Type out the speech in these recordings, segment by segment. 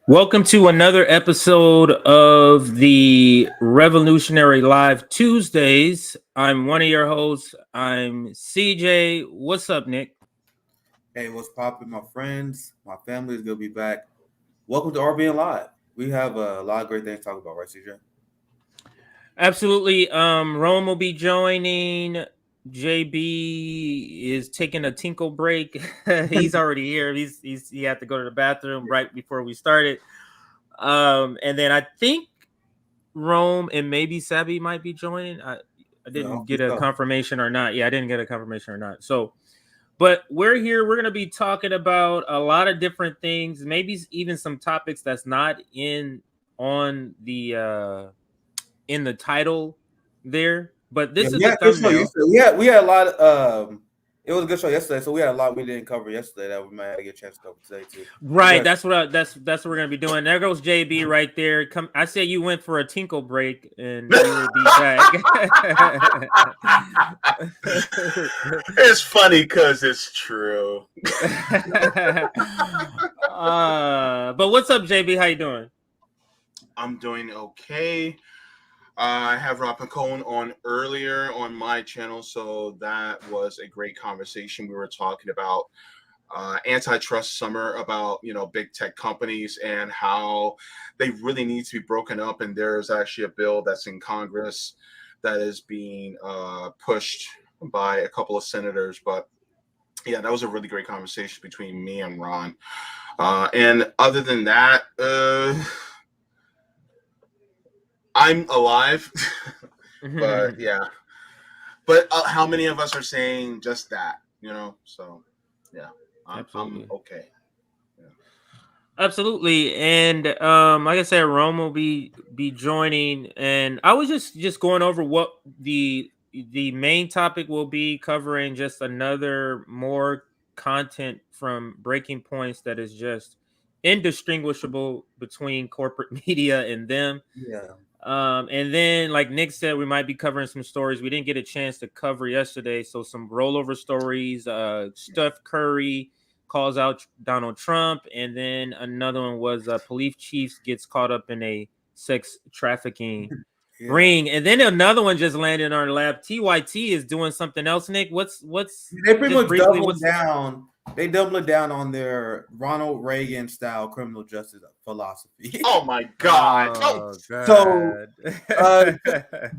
Welcome to another episode of the Revolutionary Live Tuesdays. I'm one of your hosts. I'm CJ. What's up, Nick? Hey, what's poppin', my friends? My family is gonna be back. Welcome to RBN Live. We have a lot of great things to talk about, right, CJ? Absolutely. Rome will be joining. JB is taking a tinkle break. He's already here. He had to go to the bathroom right before we started. And then I think Rome and maybe Sabi might be joining. I Yeah, didn't hopefully get a so. confirmation or not. Yeah, I didn't get a confirmation or not. So, but we're here. We're going to be talking about a lot of different things, maybe even some topics that's not on the in the title there, but Yeah, this is we the had a good show thumbnail. yesterday. We had a lot of it was a good show yesterday, so we had a lot we didn't cover yesterday that we might get a chance to cover today too. You Right, guys that's what we're gonna be doing. There goes JB right there. Come, I said you went for a tinkle break, and you will be back. It's funny because it's true. But what's up, JB? How you doing? I'm doing okay. I have Rob Cohen on earlier on my channel, so that was a great conversation. We were talking about antitrust summer, about big tech companies and how they really need to be broken up. And there's actually a bill that's in Congress that is being pushed by a couple of senators. But yeah, that was a really great conversation between me and Ron. And other than that, I'm alive. But yeah, but how many of us are saying just that? So yeah, I'm Absolutely. okay. Yeah. Absolutely, and like I said, Rome will be joining, and I was just going over what the main topic will be covering. Just another more content from Breaking Points that is just indistinguishable between corporate media and them. yeah. And then, like Nick said, we might be covering some stories we didn't get a chance to cover yesterday. So some rollover stories. Steph Curry calls out Donald Trump, and then another one was police chiefs gets caught up in a sex trafficking Yeah. ring, and then another one just landed in our lab. TYT is doing something else. Nick, what's They pretty just much briefly doubled what's down. They doubled down on their Ronald Reagan style criminal justice philosophy. Oh my God! Oh, oh So god. uh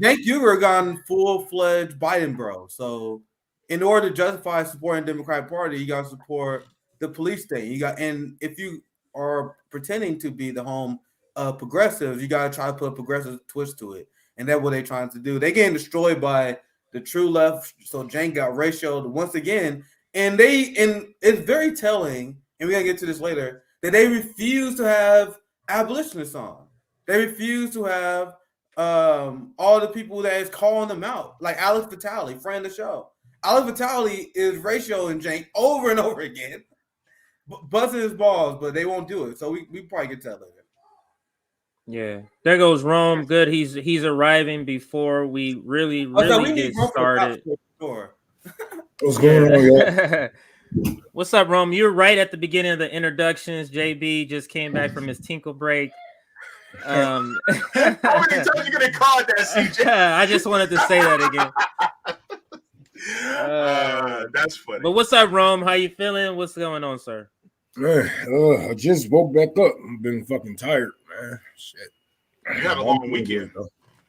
Cenk Uygur gone full fledged Biden bro. So in order to justify supporting the Democratic Party, you gotta support the police state. And if you are pretending to be the home of progressives, you gotta try to put a progressive twist to it. And that's what they're trying to do. They getting destroyed by the true left. So Cenk got ratioed once again. And it's very telling, and we gotta get to this later, that they refuse to have abolitionists on. They refuse to have all the people that is calling them out, like Alex Vitale, friend of the show. Alex Vitale is ratio and Jank over and over again, busting his balls, but they won't do it. So we probably get to that later. Yeah, there goes Rome. Good, he's arriving before we really So really we need get Rome for the cops started. for sure. What's going on, y'all? Yeah. What's up, Rome? You're right at the beginning of the introductions. JB just came back from his tinkle break. how many times are you gonna call it that, CJ? I just wanted to say that again. That's funny. But what's up, Rome? How you feeling? What's going on, sir? Man, I just woke back up. I've been fucking tired, man. Shit. You had a long weekend.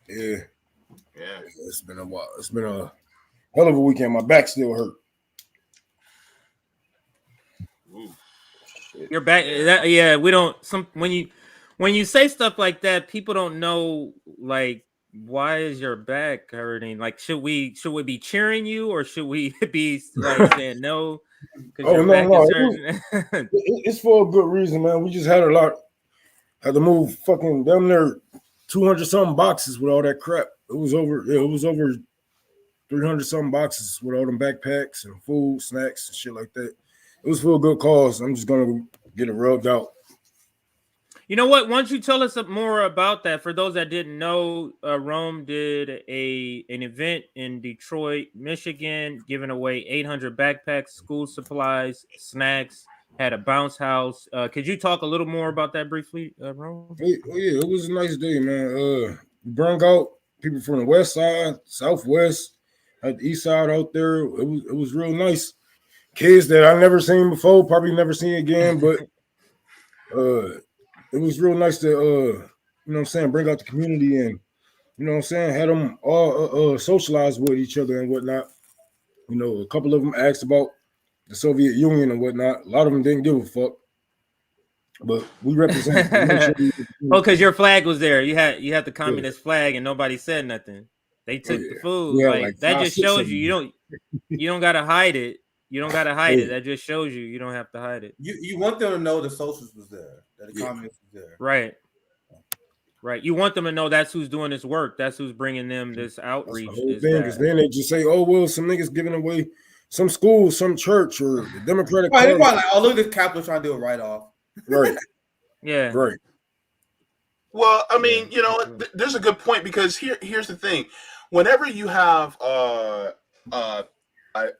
Yeah, Yeah. it's been a while. It's been a hell of a weekend. My back still hurt. Ooh. Shit. You're back. Yeah, we don't. When you say stuff like that, people don't know like why is your back hurting? Like, should we be cheering you or should we be like saying no because Oh your no, back no, is hurting? it's for a good reason, man. We just had to move fucking down there 200 something boxes with all that crap. It was over 300 something boxes with all them backpacks and food, snacks, and shit like that. It was for a good cause. I'm just gonna get it rubbed out. You know what? Why don't you tell us more about that? For those that didn't know, Rome did an event in Detroit, Michigan, giving away 800 backpacks, school supplies, snacks, had a bounce house. Could you talk a little more about that briefly, Rome? Yeah, it was a nice day, man. We brought out people from the west side, southwest, at the east side out there. It was real nice. Kids that I never seen before, probably never seen again, but it was real nice to you know what I'm saying, bring out the community and you know what I'm saying, had them all socialize with each other and whatnot. You know, a couple of them asked about the Soviet Union and whatnot. A lot of them didn't give a fuck. But we represent. Oh, because your flag was there. You had the communist flag, and nobody said nothing. They took the food. Yeah, like that just shows you don't gotta hide it. You don't gotta hide it. That just shows you don't have to hide it. You want them to know the socialist was there, that the communist was there. Right. Right. You want them to know that's who's doing this work. That's who's bringing them this outreach. Because then they just say, "Oh well, some niggas giving away some school, some church, or the Democratic Party." They're probably like, "Oh, look at this capitalist trying to do it right off." Right. Yeah. Right. Well, I mean, you know, there's a good point because here's the thing: whenever you have an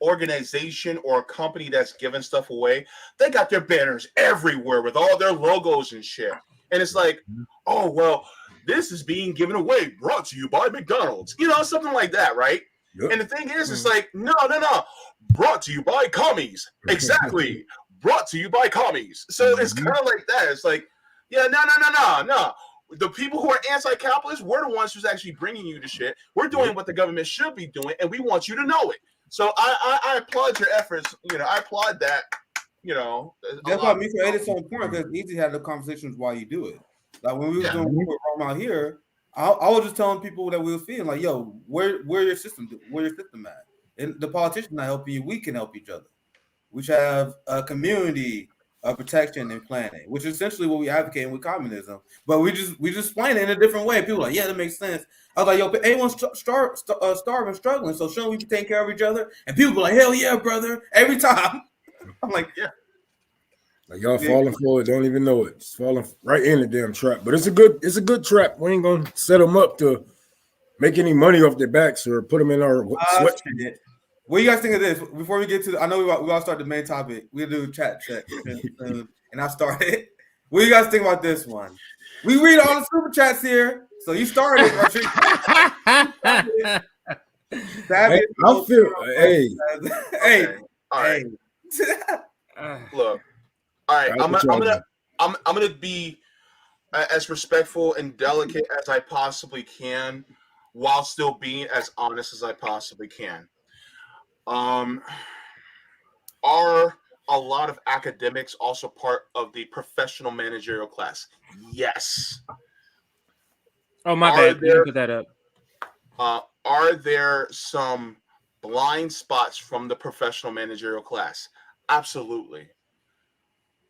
organization or a company that's giving stuff away, they got their banners everywhere with all their logos and shit, and it's like, oh well, this is being given away, brought to you by McDonald's, you know, something like that, right? Yep. And the thing is, it's like, no, brought to you by commies, exactly. Brought to you by commies. So it's kind of like that. It's like, yeah, no. The people who are anti-capitalist, we're the ones who's actually bringing you the shit. We're doing what the government should be doing, and we want you to know it. So I applaud your efforts. You know, I applaud that. You know, that's why me for it's so important because it's easy to have the conversations while you do it. Like when we was doing Rome out here, I was just telling people that we was feeling like, yo, where your system at? And the politicians not helping you, we can help each other. We should have a community of protection and planning, which is essentially what we advocate with communism. But we just explain it in a different way. People are like, yeah, that makes sense. I was like, yo, everyone's starving, struggling, so shouldn't we be taking care of each other? And people are like, hell yeah, brother, every time. I'm like, yeah. Like y'all falling for it, don't even know it. It's falling right in the damn trap. But it's a good trap. We ain't gonna set them up to make any money off their backs or put them in our sweat. What do you guys think of this? Before we get to, I know we gotta start the main topic. We'll do a chat check, and I started. What do you guys think about this one? We read all the super chats here, so you started. I feel. Hey. All right. Look. All right. I'm gonna be as respectful and delicate as I possibly can, while still being as honest as I possibly can. Are a lot of academics also part of the professional managerial class? Yes. Oh, my bad. You put that up. Are there some blind spots from the professional managerial class? Absolutely.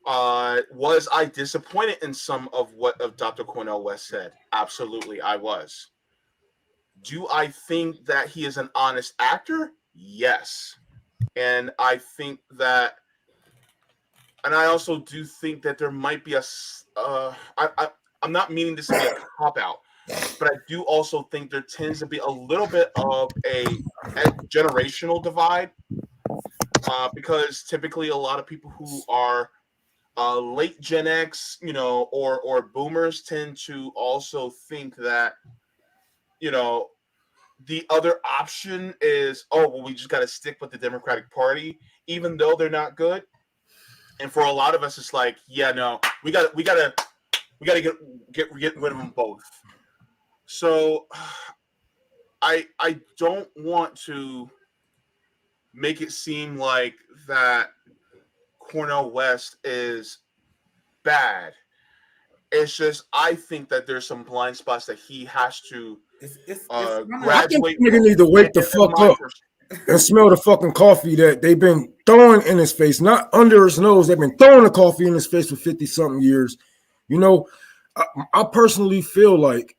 Was I disappointed in some of what Dr. Cornel West said? Absolutely, I was. Do I think that he is an honest actor? Yes. And I think that, and I also do think that there might be I'm not meaning this to be a cop-out, but I do also think there tends to be a little bit of a generational divide, because typically a lot of people who are late Gen X, you know, or boomers tend to also think that, you know, the other option is, oh, well, we just got to stick with the Democratic Party, even though they're not good. And for a lot of us, it's like, yeah, no, we got to get rid of them both. So I don't want to make it seem like that Cornel West is bad. It's just, I think that there's some blind spots that he has to graduate. I think nigga need to wake the fuck up and smell the fucking coffee that they've been throwing in his face, not under his nose. They've been throwing the coffee in his face for 50-something years. You know, I personally feel like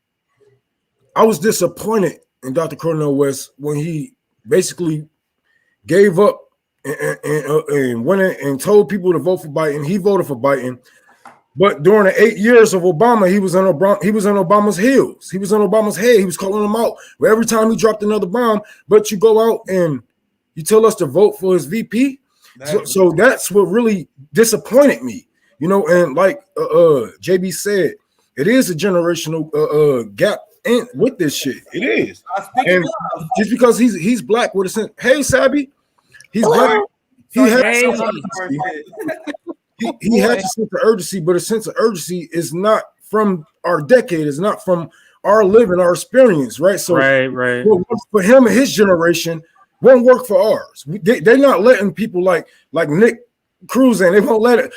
I was disappointed in Dr. Cornel West when he basically gave up and went in and told people to vote for Biden. He voted for Biden. But during the 8 years of Obama, he was on Obama's heels. He was on Obama's head. He was calling him out every time he dropped another bomb. But you go out and you tell us to vote for his VP, So that's what really disappointed me, you know. And like JB said, it is a generational gap in with this shit. It is, and just because he's black with a sense. Hey, Sabby, he's black. He has he has a sense of urgency, but a sense of urgency is not from our decade. It's not from our living, our experience, right? So, right. For him and his generation, won't work for ours. They're not letting people like Nick Cruz in. They won't let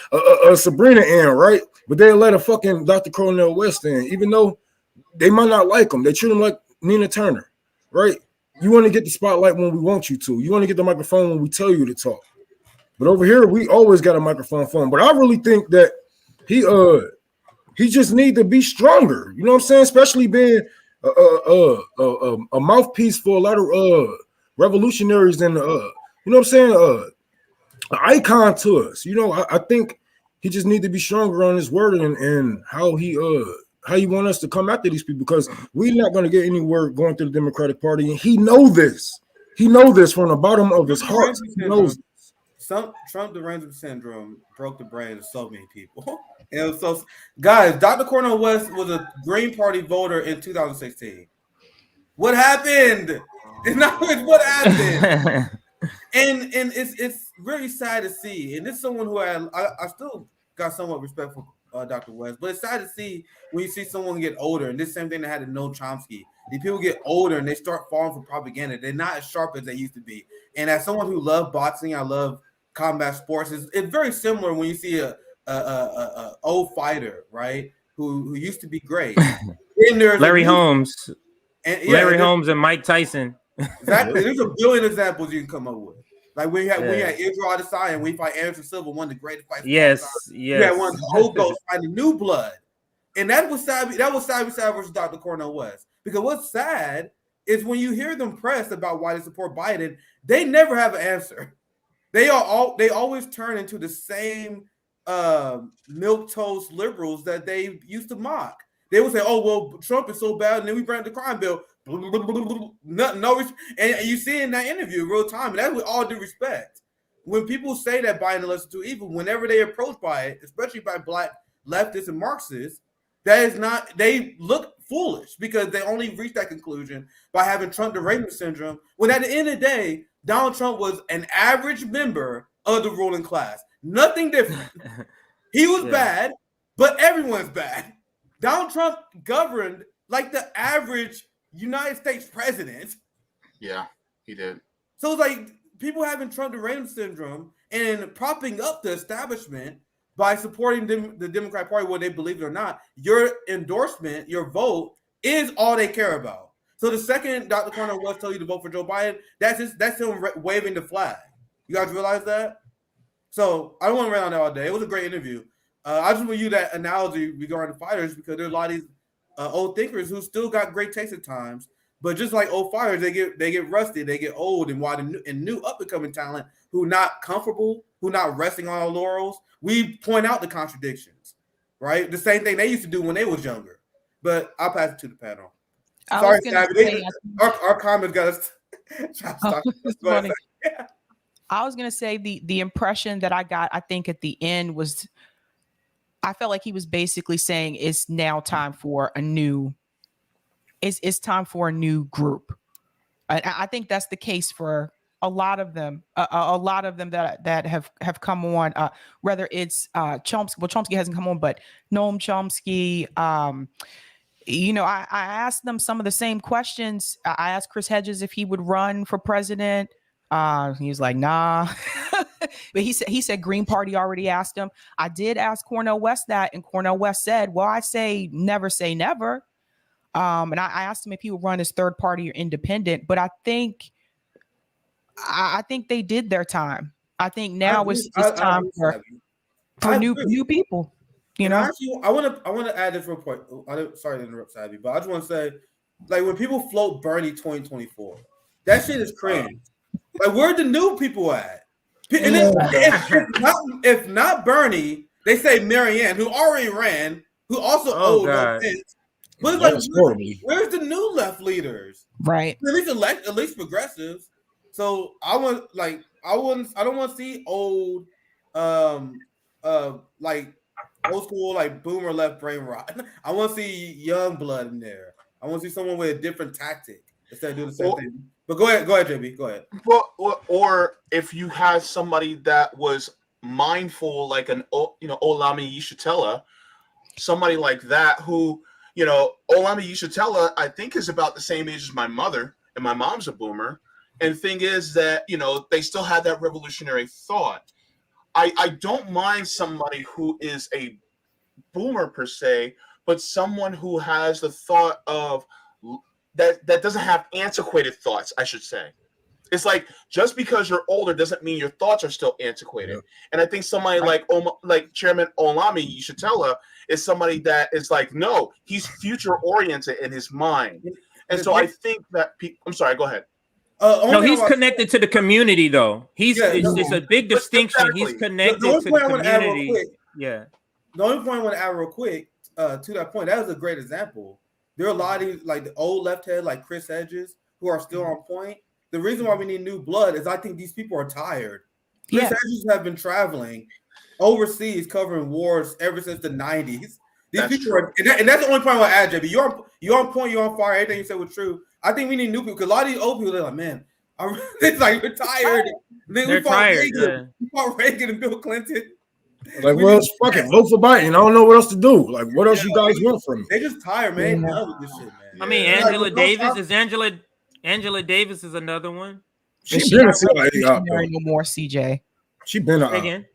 Sabrina in, right? But they'll let a fucking Dr. Cornel West in, even though they might not like him. They treat him like Nina Turner, right? You want to get the spotlight when we want you to. You want to get the microphone when we tell you to talk. But over here, we always got a microphone for him. But I really think that he just need to be stronger. You know what I'm saying? Especially being a mouthpiece for a lot of revolutionaries and you know what I'm saying? An icon to us. You know, I think he just need to be stronger on his word and how he want us to come after these people, because we're not going to get anywhere going through the Democratic Party, and he know this. He know this from the bottom of his heart. He knows. Trump derangement syndrome broke the brain of so many people. And so, guys, Dr. Cornel West was a Green Party voter in 2016. What happened? It's not what happened. and it's really sad to see. And this is someone who I still got somewhat respect for Dr. West, but it's sad to see when you see someone get older. And this same thing that had to Noam Chomsky. These people get older and they start falling for propaganda. They're not as sharp as they used to be. And as someone who loved boxing, I love combat sports. It's very similar when you see a old fighter, right, who used to be great. Larry Holmes. Larry Holmes and Mike Tyson. Exactly. There's a billion examples you can come up with. Like we had Israel Adesanya and we fight Anderson Silva, one of the greatest fights. Yes. We had one of the old ghosts fighting new blood. And that was Savvy versus Dr. Cornel West. Because what's sad is when you hear them pressed about why they support Biden, they never have an answer. They always turn into the same milquetoast liberals that they used to mock. They would say, "Oh well, Trump is so bad," and then we bring the crime bill. No, and you see in that interview real time, and that's with all due respect. When people say that Biden is too evil, whenever they approach by it, especially by black leftists and Marxists, that is not. They look foolish because they only reach that conclusion by having Trump derangement syndrome. When at the end of the day, Donald Trump was an average member of the ruling class. Nothing different. He was bad, but everyone's bad. Donald Trump governed like the average United States president. Yeah, he did. So it's like people having Trump derangement syndrome and propping up the establishment by supporting the Democratic Party, whether they believe it or not. Your endorsement, your vote, is all they care about. So the second Dr. Cornel West tell you to vote for Joe Biden, that's him waving the flag. You guys realize that? So I don't want to rant on that all day. It was a great interview. I just want to use that analogy regarding fighters because there's a lot of these old thinkers who still got great taste at times, but just like old fighters, they get rusty, they get old, and while the new up and coming talent who not comfortable, who not resting on our laurels, we point out the contradictions, right? The same thing they used to do when they was younger. But I'll pass it to the panel. Sorry, Savvy. Our comments got us. I was gonna say the impression that I got, I think at the end was, I felt like he was basically saying it's now time for a new, it's time for a new group. I think that's the case for a lot of them. A lot of them that have come on. Whether it's Chomsky, well, Chomsky hasn't come on, but Noam Chomsky. You know, I asked them some of the same questions. I asked Chris Hedges if he would run for president. He was like, nah. But he said Green Party already asked him. I did ask Cornel West that, and Cornel West said, well, I say never say never. And I asked him if he would run as third party or independent, but I think they did their time. I think now it's time for new people. You know, actually, I want to add this real quick. Sorry to interrupt, Savvy, but I just want to say, like, when people float Bernie 2024, that shit is cringe. Like, where the new people at? And if not Bernie, they say Marianne, who already ran, who also owed no offense. But it's like, where's the new left leaders? Right. At least progressives. So I want, like, I don't want to see old, like old school, like boomer left brain rot. I want to see young blood in there. I want to see someone with a different tactic instead of doing the same thing. But go ahead, JB, go ahead. Well, or if you had somebody that was mindful, like an Olami Yishitela, somebody like that who, Olami Yishitela, I think is about the same age as my mother, and my mom's a boomer. And the thing is that, they still had that revolutionary thought. I don't mind somebody who is a boomer per se, but someone who has the thought of that doesn't have antiquated thoughts, I should say. It's like, just because you're older doesn't mean your thoughts are still antiquated. Yep. And I think somebody like Chairman Olami Yishitela is somebody that is like, no, he's future oriented in his mind. And so I think that I'm sorry, go ahead. No, he's connected to the community, though. It's a big distinction. Exactly. He's connected to the community. Yeah. The only point I want to add real quick to that point, that was a great example. There are a lot of like the old left head, like Chris Hedges, who are still on point. The reason why we need new blood is I think these people are tired. Chris Hedges have been traveling overseas covering wars ever since the 90s. These people are, and that's the only point I want to add, JB. You're on point, you're on fire, everything you said was true. I think we need new people because a lot of these old people, they're like, man, it's like we're tired. They're tired. We fought Reagan and Bill Clinton. Like, well, fuck it, vote for Biden. I don't know what else to do. Like, what else you guys want from me? They just tired, man. Done with this shit, man. I mean, Angela Davis is Angela Davis is another one. She's not no more, CJ. She been again.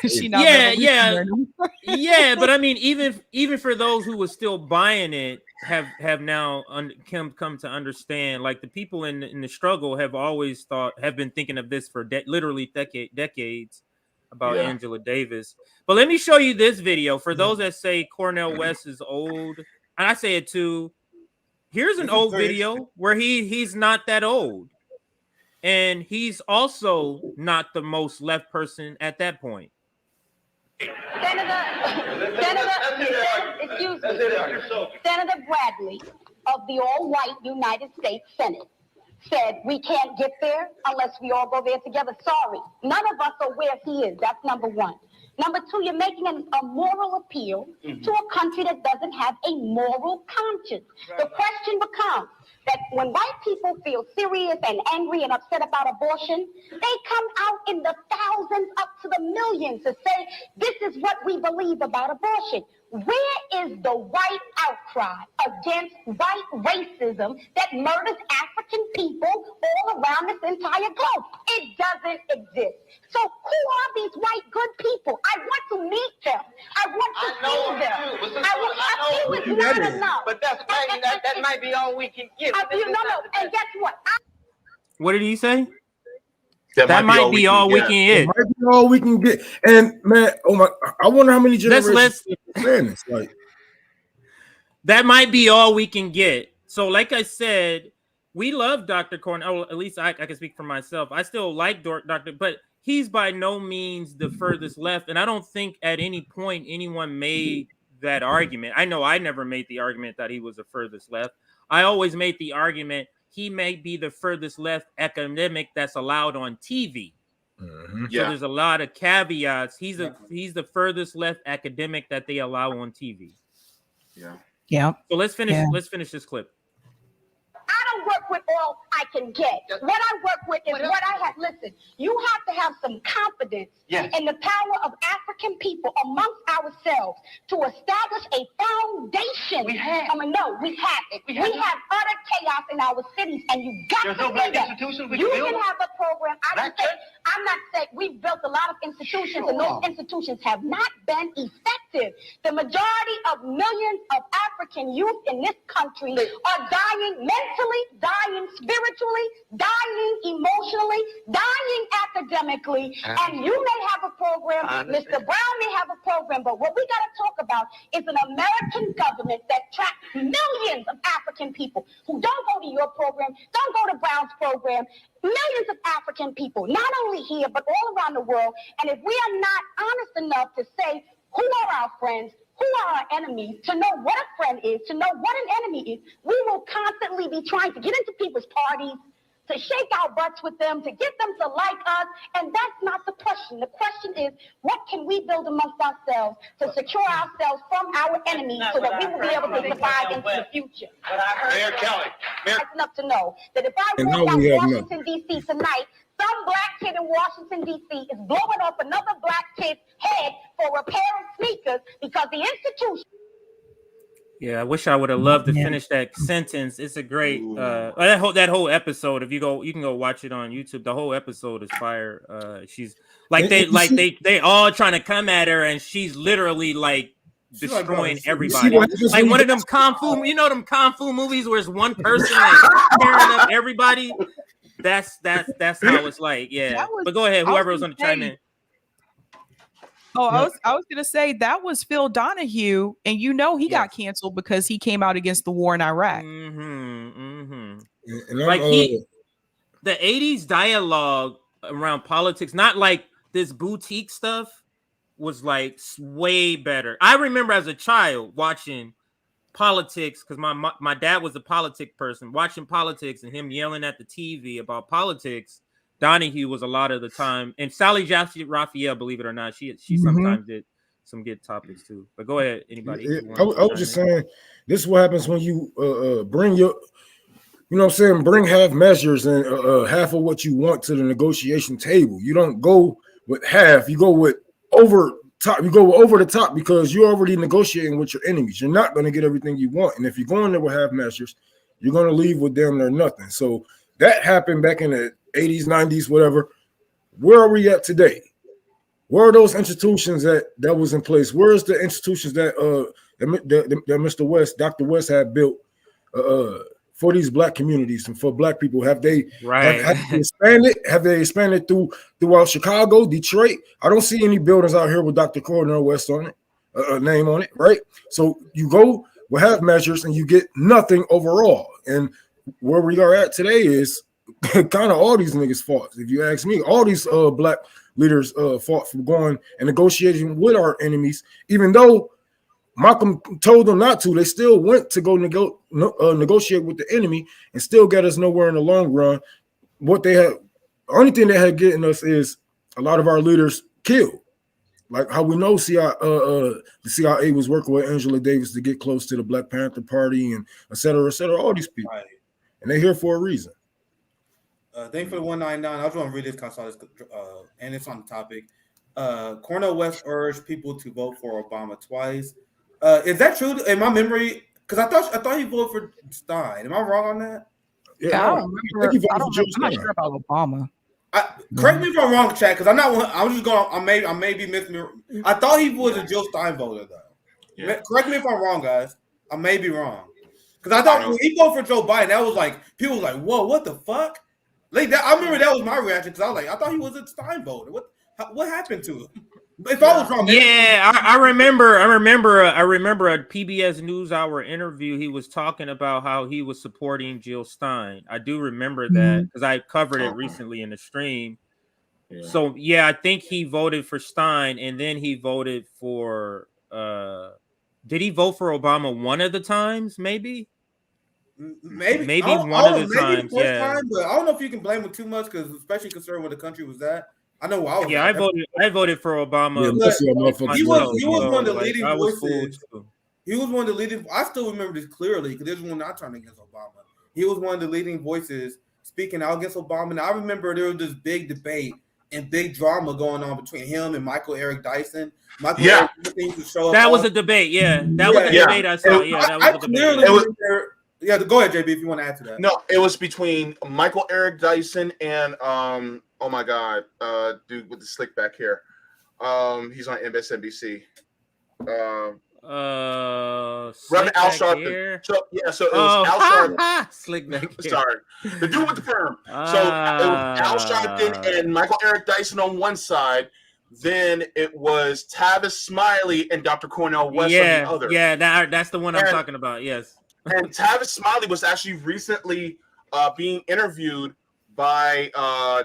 She not yeah, but I mean, even for those who were still buying it, have now come to understand. Like the people in the struggle have been thinking of this for literally decades about Angela Davis. But let me show you this video for those that say Cornel West is old, and I say it too. Here's an old video where he's not that old. And he's also not the most left person at that point. Senator Bradley of the all-white United States Senate said we can't get there unless we all go there together. Sorry, none of us are where he is. That's number one. Number two, you're making a moral appeal to a country that doesn't have a moral conscience. The question becomes that when white people feel serious and angry and upset about abortion, they come out in the thousands up to the millions to say, this is what we believe about abortion. Where is the white outcry against white racism that murders African people all around this entire globe? It doesn't exist. So who are these white good people? I want to meet them. I want to see them. I feel it's not enough. But that might be all we can give. And guess what? What did he say? That might be all we can get. Might be all we can get. And man, oh my! I wonder how many generations saying this. Like, that might be all we can get. So, like I said, we love Dr. Cornel. At least I can speak for myself. I still like Dr. But he's by no means the furthest left, and I don't think at any point anyone made that argument. I know I never made the argument that he was the furthest left. I always made the argument he may be the furthest left academic that's allowed on TV. So there's a lot of caveats. He's the furthest left academic that they allow on TV. Yeah. So let's finish this clip. I don't work with all I can get. What I work with is what I have. Listen, you have to have some confidence in the power of African people amongst ourselves to establish a foundation. We have. We have it. We have utter chaos in our cities, and you got There's to no say black that. institutions we You can can build. have a program. I'm not saying we've built a lot of institutions, and those institutions have not been effective. The majority of millions of African youth in this country are dying mentally, dying spiritually, dying emotionally, dying academically. And you may have a program, Mr. Brown may have a program, but what we got to talk about is an American government that tracks millions of African people who don't go to your program, don't go to Brown's program. Millions of African people, not only here, but all around the world. And if we are not honest enough to say who are our friends, who are our enemies, to know what a friend is, to know what an enemy is, we will constantly be trying to get into people's parties, to shake our butts with them, to get them to like us. And that's not the question. The question is, what can we build amongst ourselves to secure ourselves from our enemies so that we will be able to survive into the future? Mayor Kelly. It's enough to know that if I And walk now out we have Washington, D.C. tonight, some black kid in Washington, D.C. is blowing up another black kid's head for repairing sneakers because the institution. Yeah, I wish I would have loved to finish that sentence. It's a great that whole episode. If you go, you can go watch it on YouTube. The whole episode is fire. She's like they all trying to come at her, and she's literally like destroying everybody. Like one of them kung fu, you know, them kung fu movies where it's one person like tearing up everybody. That's how it's like. Yeah, but go ahead. Whoever was on the chime in. Oh, I was gonna say that was Phil Donahue, and you know he got canceled because he came out against the war in Iraq. Like the 80s dialogue around politics, not like this boutique stuff, was like way better. I remember as a child watching politics because my dad was a politic person, watching politics and him yelling at the TV about politics. Donahue was a lot of the time, and Sally Jaffe Raphael, believe it or not, she sometimes did some good topics too. But go ahead, anybody. I was just saying, this is what happens when you bring your, you know what I'm saying, bring half measures and half of what you want to the negotiation table. You don't go with half, you go with over top. You go over the top because you're already negotiating with your enemies. You're not going to get everything you want, and if you're going there with half measures, you're going to leave with damn near nothing. So that happened back in the 80s, 90s, whatever. Where are we at today? Where are those institutions that was in place? Where's the institutions that that Mr. West, Dr. West had built for these black communities and for black people? Have they have they expanded? Have they expanded throughout Chicago, Detroit? I don't see any buildings out here with Dr. Cornel West on it, name on it, right? So you go with half measures and you get nothing overall. And where we are at today is kind of all these niggas' faults. If you ask me, all these black leaders fought for going and negotiating with our enemies, even though Malcolm told them not to. They still went to go negotiate with the enemy and still got us nowhere in the long run. What they had, the only thing they had getting us is a lot of our leaders killed. Like how we know the CIA was working with Angela Davis to get close to the Black Panther Party and et cetera, all these people. Right. And they're here for a reason. Thank you for the 199. I just want to read this because I saw this, and it's on the topic. Cornel West urged people to vote for Obama twice. Is that true? In my memory, because I thought he voted for Stein. Am I wrong on that? Yeah, I don't remember. I'm not sure about Obama. Correct me if I'm wrong, Chad. Because I'm not. I'm just going. I may be missing. I thought he was a Jill Stein voter though. Yeah. Correct me if I'm wrong, guys. I may be wrong. Because I thought when he voted for Joe Biden, that was like people was like, "Whoa, what the fuck?" Like that, I remember that was my reaction because I was like, I thought he was a Stein voter. What happened to him? If I was wrong, I remember a PBS NewsHour interview. He was talking about how he was supporting Jill Stein. I do remember that because I covered it recently in the stream. Yeah. So yeah, I think he voted for Stein, and then he voted for. Did he vote for Obama one of the times? Maybe one of the times. Yeah, time, but I don't know if you can blame him too much because, especially considering where the country was at. I know I was. Yeah, I voted for Obama. Yeah, he was one of the leading voices. He was one of the leading. I still remember this clearly because this was when I turned against Obama. He was one of the leading voices speaking out against Obama. And I remember there was this big debate and big drama going on between him and Michael Eric Dyson. That was a debate. Yeah, that was a debate I saw. Yeah, that was a debate. Yeah, go ahead, JB, if you want to add to that. No, it was between Michael Eric Dyson and oh my God, dude with the slick back hair. He's on MSNBC. Reverend Al Sharpton. So it was Al Sharpton. Slick back hair. Sorry, the dude with the perm. So it was Al Sharpton and Michael Eric Dyson on one side. Then it was Tavis Smiley and Dr. Cornel West on the other. Yeah, that's the one I'm talking about. Yes. And Tavis Smiley was actually recently being interviewed by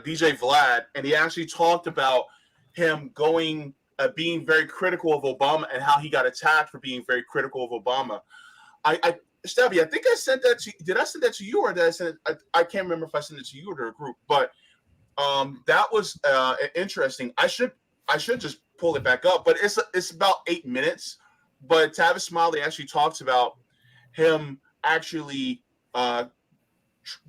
DJ Vlad, and he actually talked about him being very critical of Obama and how he got attacked for being very critical of Obama. Stabby, I think I sent that to. Did I send that to you, or did I send it? I can't remember if I sent it to you or to a group. But that was interesting. I should just pull it back up. But it's about 8 minutes. But Tavis Smiley actually talks about him actually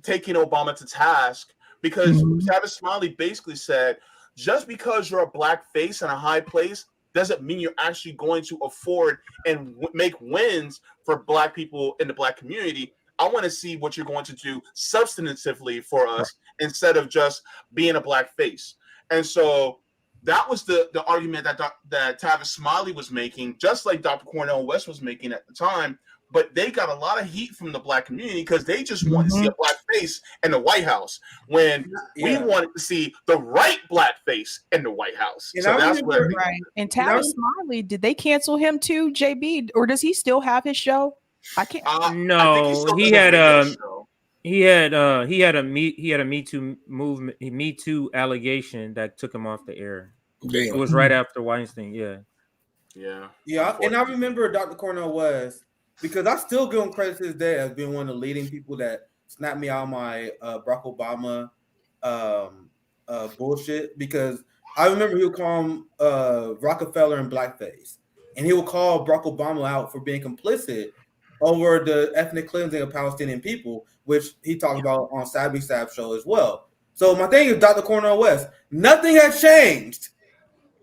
taking Obama to task, because Tavis Smiley basically said, just because you're a black face in a high place doesn't mean you're actually going to afford and make wins for black people in the black community. I want to see what you're going to do substantively for us instead of just being a black face. And so that was the argument that Tavis Smiley was making, just like Dr. Cornel West was making at the time. But they got a lot of heat from the black community because they just want to see a black face in the White House, when we wanted to see the right black face in the White House. And so that's what. Right. And Tavis Smiley, did they cancel him too, JB, or does he still have his show? I can't. No, he had a Me Too movement, Me Too allegation that took him off the air. Damn. It was right after Weinstein. Yeah. And I remember Dr. Cornel West, because I still give him credit to this day as being one of the leading people that snapped me out of my Barack Obama bullshit. Because I remember he would call him Rockefeller in blackface, and he would call Barack Obama out for being complicit over the ethnic cleansing of Palestinian people, which he talked about on Sabby Sab show as well. So my thing is, Dr. Cornel West, nothing has changed.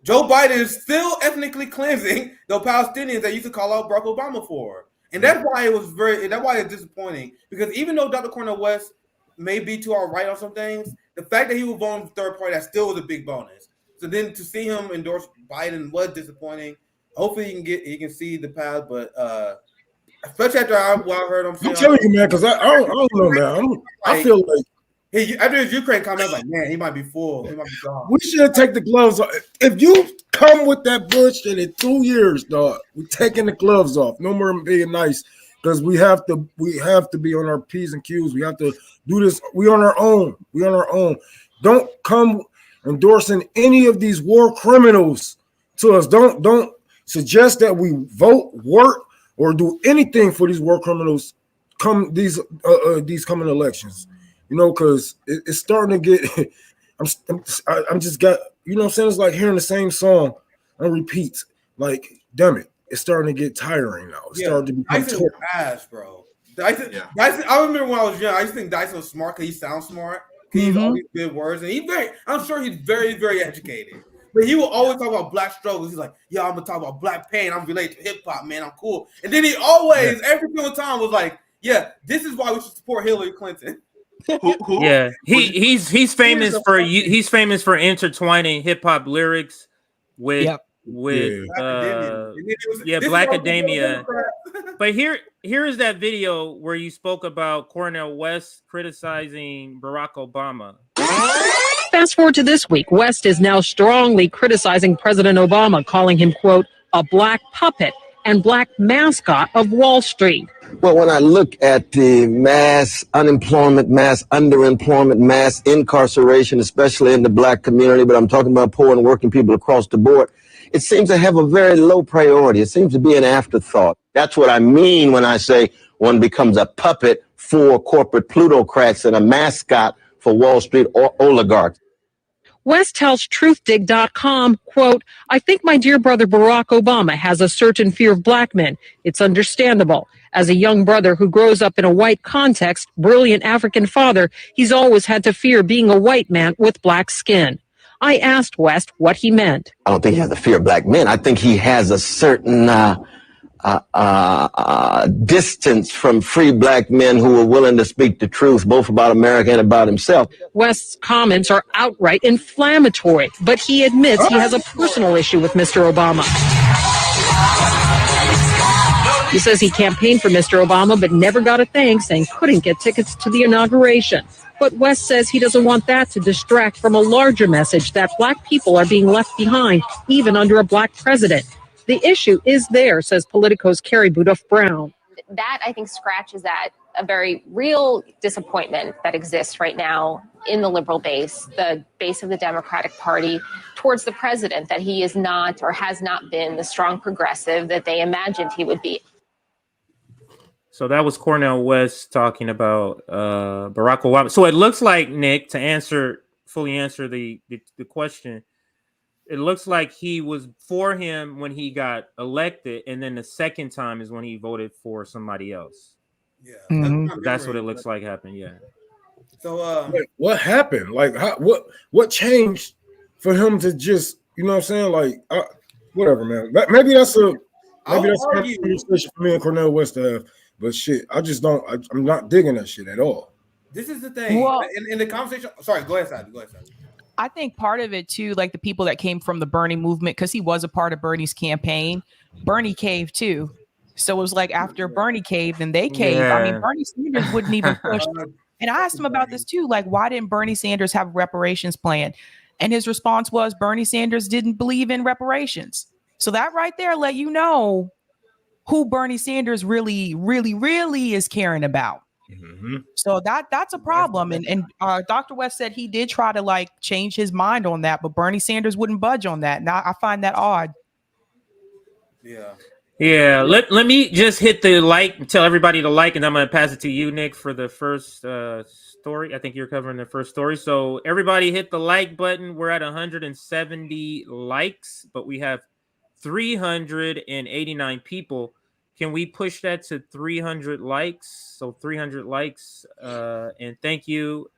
Joe Biden is still ethnically cleansing the Palestinians that used to call out Barack Obama for. And that's why it's disappointing, because even though Dr. Cornel West may be to our right on some things, the fact that he was voting third party, that still was a big bonus. So then to see him endorse Biden was disappointing. Hopefully he can see the path, but especially after what I heard him say. I'm telling you, man, because I don't know, man. I feel like after his Ukraine comment, I was like, man, he might be full. He might be gone. we should take the gloves off. If you come with that bullshit in 2 years, dog, we're taking the gloves off. No more being nice, because we have to be on our P's and Q's. We have to do this. We on our own. Don't come endorsing any of these war criminals to us. Don't suggest that we vote, work, or do anything for these war criminals come these coming elections. You know, because it's starting to get. I'm just got. You know what I'm saying? It's like hearing the same song on repeat. Like, damn it, it's starting to get tiring now. It's starting to become Dyson ass, bro. Dyson, I remember when I was young, I used to think Dyson was smart because he sounds smart. He has all these good words, and I'm sure he's very, very educated. But he will always talk about black struggles. He's like, "Yeah, I'm gonna talk about black pain. I'm related to hip hop, man. I'm cool." And then he always, every single time, was like, "Yeah, this is why we should support Hillary Clinton." Who? Yeah, he's famous for intertwining hip hop lyrics with Black Academia. But here is that video where you spoke about Cornel West criticizing Barack Obama. Fast forward to this week, West is now strongly criticizing President Obama, calling him, quote, a black puppet and black mascot of Wall Street. Well, when I look at the mass unemployment, mass underemployment, mass incarceration, especially in the black community, but I'm talking about poor and working people across the board, it seems to have a very low priority. It seems to be an afterthought. That's what I mean when I say one becomes a puppet for corporate plutocrats and a mascot for Wall Street oligarchs. West tells truthdig.com, quote, I think my dear brother Barack Obama has a certain fear of black men. It's understandable. As a young brother who grows up in a white context, brilliant African father, he's always had to fear being a white man with black skin. I asked West what he meant. I don't think he has the fear of black men. I think he has a certain distance from free black men who are willing to speak the truth, both about America and about himself. West's comments are outright inflammatory, but he admits he has a personal issue with Mr. Obama. He says he campaigned for Mr. Obama, but never got a thanks and couldn't get tickets to the inauguration. But West says he doesn't want that to distract from a larger message that black people are being left behind, even under a black president. The issue is there, says Politico's Carrie Budoff-Brown. That, I think, scratches at a very real disappointment that exists right now in the liberal base, the base of the Democratic Party, towards the president, that he is not or has not been the strong progressive that they imagined he would be. So that was Cornel West talking about Barack Obama. So it looks like, Nick, to fully answer the question, it looks like he was for him when he got elected, and then the second time is when he voted for somebody else. Yeah, that's what it looks like happened. Yeah. So what happened? Like, what changed for him to just, you know what I'm saying? Like, whatever, man. Maybe that's a conversation for me and Cornel West to have. But shit, I just don't. I'm not digging that shit at all. This is the thing. Well, in the conversation. Sorry, go ahead, Sadie. Go ahead, Sadie. I think part of it too, like the people that came from the Bernie movement, because he was a part of Bernie's campaign. Bernie caved too, so it was like after Bernie caved, then they caved. Yeah. I mean, Bernie Sanders wouldn't even push. And I asked him about this too, like why didn't Bernie Sanders have a reparations plan? And his response was Bernie Sanders didn't believe in reparations. So that right there let you know who Bernie Sanders really is caring about. Mm-hmm. So that's a problem. And Dr. West said he did try to like change his mind on that, but Bernie Sanders wouldn't budge on that. And I find that odd. Yeah. Yeah. Let me just hit the like, tell everybody to like, and I'm going to pass it to you, Nick, for the first story. I think you're covering the first story. So everybody hit the like button. We're at 170 likes, but we have 389 people. Can we push that to 300 likes? So 300 likes. And thank you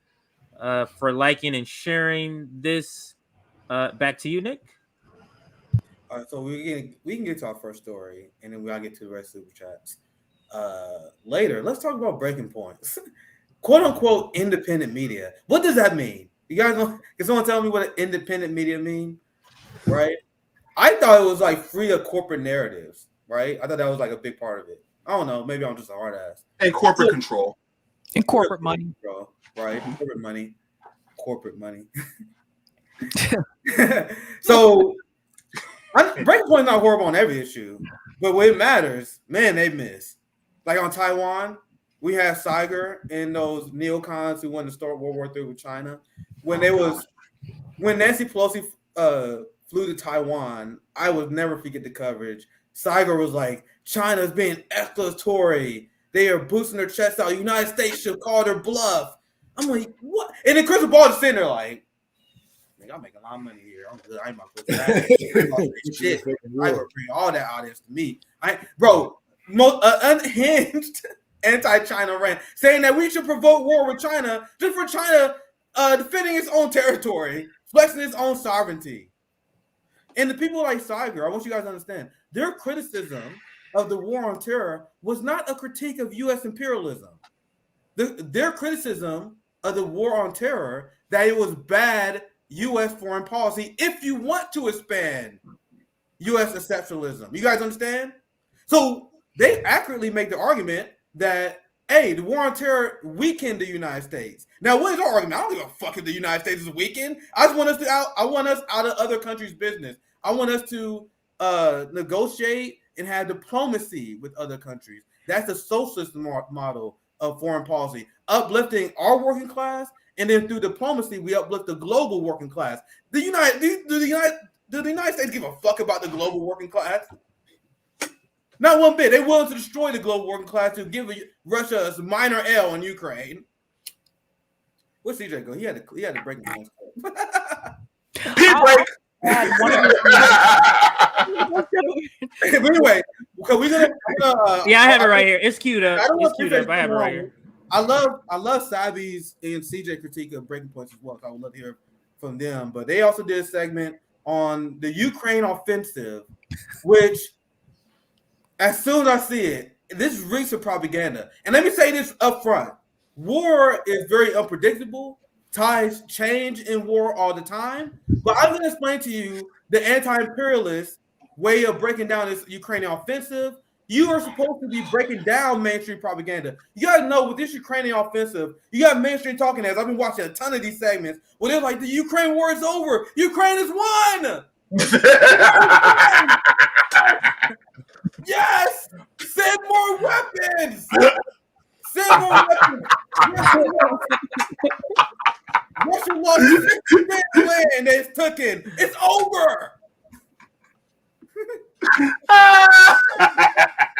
for liking and sharing this. Back to you, Nick. All right, so we can get to our first story, and then we'll get to the rest of the chats later. Let's talk about breaking points. "Quote unquote" independent media. What does that mean? You guys know? Can someone tell me what an independent media mean? Right? I thought it was like free of corporate narratives. Right? I thought that was like a big part of it. I don't know. Maybe I'm just a hard ass. And corporate control. And corporate money. Control, right? Corporate money. So breaking point is not horrible on every issue, but when it matters, man, they miss. Like on Taiwan, we had Saiger and those neocons who wanted to start World War III with China. When Nancy Pelosi flew to Taiwan, I would never forget the coverage. Saiger was like, China's being escalatory. They are boosting their chest out. The United States should call their bluff. I'm like, what? And then Crystal Ball is sitting there like, I'm making a lot of money here. I'm good. I ain't about to put that shit. I would bring all that audience to me. Most unhinged anti-China rant saying that we should provoke war with China just for China defending its own territory, flexing its own sovereignty. And the people like Saiger, I want you guys to understand, their criticism of the war on terror was not a critique of U.S. imperialism. Their criticism of the war on terror, that it was bad U.S. foreign policy if you want to expand U.S. exceptionalism. You guys understand? So they accurately make the argument that, hey, the war on terror weakened the United States. Now, what is our argument? I don't give a fuck if the United States is weakened. I want us out of other countries' business. I want us to negotiate and have diplomacy with other countries. That's the socialist model of foreign policy, uplifting our working class, and then through diplomacy, we uplift the global working class. Do the United States give a fuck about the global working class? Not one bit. They're willing to destroy the global working class to give Russia a minor L in Ukraine. Where's CJ go? He had to break the break. But anyway, we're gonna yeah, I have it right here. It's queued up. It's queued up. I have it right here. I love Sabi's and CJ critique of breaking points as well. So I would love to hear from them. But they also did a segment on the Ukraine offensive, which, as soon as I see it, this reeks of propaganda. And let me say this up front. War is very unpredictable. Tides change in war all the time. But I'm going to explain to you the anti-imperialist way of breaking down this Ukrainian offensive. You are supposed to be breaking down mainstream propaganda. You got to know with this Ukrainian offensive, you got mainstream talking heads. I've been watching a ton of these segments where they're like, the Ukraine war is over. Ukraine is won. Yes! Send more weapons! Send more weapons! Russia lost 60% land that's taken. It's over!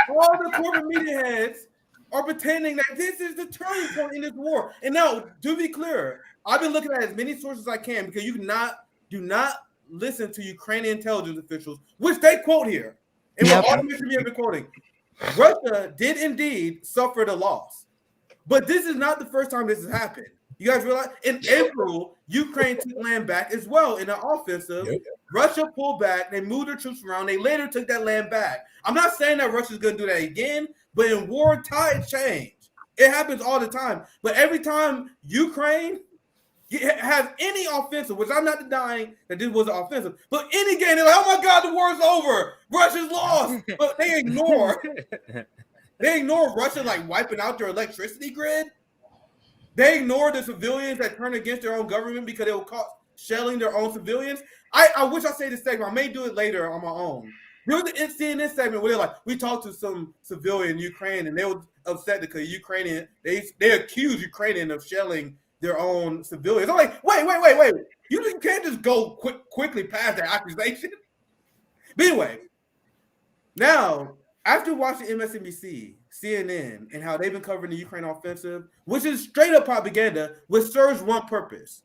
All the corporate media heads are pretending that this is the turning point in this war. And now, to be clear, I've been looking at as many sources as I can because you do not listen to Ukrainian intelligence officials, which they quote here. And what all the ministry have been quoting, Russia did indeed suffer the loss. But this is not the first time this has happened. You guys realize? In April, Ukraine took land back as well in an offensive. Yep. Russia pulled back. They moved their troops around. They later took that land back. I'm not saying that Russia's going to do that again, but in war, tides change. It happens all the time. But every time Ukraine has any offensive, which I'm not denying that this was an offensive, but any game, they're like, oh my God, the war's over. Russia's lost. But they ignore Russia like wiping out their electricity grid. They ignore the civilians that turn against their own government because they will cause shelling their own civilians. I wish I say this segment. I may do it later on my own. There was an CNN segment where they're like, we talked to some civilian Ukraine and they were upset because Ukrainian, they accuse Ukrainian of shelling their own civilians. I'm like, wait. You can't just go quickly past that accusation. But anyway, now, after watching MSNBC, CNN, and how they've been covering the Ukraine offensive, which is straight up propaganda, which serves one purpose: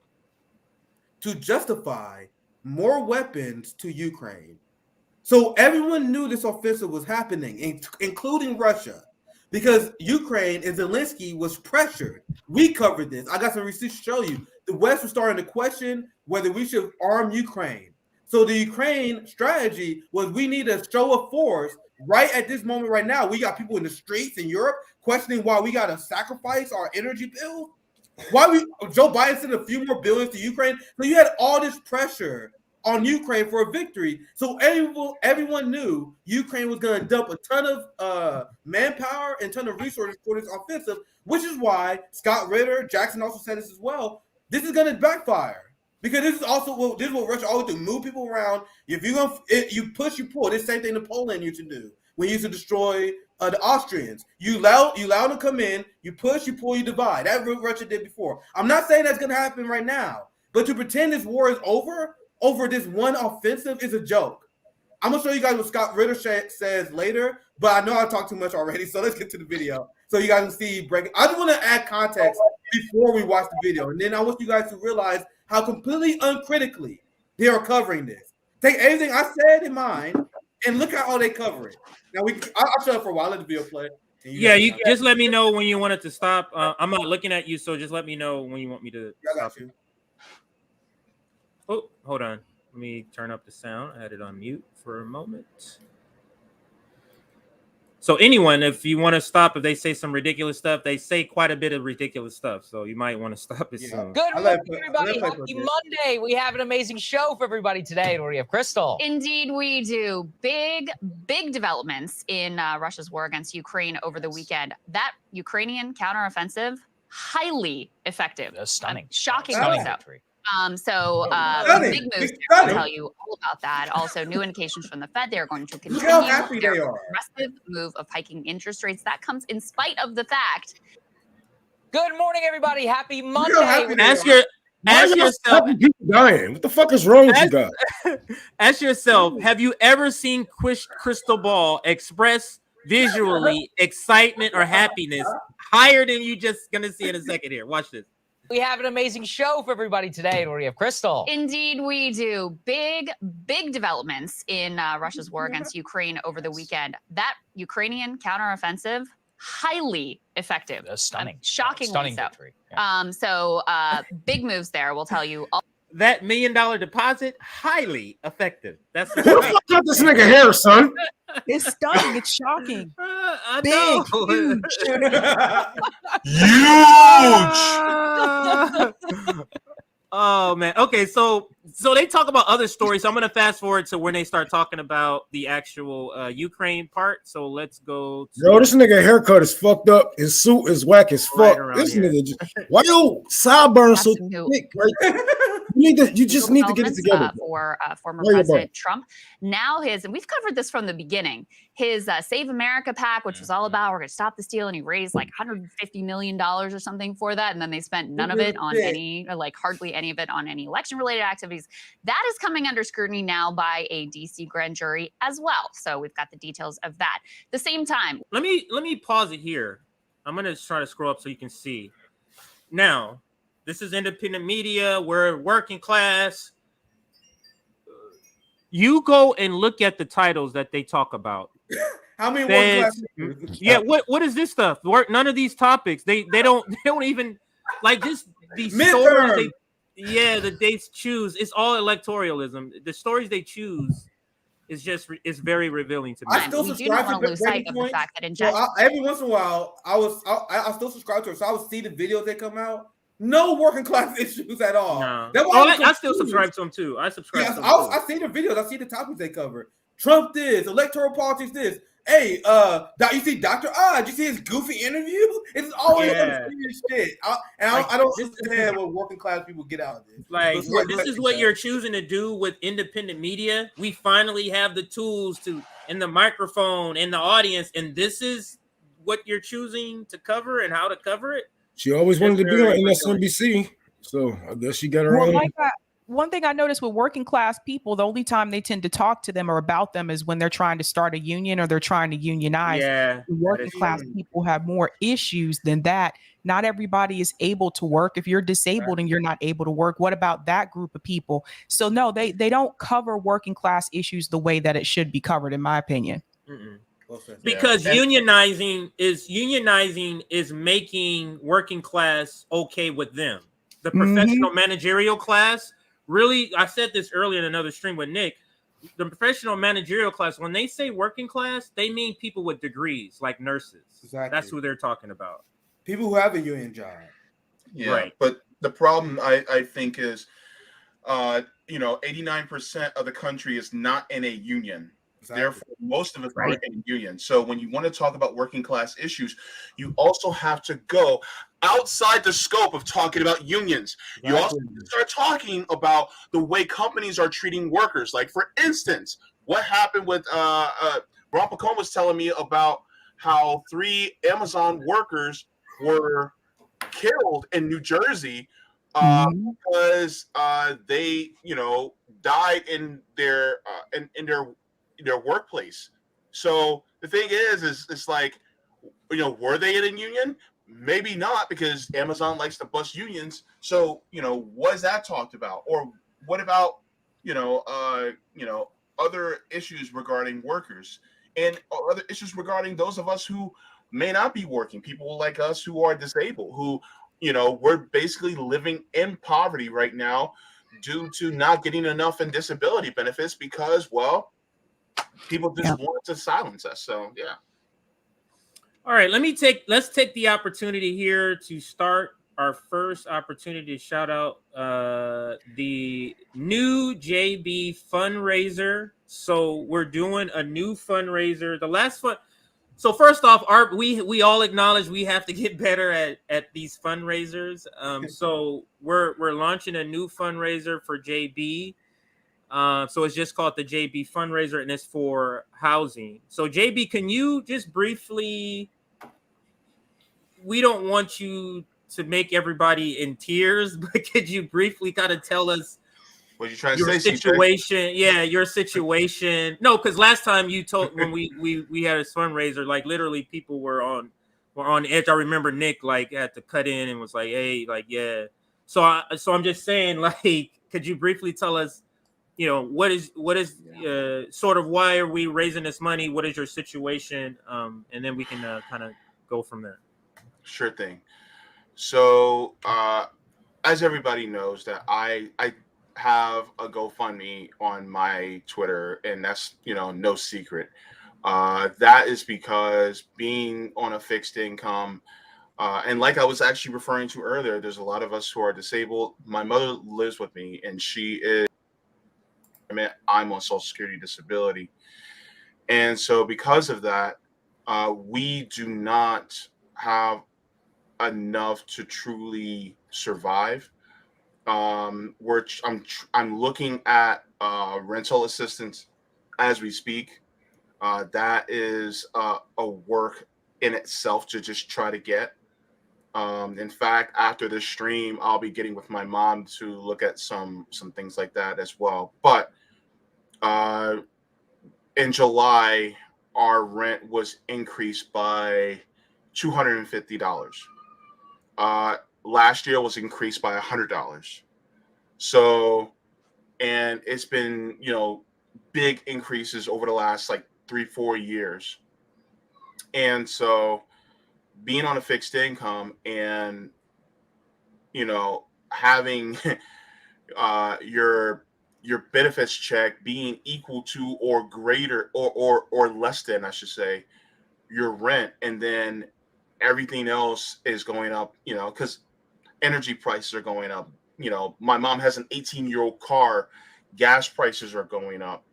to justify more weapons to Ukraine. So everyone knew this offensive was happening, including Russia, because Ukraine and Zelensky was pressured. We covered this. I got some receipts to show you. The West was starting to question whether we should arm Ukraine. So the Ukraine strategy was we need a show of force right at this moment right now. We got people in the streets in Europe questioning why we got to sacrifice our energy bill. Why Joe Biden sent a few more billions to Ukraine. So you had all this pressure on Ukraine for a victory. So everyone knew Ukraine was going to dump a ton of manpower and a ton of resources for this offensive, which is why Scott Ritter, Jackson also said this as well. This is going to backfire. Because this is what Russia always do: move people around. If you push, you pull. This same thing that Poland used to do when you used to destroy the Austrians. You allow them to come in. You push, you pull, you divide. That's what Russia did before. I'm not saying that's going to happen right now, but to pretend this war is over this one offensive is a joke. I'm gonna show you guys what Scott Ritter says later, but I know I talked too much already, so let's get to the video so you guys can see breaking. I just want to add context before we watch the video, and then I want you guys to realize how completely uncritically they are covering this. Take everything I said in mind and look at how they cover it. Now I'll shut up for a while. Let the video play. You just let me know when you want it to stop. I'm not looking at you, so just let me know when you want me to stop. You. Oh, hold on. Let me turn up the sound. I had it on mute for a moment. So anyone, if you want to stop, if they say some ridiculous stuff, they say quite a bit of ridiculous stuff. So you might want to stop it soon. Good morning, everybody. Happy Monday. We have an amazing show for everybody today. What do we have, Crystal? Indeed, we do. Big developments in Russia's war against Ukraine over the weekend. That Ukrainian counteroffensive, highly effective. Stunning. Shockingly so. Big moves. I'll tell you all about that. Also, new indications from the Fed. They are going to continue their aggressive move of hiking interest rates. That comes in spite of the fact. Good morning, everybody. Happy Monday. Ask yourself. People dying. What the fuck is wrong with you guys? Ask yourself, have you ever seen Crystal Ball express visually excitement or happiness higher than you just gonna see in a second here? Watch this. We have an amazing show for everybody today. What do we have, Crystal? Indeed, we do. Big developments in Russia's war against Ukraine over the weekend. That Ukrainian counteroffensive, highly effective. Stunning. Shockingly so. Victory. Yeah. Big moves there. We'll tell you all. That $1 million deposit, highly effective. That's who the fuck got this nigga hair, son? It's stunning. It's shocking. I Big, huge. Oh man. Okay, so they talk about other stories. So I'm gonna fast forward to when they start talking about the actual Ukraine part. So let's go. Yo, this nigga haircut is fucked up. His suit is whack as fuck. This nigga why your sideburns so thick? Right? You just need to get it together. For former President Trump. Now and we've covered this from the beginning, his Save America PAC, which was all about we're going to stop the steal, and he raised like $150 million or something for that, and then they spent none of it on hardly any of it on any election-related activities. That is coming under scrutiny now by a DC grand jury as well. So we've got the details of that. At the same time, let me pause it here. I'm gonna try to scroll up so you can see. Now, this is independent media. We're working class. You go and look at the titles that they talk about. How many working class? Yeah, what is this stuff? None of these topics. They don't even like just these stories. The dates choose. It's all electoralism. The stories they choose is very revealing to me. I still we do not subscribe want to to lose sight of the fact that in every once in a while, I still subscribe to her, so I would see the videos that come out. No working class issues at all. No. That's why I still subscribe to them too. I subscribe to them too. I see the videos. I see the topics they cover. Trump this, electoral politics this. Hey, you see Dr. Odd? You see his goofy interview? It's always serious shit. I don't understand what working class people get out of this. Like, this is what you're choosing to do with independent media. We finally have the tools and the microphone and the audience, and this is what you're choosing to cover and how to cover it. She always wanted to be on MSNBC, so I guess she got her own. One thing I noticed with working class people, the only time they tend to talk to them or about them is when they're trying to start a union or they're trying to unionize. Yeah, working class people have more issues than that. Not everybody is able to work. If you're disabled and you're not able to work, what about that group of people? So no, they don't cover working class issues the way that it should be covered, in my opinion. Because unionizing is making working class okay with them. The professional managerial class. Really, I said this earlier in another stream with Nick. The professional managerial class, when they say working class, they mean people with degrees, like nurses. Exactly. That's who they're talking about. People who have a union job. Yeah, right. But the problem, I think, is, 89% of the country is not in a union. Exactly. Therefore, most of us are in a union. So when you want to talk about working class issues, you also have to go outside the scope of talking about unions. Exactly. You also start talking about the way companies are treating workers. Like, for instance, what happened with Ron Pacone was telling me about how 3 Amazon workers were killed in New Jersey because they, died in their their workplace. So the thing is it's like, were they in a union? Maybe not, because Amazon likes to bust unions. So, was that talked about? Or what about, other issues regarding workers and other issues regarding those of us who may not be working, people like us who are disabled, who, we're basically living in poverty right now due to not getting enough in disability benefits because, well, people just want to silence us. So, yeah. All right, let's take the opportunity here to start our first opportunity to shout out the new JB fundraiser. So we're doing a new fundraiser. The last fund. So first off, we all acknowledge we have to get better at these fundraisers. So we're launching a new fundraiser for JB. So it's just called the JB fundraiser, and it's for housing. So JB, can you just briefly? We don't want you to make everybody in tears, but could you briefly kind of tell us what you trying your to say, situation? CJ? Yeah, your situation. No, because last time you told when we had a fundraiser, like literally people were on edge. I remember Nick had to cut in and was like, "Hey, So I'm just saying, could you briefly tell us, what is sort of why are we raising this money? What is your situation? And then we can kind of go from there. Sure thing. So, as everybody knows, that I have a GoFundMe on my Twitter, and that's, no secret. That is because being on a fixed income, and like I was actually referring to earlier, there's a lot of us who are disabled. My mother lives with me, and I'm on Social Security disability. And so because of that, we do not have enough to truly survive. I'm looking at rental assistance as we speak. That is a work in itself to just try to get. In fact, after this stream, I'll be getting with my mom to look at some things like that as well. But in July, our rent was increased by $250. Last year was increased by $100. So, and it's been, big increases over the last like 3-4 years. And so being on a fixed income and, having your benefits check being equal to or greater or less than, I should say, your rent, and then everything else is going up, because energy prices are going up. My mom has an 18-year-old car, gas prices are going up,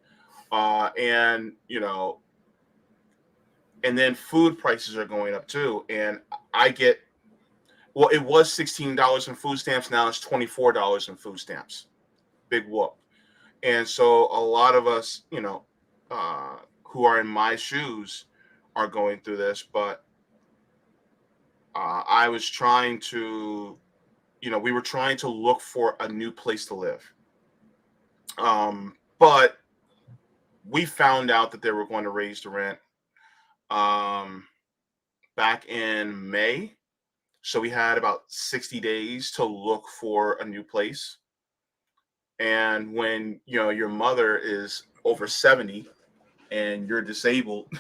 and and then food prices are going up too. And it was $16 in food stamps, now it's $24 in food stamps. Big whoop. And so a lot of us, who are in my shoes are going through this, but I was trying to, we were trying to look for a new place to live. But we found out that they were going to raise the rent back in May. So we had about 60 days to look for a new place. And when, your mother is over 70 and you're disabled,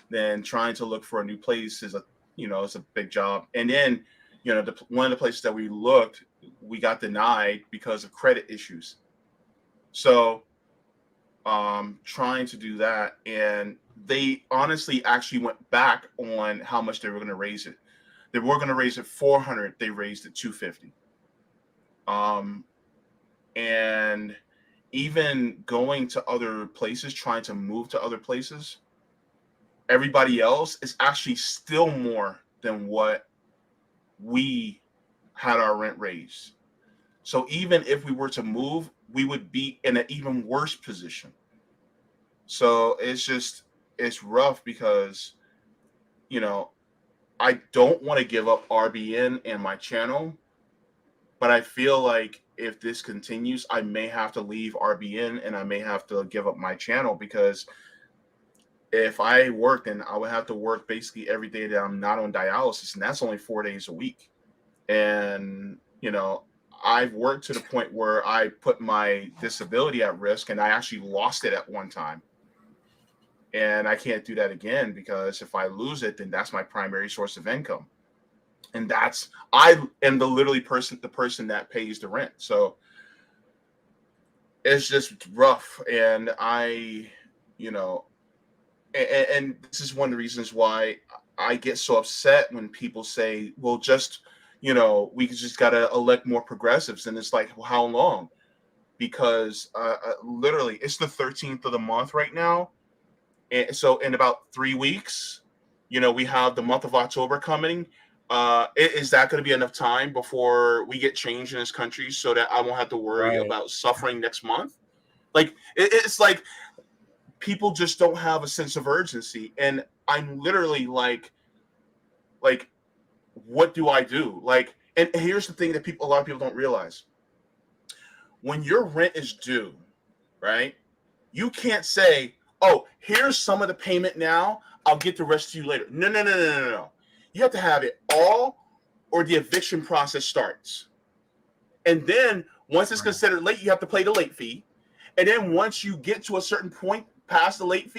then trying to look for a new place is it's a big job. And then, one of the places that we looked, we got denied because of credit issues. So trying to do that, and they honestly actually went back on how much they were going to raise it. They were going to raise it $400. They raised it $250. And even going to other places, trying to move to other places, everybody else is actually still more than what we had our rent raised. So even if we were to move, we would be in an even worse position. So it's rough because, I don't want to give up RBN and my channel, but I feel like if this continues, I may have to leave RBN and I may have to give up my channel, because if I work, then I would have to work basically every day that I'm not on dialysis, and that's only 4 days a week. And, I've worked to the point where I put my disability at risk, and I actually lost it at one time. And I can't do that again, because if I lose it, then that's my primary source of income. And I am the person that pays the rent. So it's just rough. And and this is one of the reasons why I get so upset when people say, well, just, we just got to elect more progressives. And it's like, well, how long? Because literally it's the 13th of the month right now. And so in about 3 weeks, we have the month of October coming. Is that going to be enough time before we get change in this country so that I won't have to worry about suffering next month? Like, it's like people just don't have a sense of urgency. And I'm literally like, what do I do? Like, and here's the thing that a lot of people don't realize. When your rent is due, right, you can't say, oh, here's some of the payment now, I'll get the rest to you later. No. You have to have it all, or the eviction process starts. And then once it's considered late, you have to pay the late fee. And then once you get to a certain point past the late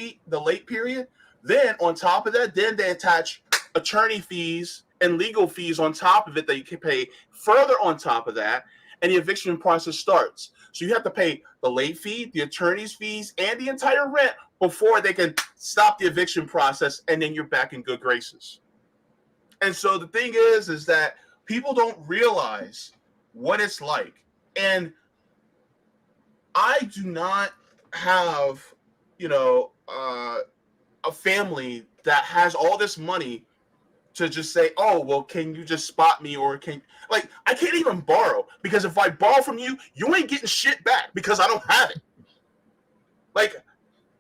period, then on top of that, then they attach attorney fees and legal fees on top of it that you can pay further on top of that, and the eviction process starts. So you have to pay the late fee, the attorney's fees, and the entire rent before they can stop the eviction process, and then you're back in good graces. And so the thing is that people don't realize what it's like. And I do not have, a family that has all this money to just say, oh, well, can you just spot me? Or I can't even borrow, because if I borrow from you, you ain't getting shit back because I don't have it.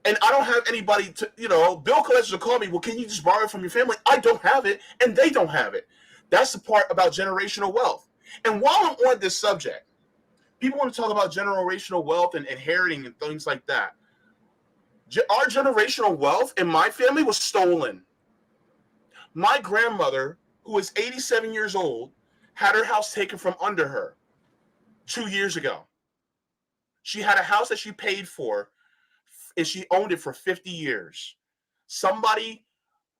And I don't have anybody to, bill collectors will call me, well, can you just borrow from your family? I don't have it, and they don't have it. That's the part about generational wealth. And while I'm on this subject, people want to talk about generational wealth and inheriting and things like that. Our generational wealth in my family was stolen. My grandmother, who is 87 years old, had her house taken from under her 2 years ago. She had a house that she paid for, and she owned it for 50 years. Somebody,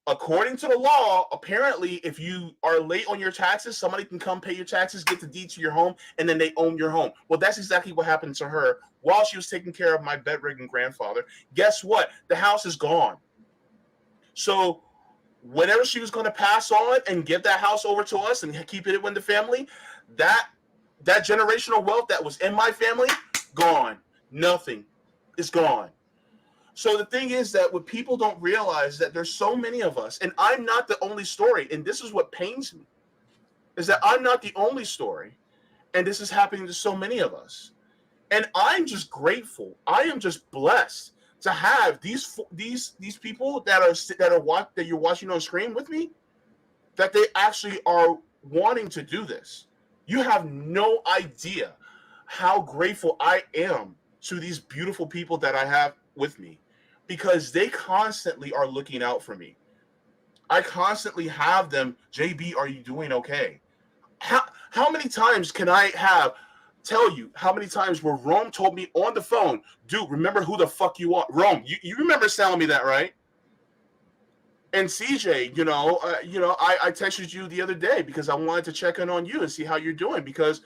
according to the law, apparently, if you are late on your taxes, somebody can come pay your taxes, get the deed to your home, and then they own your home. Well, that's exactly what happened to her while she was taking care of my bedridden grandfather. Guess what? The house is gone. So whenever she was going to pass on and give that house over to us and keep it with the family, that generational wealth that was in my family, gone. Nothing. It's gone. So the thing is that what people don't realize that there's so many of us, and I'm not the only story, and this is what pains me, is that I'm not the only story, and this is happening to so many of us. And I'm just grateful. I am just blessed to have these people that you're watching on screen with me, that they actually are wanting to do this. You have no idea how grateful I am to these beautiful people that I have with me, because they constantly are looking out for me. I constantly have them, JB, are you doing okay? How many times can I tell you how many times where Rome told me on the phone, dude, remember who the fuck you are? Rome, you remember telling me that, right? And CJ, I texted you the other day because I wanted to check in on you and see how you're doing, because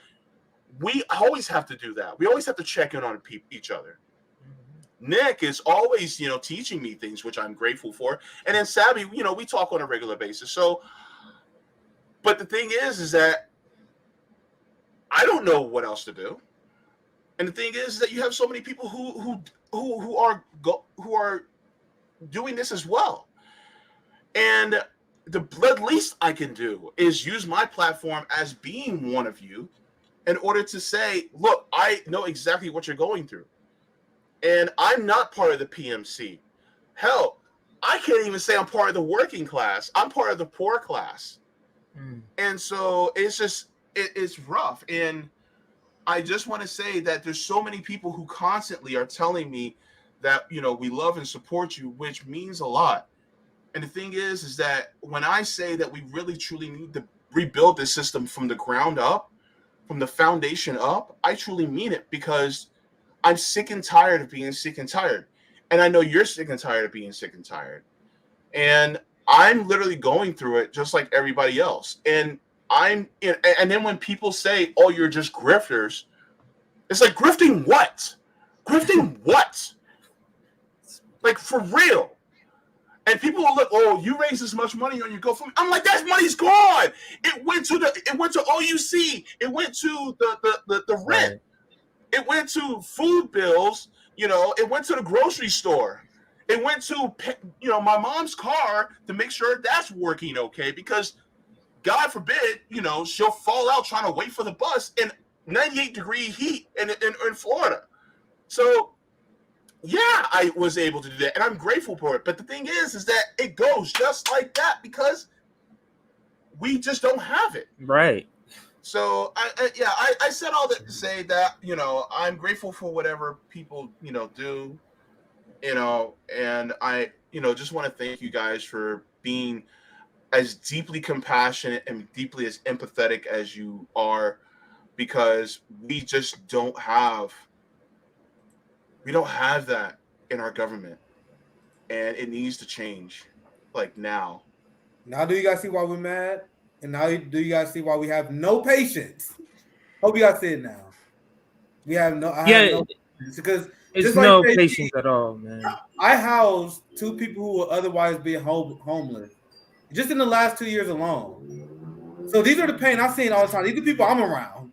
we always have to do that. We always have to check in on each other. Nick is always, teaching me things, which I'm grateful for. And then Sabby, we talk on a regular basis. So, but the thing is that I don't know what else to do. And the thing is that you have so many people who are doing this as well. And the least I can do is use my platform as being one of you in order to say, look, I know exactly what you're going through. And I'm not part of the PMC. Hell, I can't even say I'm part of the working class. I'm part of the poor class. And so it's rough. And I just want to say that there's so many people who constantly are telling me that, we love and support you, which means a lot. And the thing is that when I say that we really truly need to rebuild this system from the ground up, from the foundation up, I truly mean it, because I'm sick and tired of being sick and tired. And I know you're sick and tired of being sick and tired. And I'm literally going through it just like everybody else. And then when people say, oh, you're just grifters, it's like, grifting what? Grifting what? Like, for real. And people will look, oh, you raise this much money on your GoFundMe. I'm like, that money's gone. It went to OUC. It went to the rent. Right. It went to food bills. It went to the grocery store. It went to, my mom's car to make sure that's working okay, because God forbid, she'll fall out trying to wait for the bus in 98-degree heat in Florida. So, yeah, I was able to do that, and I'm grateful for it. But the thing is that it goes just like that because we just don't have it. Right. So, I said all that to say that, I'm grateful for whatever people, do, and I, just want to thank you guys for being as deeply compassionate and deeply as empathetic as you are, because we just don't have that in our government, and it needs to change, like now. Now do you guys see why we're mad? And now do you guys see why we have no patience? Hope you guys see it now. We have no patience, because it's no patience at all, man. I housed 2 people who would otherwise be homeless just in the last 2 years alone. So these are the pain I've seen all the time. These are the people I'm around,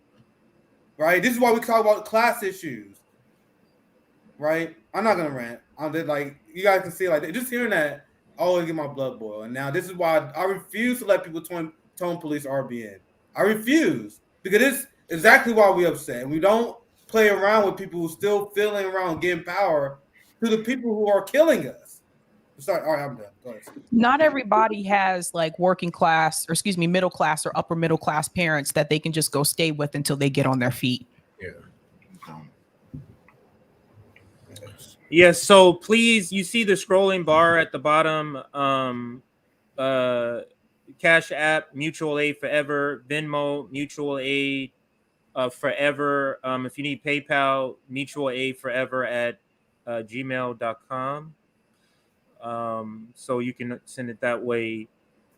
right? This is why we talk about class issues, right? I'm not gonna rant. I'm just like, you guys can see, like, just hearing that, I always get my blood boil. And now this is why I refuse to let people tone police RBN. I refuse, because it's exactly why we upset. And we don't play around with people who still feeling around getting power to the people who are killing us. Sorry, all right, I'm done. Go ahead. Not everybody has like middle class or upper middle class parents that they can just go stay with until they get on their feet. Yes, so please, you see the scrolling bar at the bottom. Cash App, Mutual Aid Forever, Venmo, Mutual Aid Forever. If you need PayPal, Mutual Aid Forever at gmail.com. So you can send it that way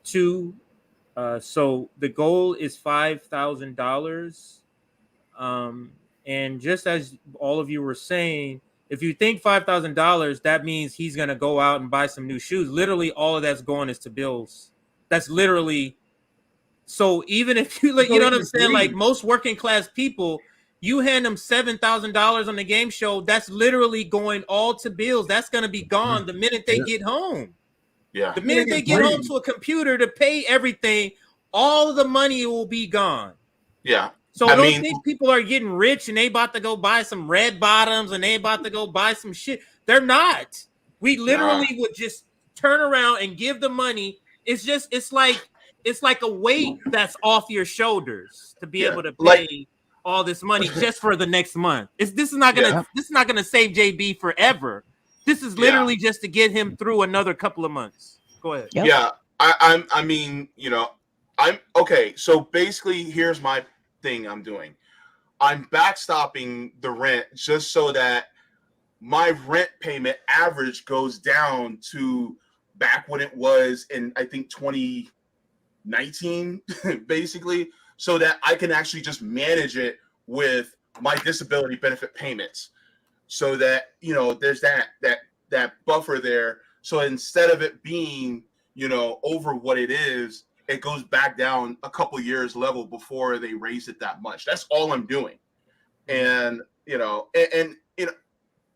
too. So the goal is $5,000. And just as all of you were saying, if you think $5,000, that means he's gonna go out and buy some new shoes. Literally, all of that's going is to bills. That's literally. So even if you like, you know what I'm saying? Like most working class people, you hand them $7,000 on the game show. That's literally going all to bills. That's gonna be gone the minute they get home. Yeah. The minute they get home to a computer to pay everything, all the money will be gone. Yeah. So I don't think people are getting rich and they about to go buy some red bottoms and they about to go buy some shit. They're not. We literally would just turn around and give the money. It's like a weight that's off your shoulders to be able to pay all this money just for the next month. This is not gonna save JB forever. This is literally just to get him through another couple of months. Go ahead. Yep. Yeah, I mean, I'm okay. So basically, here's my thing I'm doing. I'm backstopping the rent just so that my rent payment average goes down to back when it was in, I think, 2019, basically, so that I can actually just manage it with my disability benefit payments. So that, there's that buffer there. So instead of it being, over what it is, it goes back down a couple years level before they raise it that much. That's all I'm doing. And,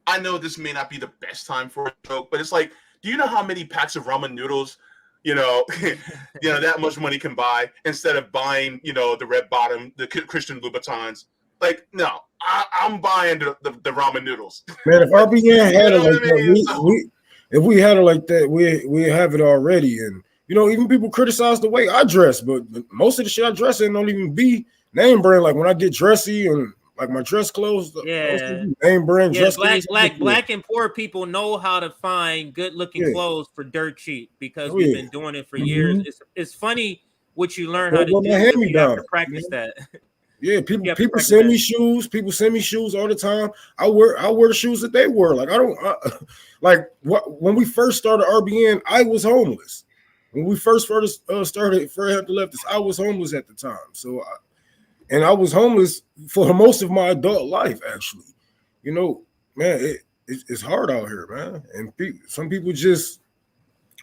I know this may not be the best time for a joke, but it's like, do you know how many packs of ramen noodles, that much money can buy instead of buying, the red bottom, the Christian Louboutins? Like, no, I'm buying the ramen noodles. Man, if RBN had it like that, if we had it like that, we have it already. And even people criticize the way I dress, but most of the shit I dress in don't even be name brand. Like when I get dressy and like my dress clothes, name brand dress. Black and poor people know how to find good looking clothes for dirt cheap because we've been doing it for years. It's funny what you learn how to do. You have to practice that. Yeah, people send me shoes. People send me shoes all the time. I wear the shoes that they wear. Like when we first started RBN, I was homeless. When we first started Fred Hampton Leftists, I was homeless at the time. So, I was homeless for most of my adult life. Actually, man, it's hard out here, man. And some people just,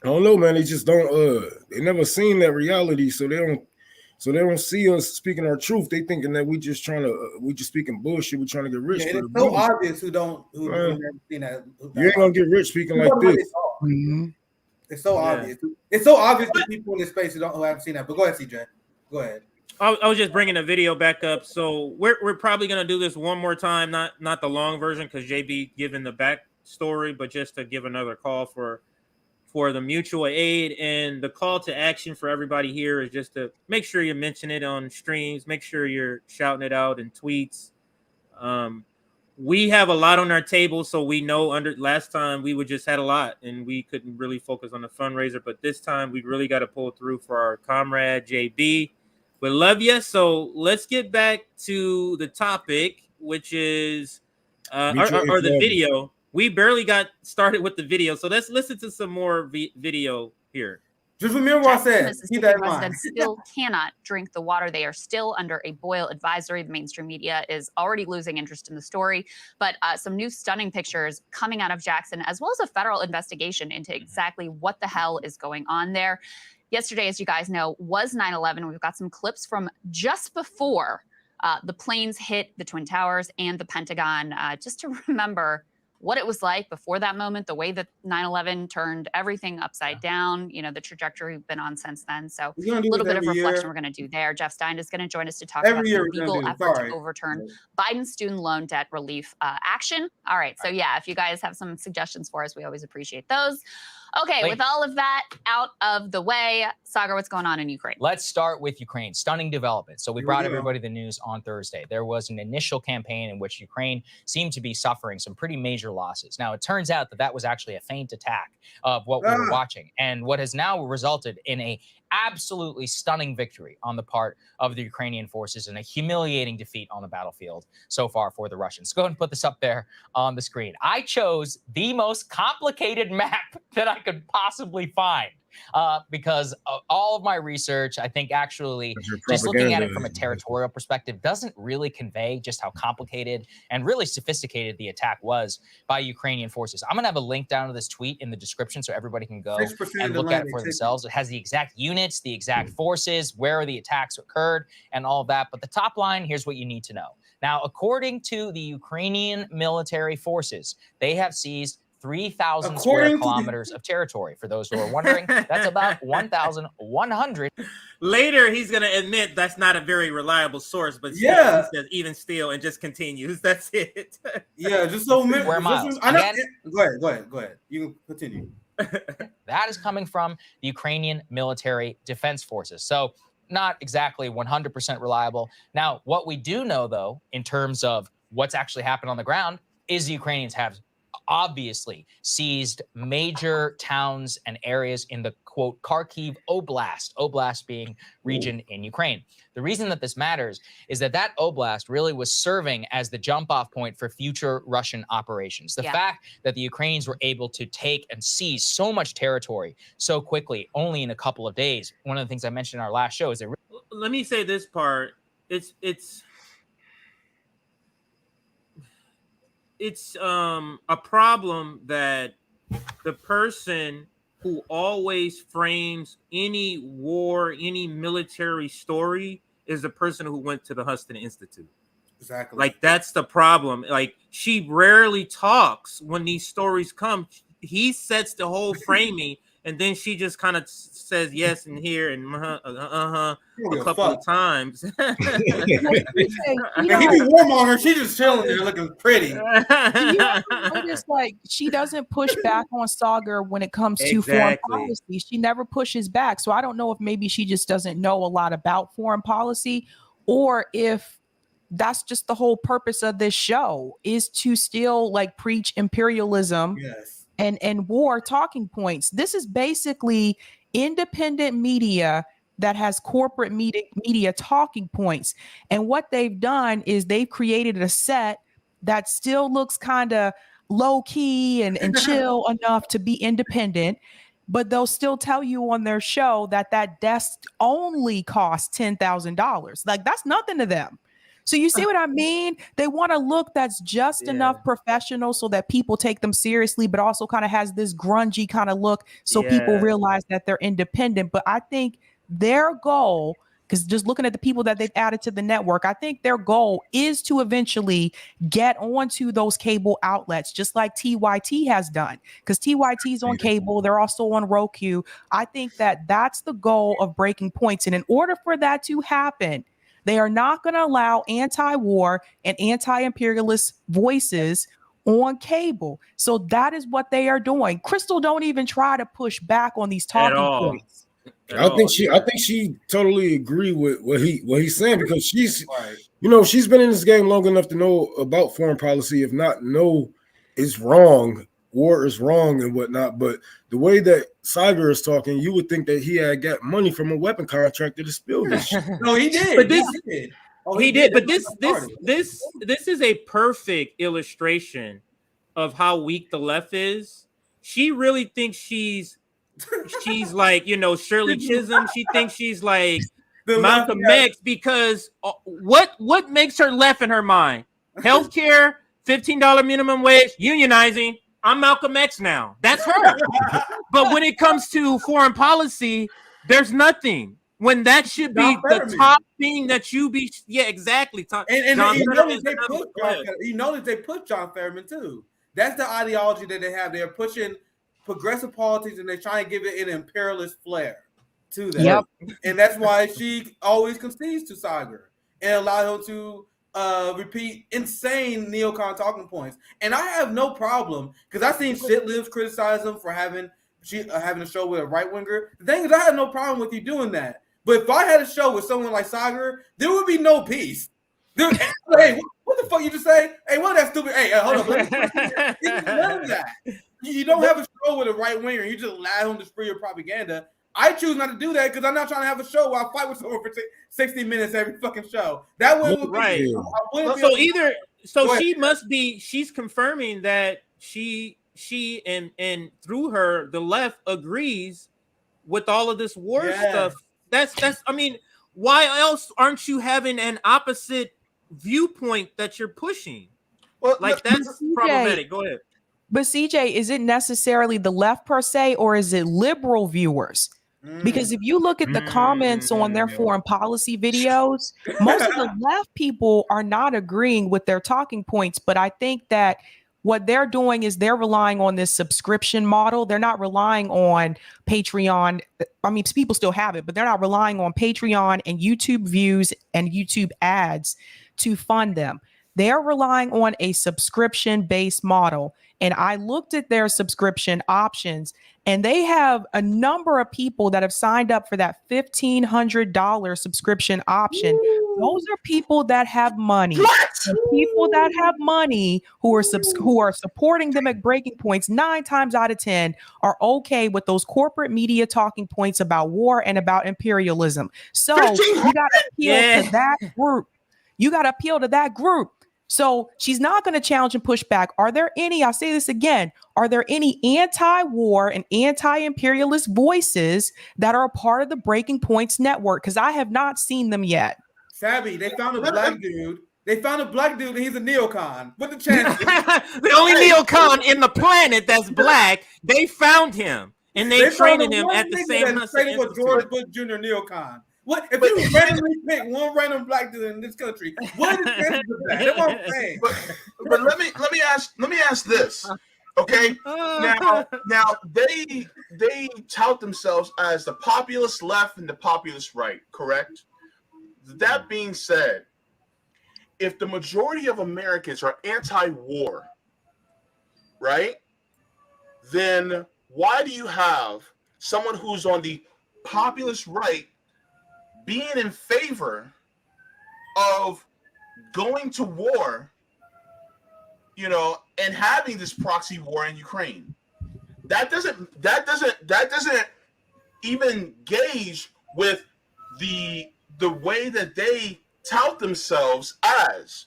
I don't know, man. They just don't. They never seen that reality, so they don't see us speaking our truth. They thinking that we just speaking bullshit. We're trying to get rich. Yeah, it's so obvious who never seen that. You ain't gonna get rich speaking like this. It's so obvious. It's so obvious to people in this space who haven't seen that. But go ahead, CJ. Go ahead. I was just bringing the video back up. So we're probably gonna do this one more time, not the long version because JB given the backstory, but just to give another call for the mutual aid. And the call to action for everybody here is just to make sure you mention it on streams, make sure you're shouting it out in tweets. We have a lot on our table, so we know last time we just had a lot and we couldn't really focus on the fundraiser, but this time we really got to pull through for our comrade JB. We love you. So let's get back to the topic, which is or the video. We barely got started with the video, so let's listen to some more video here. Just remember what I said. Keep that in mind. Residents still cannot drink the water. They are still under a boil advisory. The mainstream media is already losing interest in the story. But some new stunning pictures coming out of Jackson, as well as a federal investigation into exactly what the hell is going on there. Yesterday, as you guys know, was 9/11. We've got some clips from just before the planes hit the Twin Towers and the Pentagon, just to remember what it was like before that moment, the way that 9/11 turned everything upside down, the trajectory we've been on since then. So a little bit of reflection we're going to do there. Jeff Stein is going to join us to talk about the legal effort to overturn Biden's student loan debt relief action. All right. So yeah, if you guys have some suggestions for us, we always appreciate those. Okay, with all of that out of the way, Sagar, what's going on in Ukraine? Let's start with Ukraine. Stunning development. So we brought everybody the news on Thursday. There was an initial campaign in which Ukraine seemed to be suffering some pretty major losses. Now, it turns out that was actually a feint attack of what we were watching. And what has now resulted in a absolutely stunning victory on the part of the Ukrainian forces and a humiliating defeat on the battlefield so far for the Russians. Go ahead and put this up there on the screen. I chose the most complicated map that I could possibly find. Because of all of my research, I think actually just looking at it from a territorial perspective doesn't really convey just how complicated and really sophisticated the attack was by Ukrainian forces. I'm going to have a link down to this tweet in the description so everybody can go and look at it for themselves. It has the exact units, the exact forces, where the attacks occurred, and all of that. But the top line, here's what you need to know. Now, according to the Ukrainian military forces, they have seized 3,000 square kilometers of territory. For those who are wondering, that's about 1,100. Later, he's going to admit that's not a very reliable source, but still, yeah, he says even still and just continues. That's it. Yeah, just so many. Square miles. I know. Go ahead. You can continue. That is coming from the Ukrainian military defense forces. So not exactly 100% reliable. Now, what we do know, though, in terms of what's actually happened on the ground, is the Ukrainians have obviously seized major towns and areas in the, quote, Kharkiv Oblast being region in Ukraine. The reason that this matters is that that oblast really was serving as the jump-off point for future Russian operations. The fact that the Ukrainians were able to take and seize so much territory so quickly, only in a couple of days. One of the things I mentioned in our last show is that... Let me say this part. It's a problem that the person who always frames any war, any military story is the person who went to the Huston Institute. Exactly. Like, that's the problem. Like, she rarely talks when these stories come. He sets the whole framing, and then she just kind of says yes and here and a couple of times. And he be warmongering. She just chilling there looking pretty. You notice, like, she doesn't push back on Sagar when it comes to foreign policy. She never pushes back. So I don't know if maybe she just doesn't know a lot about foreign policy, or if that's just the whole purpose of this show, is to still like preach imperialism. Yes. And war talking points. This is basically independent media that has corporate media talking points. And what they've done is they've created a set that still looks kind of low key and chill enough to be independent, but they'll still tell you on their show that that desk only costs $10,000. Like, that's nothing to them. So you see what I mean? They want a look that's just enough professional so that people take them seriously, but also kind of has this grungy kind of look so people realize that they're independent. But I think their goal, because just looking at the people that they've added to the network, I think their goal is to eventually get onto those cable outlets, just like TYT has done, because TYT's on cable. They're also on Roku. I think that that's the goal of Breaking Points. And in order for that to happen, they are not going to allow anti-war and anti-imperialist voices on cable. So that is what they are doing. Crystal don't even try to push back on these talking points. I think she totally agree with what he's saying, because she's she's been in this game long enough to know about foreign policy, if not know it's wrong. War is wrong and whatnot, but the way that Sagar is talking, you would think that he had got money from a weapon contractor to spill this shit. No, he did. But he did. But this is a perfect illustration of how weak the left is. She really thinks she's like, Shirley Chisholm. She thinks she's like Malcolm X, because what makes her left in her mind? Healthcare, $15 minimum wage, unionizing. I'm Malcolm X now. That's her. But when it comes to foreign policy, there's nothing. When that should be the top thing that you be. Yeah, exactly. And you notice they put John Fetterman too. That's the ideology that they have. They're pushing progressive politics, and they're trying to give it an imperialist flair to that. Yep. And that's why she always concedes to Sagar and allow him to repeat insane neocon talking points. And I have no problem, because I've seen shitlibs criticize him for having a show with a right winger. The thing is, I have no problem with you doing that. But if I had a show with someone like Sagar, there would be no peace. Hey, what the fuck you just say? Hey, what that stupid? Hey, hold on. None of that. You don't have a show with a right winger. You just allow him to spread your propaganda. I choose not to do that because I'm not trying to have a show where I fight with someone for 60 minutes every fucking show. That way would right. She must be. She's confirming that she and through her the left agrees with all of this war stuff. That's. I mean, why else aren't you having an opposite viewpoint that you're pushing? Well, like that's problematic. Go ahead. But CJ, is it necessarily the left per se, or is it liberal viewers? Because if you look at the comments on their foreign policy videos, most of the left people are not agreeing with their talking points. But I think that what they're doing is they're relying on this subscription model. They're not relying on Patreon. I mean, people still have it, but they're not relying on Patreon and YouTube views and YouTube ads to fund them. They're relying on a subscription-based model. And I looked at their subscription options, and they have a number of people that have signed up for that $1,500 subscription option. Those are people that have money. People that have money who are supporting them at breaking points 9 times out of 10 are okay with those corporate media talking points about war and about imperialism. So you got to appeal to that group. You got to appeal to that group. So she's not going to challenge and push back. Are there any, I'll say this again, are there any anti-war and anti-imperialist voices that are a part of the Breaking Points network? Because I have not seen them yet. Sabby, they found a black dude. They found a black dude and he's a neocon. What the chances? The only neocon in the planet that's black, they found him. And they trained him at the same training with George Bush Jr. neocon. What if you randomly pick one random black dude in this country? What are the chances of that? That's what I'm saying. But let me ask this. Okay. Now they tout themselves as the populist left and the populist right, correct? That being said, if the majority of Americans are anti-war, right? Then why do you have someone who's on the populist right being in favor of going to war, and having this proxy war in Ukraine? That doesn't even gauge with the way that they tout themselves as.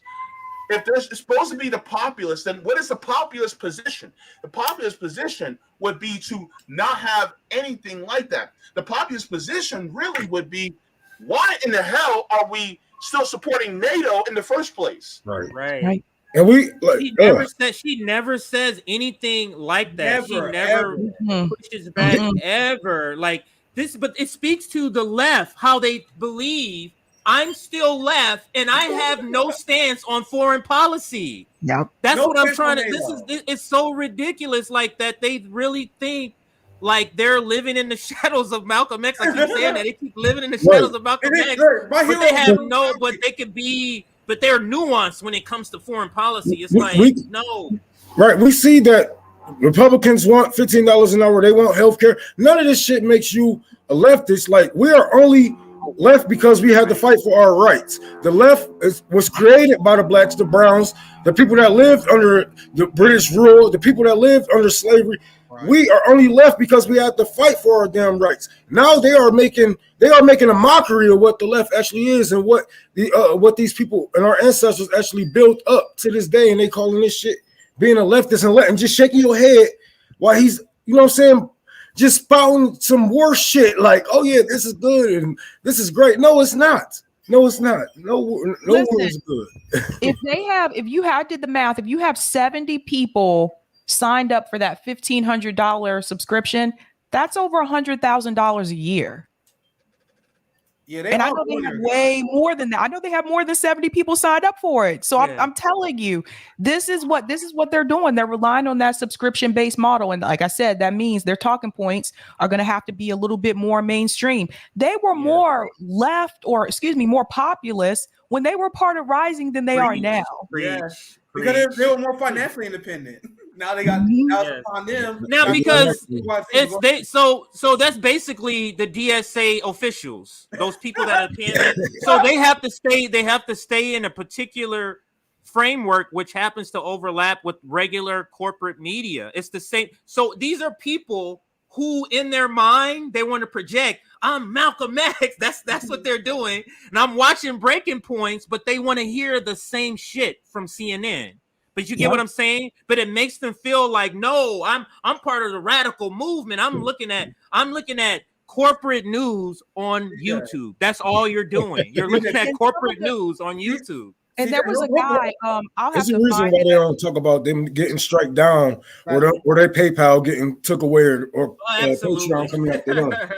If there's supposed to be the populist, then what is the populist position? The populist position would be to not have anything like that. The populist position really would be, why in the hell are we still supporting NATO in the first place? Right. And we she never says anything like that. She never pushes back ever like this. But it speaks to the left, how they believe I'm still left and I have no stance on foreign policy. Yep. That's what I'm trying to. It's so ridiculous, like that they really think like they're living in the shadows of Malcolm X. I keep saying that they keep living in the shadows of Malcolm X, but they have but they could be, but they're nuanced when it comes to foreign policy. It's no. Right. We see that Republicans want $15 an hour. They want health care. None of this shit makes you a leftist. Like, we are only left because we had to fight for our rights. The left was created by the blacks, the browns, the people that lived under the British rule, the people that lived under slavery. Right. We are only left because we had to fight for our damn rights. Now they are making a mockery of what the left actually is and what these people and our ancestors actually built up to this day, and they calling this shit being a leftist and just shaking your head while he's, you know what I'm saying, just spouting some worse shit like, oh yeah, this is good and this is great. No, it's not. No, it's not. No word is good. If you did the math, if you have 70 people signed up for that $1,500 subscription, that's over $100,000 a year. Yeah, and I know they have way more than that. I know they have more than 70 people signed up for it. So I'm telling you, this is what they're doing. They're relying on that subscription-based model. And like I said, that means their talking points are going to have to be a little bit more mainstream. They were more left, or more populist when they were part of Rising than they are now. Because they were more financially independent. Now they got on them. Now because so that's basically the DSA officials, those people that are paying it. So they have to stay in a particular framework, which happens to overlap with regular corporate media. It's the same. So these are people who in their mind they want to project. I'm Malcolm X. That's what they're doing. And I'm watching Breaking Points, but they want to hear the same shit from CNN. But you get what I'm saying? But it makes them feel like, no, I'm part of the radical movement. I'm looking at corporate news on YouTube. That's all you're doing. You're looking at corporate news on YouTube. And there was a guy. I'll have There's to a reason find why it. they don't talk about them getting struck down, or their PayPal getting took away, or Patreon coming up. They don't. I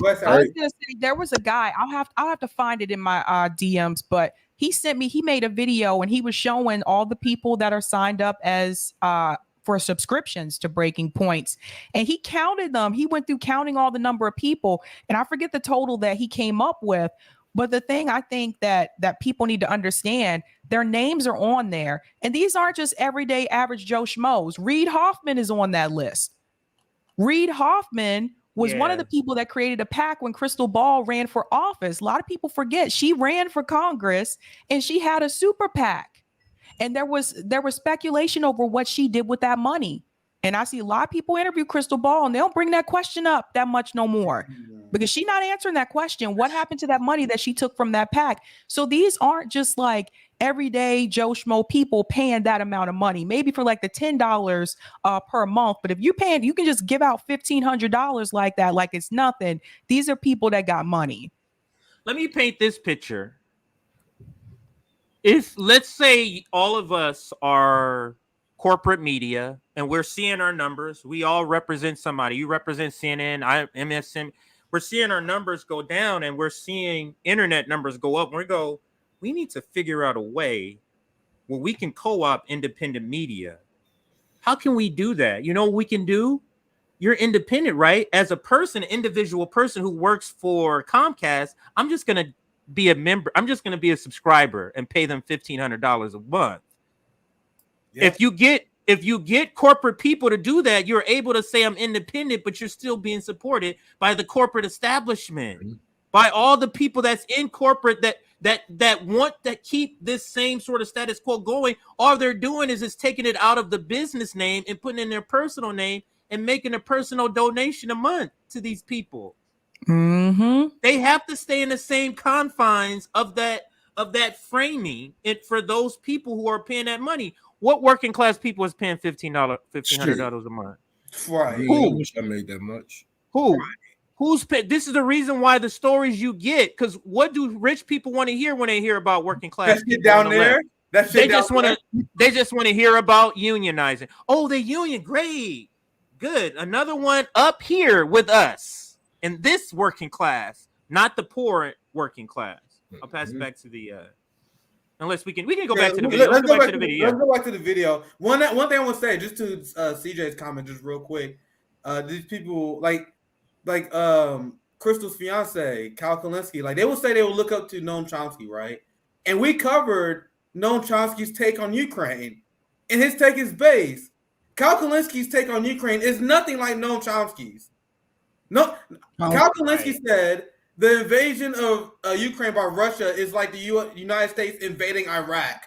was gonna say there was a guy. I'll have to find it in my DMs, but he made a video and he was showing all the people that are signed up as for subscriptions to Breaking Points, and he counted them. He went through counting all the number of people, and I forget the total that he came up with. But the thing I think that people need to understand, their names are on there. And these aren't just everyday average Joe Schmoes. Reid Hoffman is on that list. Reid Hoffman was one of the people that created a PAC when Crystal Ball ran for office. A lot of people forget she ran for Congress and she had a super PAC. And there was speculation over what she did with that money. And I see a lot of people interview Crystal Ball and they don't bring that question up that much no more because she's not answering that question. What happened to that money that she took from that PAC? So these aren't just like everyday Joe Schmo people paying that amount of money, maybe for like the $10 per month. But if you're paying, you can just give out $1,500 like that, like it's nothing. These are people that got money. Let me paint this picture. If let's say all of us are corporate media and we're seeing our numbers, we all represent somebody. You represent CNN, I MSM. We're seeing our numbers go down and we're seeing internet numbers go up. We need to figure out a way where we can co-op independent media. How can we do that? You know what we can do? You're independent, right? As a person, individual person who works for Comcast, I'm just going to be a member. I'm just going to be a subscriber and pay them $1,500 a month. Yeah. If you get corporate people to do that, you're able to say I'm independent, but you're still being supported by the corporate establishment, by all the people that's in corporate that want to keep this same sort of status quo going. All they're doing is taking it out of the business name and putting in their personal name and making a personal donation a month to these people. Mm-hmm. They have to stay in the same confines of that framing it for those people who are paying that money. What working class people is paying $1,500 a month? Right. I wish I made that much. Who? Right. Who's paid? This is the reason why the stories you get, because what do rich people want to hear when they hear about working class people down there? They just want to hear about unionizing. Oh, the union, great, good. Another one up here with us in this working class, not the poor working class. I'll pass it back to the. Unless we can go back to the video. Let's go back to the video. Let's go back to the video. One thing I want to say, just to CJ's comment, just real quick. These people like Crystal's fiance, Cal Kalinske, like they will say they will look up to Noam Chomsky, right? And we covered Noam Chomsky's take on Ukraine, and his take is based. Cal Kalinski's take on Ukraine is nothing like Noam Chomsky's. No, Cal Kalinske said the invasion of Ukraine by Russia is like the United States invading Iraq.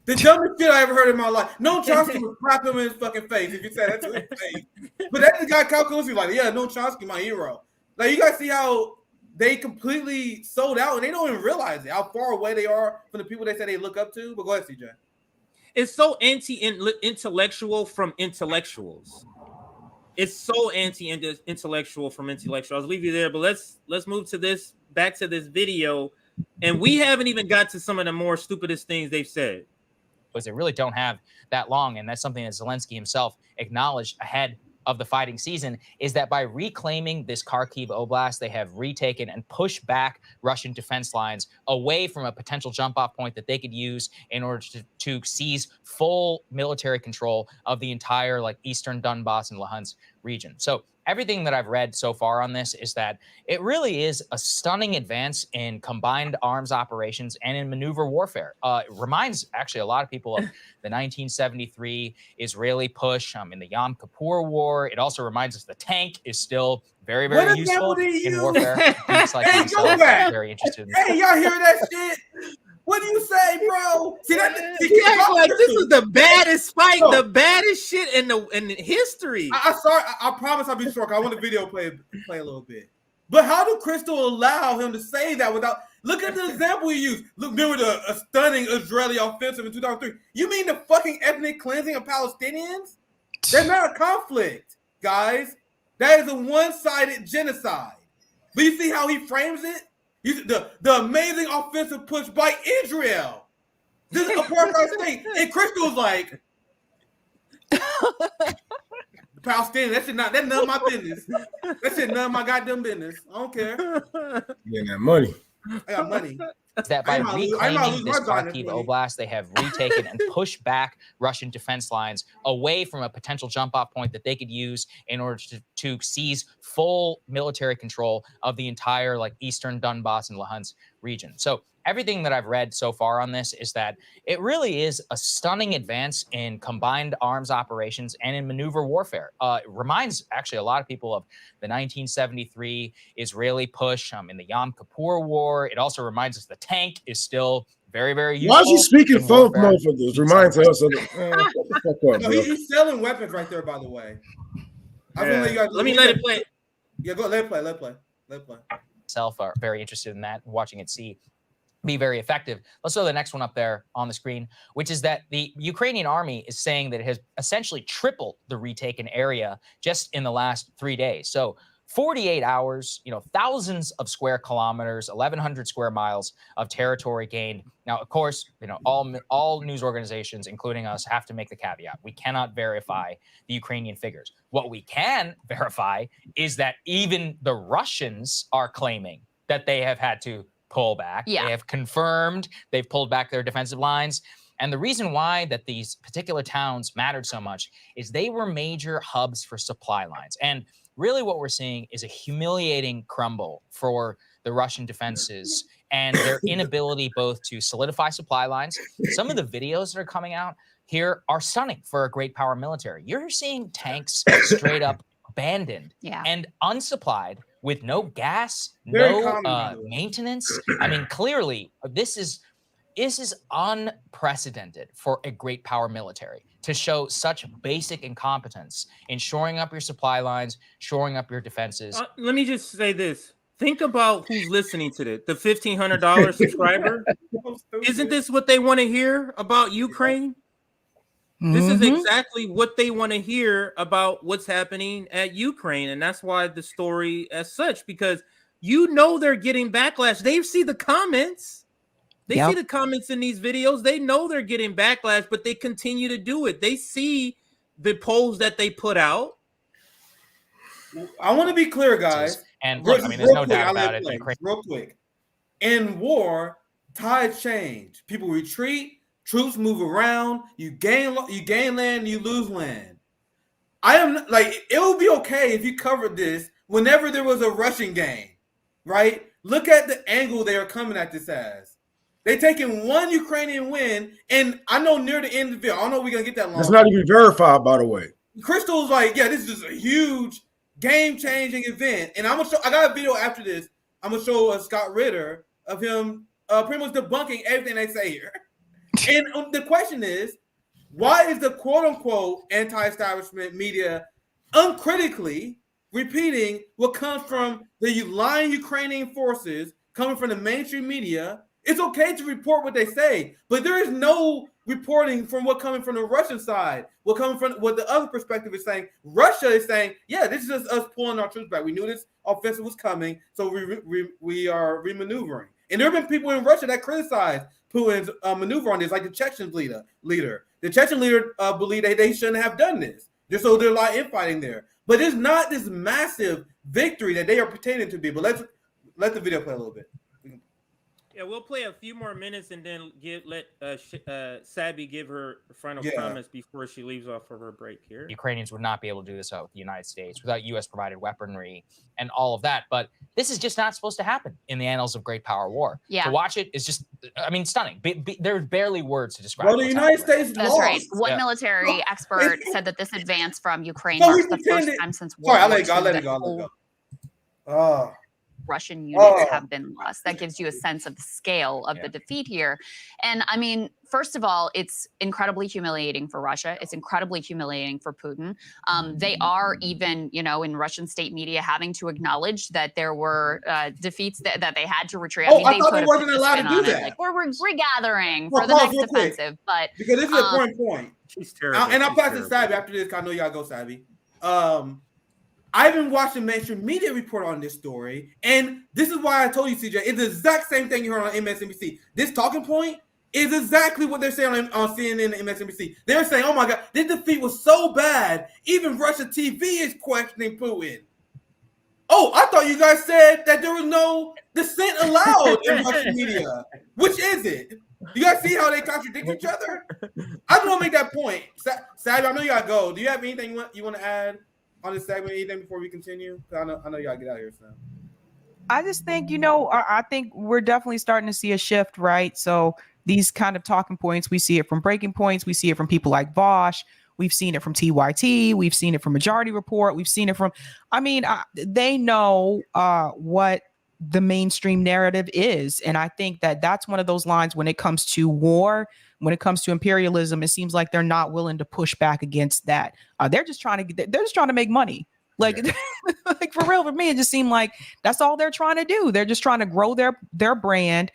The dumbest shit I ever heard in my life. Noam Chomsky would slap him in his fucking face if you said that to his face. But that's the guy Cal Kalinske like, yeah, Noam Chomsky, my hero. Like, you guys see how they completely sold out and they don't even realize it, how far away they are from the people they say they look up to. But go ahead, CJ. It's so anti-intellectual from intellectuals. It's so anti-intellectual from intellectuals. I'll leave you there, but let's move to this, back to this video. And we haven't even got to some of the more stupidest things they've said. Because they really don't have that long. And that's something that Zelensky himself acknowledged ahead of the fighting season, is that by reclaiming this Kharkiv Oblast, they have retaken and pushed back Russian defense lines away from a potential jump-off point that they could use in order to seize full military control of the entire eastern Donbass and Luhansk region. So everything that I've read so far on this is that it really is a stunning advance in combined arms operations and in maneuver warfare. It reminds actually a lot of people of the 1973 Israeli push in the Yom Kippur War. It also reminds us the tank is still very, very useful in warfare. Hey, go back. Very interested in Hey, y'all hear that shit? What do you say, bro? See that? He act like this is the baddest fight, the baddest shit in history. I promise I'll be short. I want the video play a little bit. But how do Crystal allow him to say that without? Look at the example he used. Look, remember a stunning Israeli offensive in 2003. You mean the fucking ethnic cleansing of Palestinians? That's not a conflict, guys. That is a one-sided genocide. But you see how he frames it? The amazing offensive push by Israel. This is apartheid state. And Crystal's like, Palestinian, that's none of my business. That shit none of my goddamn business. I don't care. Getting that money. I got money. That by reclaiming this Kharkiv Oblast, they have retaken and pushed back Russian defense lines away from a potential jump-off point that they could use in order to seize full military control of the entire eastern Donbass and Luhansk region. So everything that I've read so far on this is that it really is a stunning advance in combined arms operations and in maneuver warfare. It reminds actually a lot of people of the 1973 Israeli push in the Yom Kippur War. It also reminds us the tank is still very, very useful. Why is he speaking folk motherfuckers? Reminds us of He's selling weapons right there, by the way. Let me let it play. Yeah, go. Let it play. Myself are very interested in that, watching it be very effective. Let's throw the next one up there on the screen, which is that the Ukrainian army is saying that it has essentially tripled the retaken area just in the last 3 days. So 48 hours, thousands of square kilometers, 1,100 square miles of territory gained. Now, of course, all news organizations, including us, have to make the caveat. We cannot verify the Ukrainian figures. What we can verify is that even the Russians are claiming that they have had to pull back. Yeah. They have confirmed they've pulled back their defensive lines. And the reason why that these particular towns mattered so much is they were major hubs for supply lines. And really what we're seeing is a humiliating crumble for the Russian defenses and their inability both to solidify supply lines. Some of the videos that are coming out here are stunning for a great power military. You're seeing tanks straight up abandoned and unsupplied with no gas, no maintenance. I mean, clearly, this is unprecedented for a great power military to show such basic incompetence in shoring up your supply lines, shoring up your defenses. Let me just say this. Think about who's listening to this. The $1,500 subscriber. Isn't this what they want to hear about Ukraine? This is exactly what they want to hear about what's happening at Ukraine. And that's why the story as such, because they're getting backlash. They see the comments. They see the comments in these videos. They know they're getting backlash, but they continue to do it. They see the polls that they put out. I want to be clear, guys. And look, there's no doubt about it. Real quick. In war, tides change. People retreat. Troops move around. You gain land, you lose land. It would be okay if you covered this whenever there was a Russian game, right? Look at the angle they are coming at this as. They taking one Ukrainian win, and I know near the end of the video, I don't know if we're gonna get that long. It's not even verified, by the way. Crystal's like, yeah, this is a huge game-changing event, and I got a video after this. I'm gonna show Scott Ritter of him pretty much debunking everything they say here. And the question is, why is the quote-unquote anti-establishment media uncritically repeating what comes from the lying Ukrainian forces, coming from the mainstream media? It's okay to report what they say, but there is no reporting from what coming from the Russian side, what coming from what the other perspective is saying. Russia is saying, yeah, this is just us pulling our troops back. We knew this offensive was coming, so we are remaneuvering. And there have been people in Russia that criticize Putin's maneuver on this, like the Chechen leader. The Chechen leader believed they shouldn't have done this. Just so there's a lot of infighting there. But it's not this massive victory that they are pretending to be. But let the video play a little bit. Yeah, we'll play a few more minutes and then let Sabby give her final comments before she leaves off for her break here. Ukrainians would not be able to do this without the United States, without U.S.-provided weaponry and all of that. But this is just not supposed to happen in the annals of great power war. Yeah. To watch it is just, stunning. There's barely words to describe. Well, the United States That's lost. right. One military expert said that this advance from Ukraine marks the first time since World Sorry, War I let it go. Russian units have been lost. That gives you a sense of the scale of the defeat here. And I mean, first of all, it's incredibly humiliating for Russia. It's incredibly humiliating for Putin. They are even, you know, in Russian state media having to acknowledge that there were defeats that they had to retreat. I thought they wasn't allowed to do that. Like, we're regathering for the next offensive. But because this is a point. She's terrible. And I'll pass it to Savvy after this. I know y'all go Savvy. I've been watching mainstream media report on this story, and this is why I told you, CJ, it's the exact same thing you heard on MSNBC. This talking point is exactly what they're saying on CNN and MSNBC. They're saying, oh my God, this defeat was so bad, even Russia TV is questioning Putin. Oh, I thought you guys said that there was no dissent allowed in Russian media. Which is it? You guys see how they contradict each other? I just want to make that point. Savvy, I know you got to go. Do you have anything you want to add on this segment, anything before we continue? I know you gotta get out of here, Sam. I just think, you know, I think we're definitely starting to see a shift, right? So these kind of talking points, we see it from Breaking Points, we see it from people like Vosh, we've seen it from TYT, we've seen it from Majority Report, we've seen it from, I mean, they know what the mainstream narrative is. And I think that that's one of those lines when it comes to war, when it comes to imperialism, it seems like they're not willing to push back against that. They're just trying to make money. Like, like for real, for me, it just seemed like that's all they're trying to do. They're just trying to grow their brand,